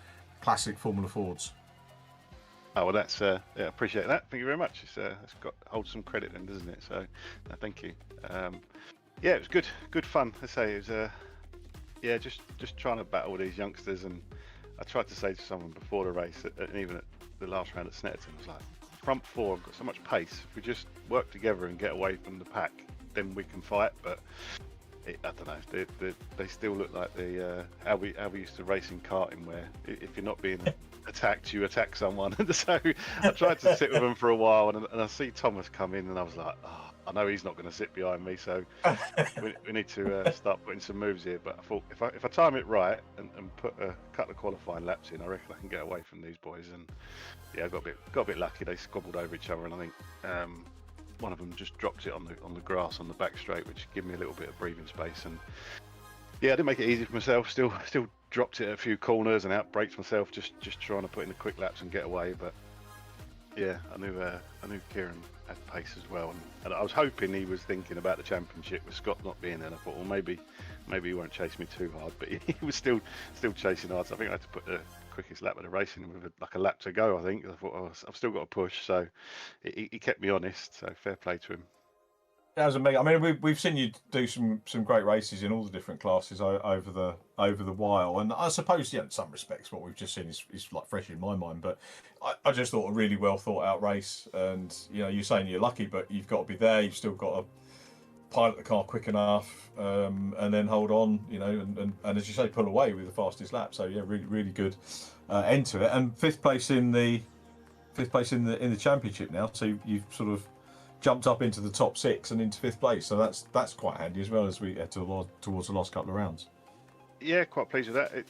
classic Formula Fords. Oh well, that's I appreciate that. Thank you very much. It's holds some credit then, doesn't it? So thank you. Yeah, it was good fun. I say it was just trying to battle these youngsters, and I tried to say to someone before the race, and even at the last round at Snetterton, I was like, front four have got so much pace. If we just work together and get away from the pack, then we can fight. But I don't know. They still look like how we used to race in karting, where if you're not being attacked, you attack someone. And so I tried to sit with them for a while, and I see Thomas come in, and I was like, oh, I know he's not going to sit behind me, so we need to start putting some moves here. But I thought if I time it right and put a couple of qualifying laps in, I reckon I can get away from these boys. And yeah, I got a bit lucky. They squabbled over each other, and I think one of them just dropped it on the grass on the back straight, which gave me a little bit of breathing space. And yeah, I didn't make it easy for myself. Still dropped it at a few corners and outbraked myself, just trying to put in the quick laps and get away. But yeah, I knew Kieran had pace as well, and I was hoping he was thinking about the championship with Scott not being there. And I thought, well, maybe he won't chase me too hard, but he was still chasing hard. So I think I had to put the quickest lap of the race in with like a lap to go. I think I thought, I've still got to push, so he kept me honest. So fair play to him. As a mega, I mean, we've seen you do some great races in all the different classes over the while, and I suppose in some respects what we've just seen is like fresh in my mind. But I just thought a really well thought out race, and you're saying you're lucky, but you've got to be there. You've still got to pilot the car quick enough, and then hold on, and as you say, pull away with the fastest lap. So yeah, really good end to it, and fifth place in the championship now. So you've sort of jumped up into the top 6 and into 5th place, so that's quite handy as well as we get towards the last couple of rounds. Yeah, quite pleased with that.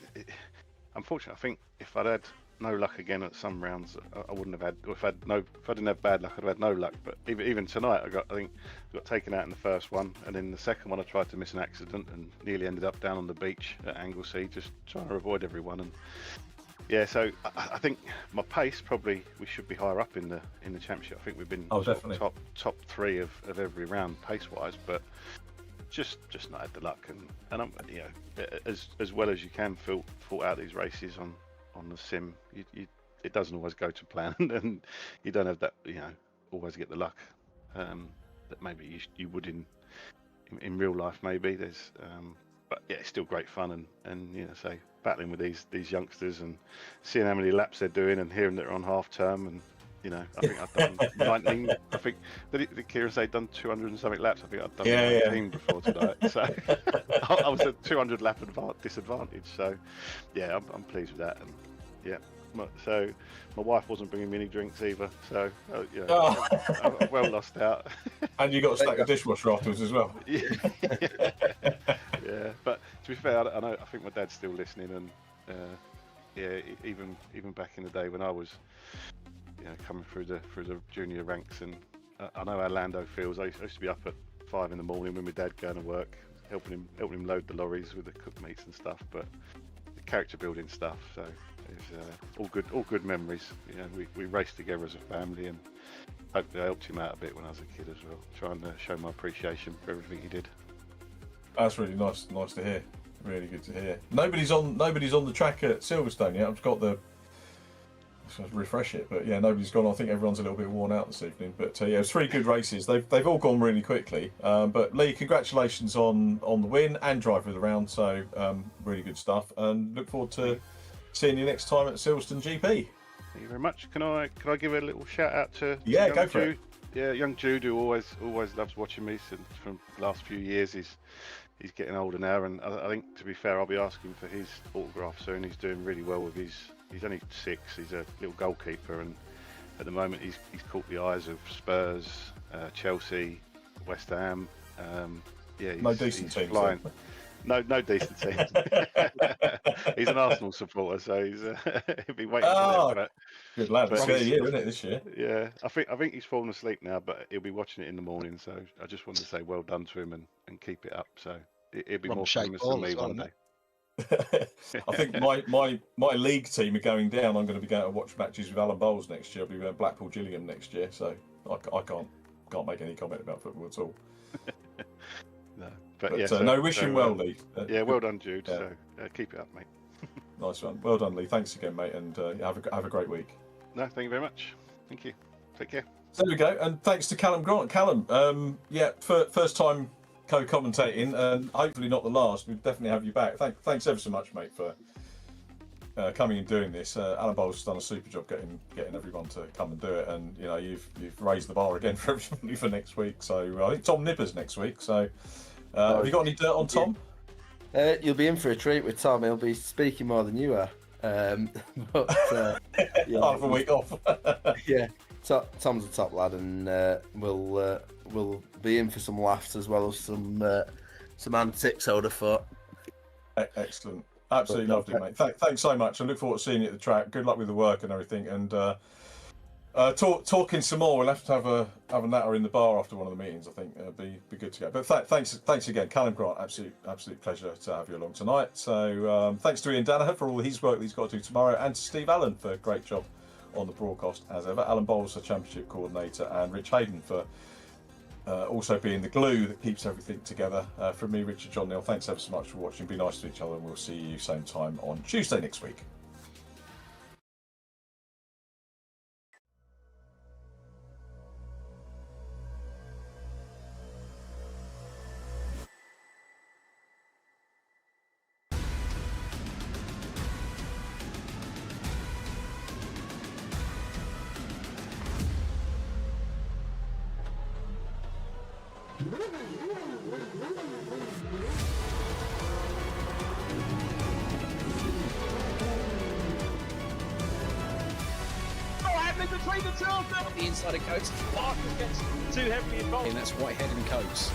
Unfortunately, I think if I'd had no luck again at some rounds, I wouldn't have had. Or if I didn't have bad luck, I'd have had no luck. But even tonight, I think I got taken out in the first one, and in the second one, I tried to miss an accident and nearly ended up down on the beach at Anglesey, just trying to avoid everyone. And yeah, so I think my pace probably we should be higher up in the championship. I think we've been top 3 of every round pace wise, but just not had the luck. And I'm as well as you can fill out these races on the sim. It doesn't always go to plan, and you don't have that always get the luck that maybe you would in real life. Maybe there's but yeah, it's still great fun, and say battling with these youngsters and seeing how many laps they're doing and hearing that they're on half term, and I think I've done 19. I think did Kieran say done 200 and something laps? I think I've done 19 before tonight. So I was at 200 lap disadvantage. So yeah, I'm pleased with that, and yeah. So my wife wasn't bringing me any drinks either, so I well lost out. And you got to stack the dishwasher afterwards as well. Yeah. But to be fair, I think my dad's still listening, and even back in the day when I was coming through the junior ranks, and I know how Lando feels. I used to be up at 5 in the morning when my dad going to work, helping him load the lorries with the cooked meats and stuff, but the character building stuff. So it's all good memories. We raced together as a family, and hopefully I helped him out a bit when I was a kid as well, trying to show my appreciation for everything he did. That's really nice to hear. Really good to hear. Nobody's on the track at Silverstone yet. I've got refresh it, but yeah, nobody's gone. I think everyone's a little bit worn out this evening. But yeah, it was 3 good races. They've all gone really quickly. But Lee, congratulations on the win and driver of the round. So really good stuff, and look forward to seeing you next time at Silverstone GP. Thank you very much. Can I give a little shout out to go for it. Yeah, young Jude, who always loves watching me from the last few years. He's getting older now, and I think, to be fair, I'll be asking for his autograph soon. He's doing really well with he's only 6. He's a little goalkeeper, and at the moment he's caught the eyes of Spurs, Chelsea, West Ham. No decent teams. Flying. No decent teams. He's an Arsenal supporter, so he'll be waiting for that. Good lad. It's a year, isn't it, this year? Yeah, I think he's fallen asleep now, but he'll be watching it in the morning. So I just wanted to say well done to him and keep it up. So it'll be more famous than me one day. I think my league team are going down. I'm going to be going to watch matches with Alan Bowles next year. I'll be going Blackpool Gillingham next year, so I can't make any comment about football at all. No, but yeah. Wish him well, Lee. Yeah, well done, Jude. Yeah. So keep it up, mate. Nice one. Well done, Lee. Thanks again, mate, and have a great week. No, thank you very much. Thank you. Take care. There we go, and thanks to Callum Grant. Callum, first time co-commentating, and hopefully not the last. We'll definitely have you back. Thanks ever so much, mate, for coming and doing this. Alan Bowles has done a super job getting everyone to come and do it, and you've raised the bar again for everybody for next week. So I think Tom Nipper's next week. So have you got any dirt on Tom? You'll be in for a treat with Tom. He'll be speaking more than you are. But I'll have a week off. Yeah, Tom's a top lad, and we'll be in for some laughs as well as some antics, I would have thought. Excellent. Absolutely lovely, mate. Thanks so much. I look forward to seeing you at the track. Good luck with the work and everything. And talking some more. We'll have to have a natter in the bar after one of the meetings. I think be good to go. But thanks again, Callum Grant. Absolute pleasure to have you along tonight. So thanks to Ian Danaher for all his work that he's got to do tomorrow, and to Steve Allen for a great job on the broadcast as ever. Alan Bowles, the championship coordinator, and Rich Hayden for also being the glue that keeps everything together. From me, Richard John Neal, thanks ever so much for watching. Be nice to each other, and we'll see you same time on Tuesday next week. between the two of them. The inside of Coates. Parker gets too heavily involved. And that's Whitehead and Coates.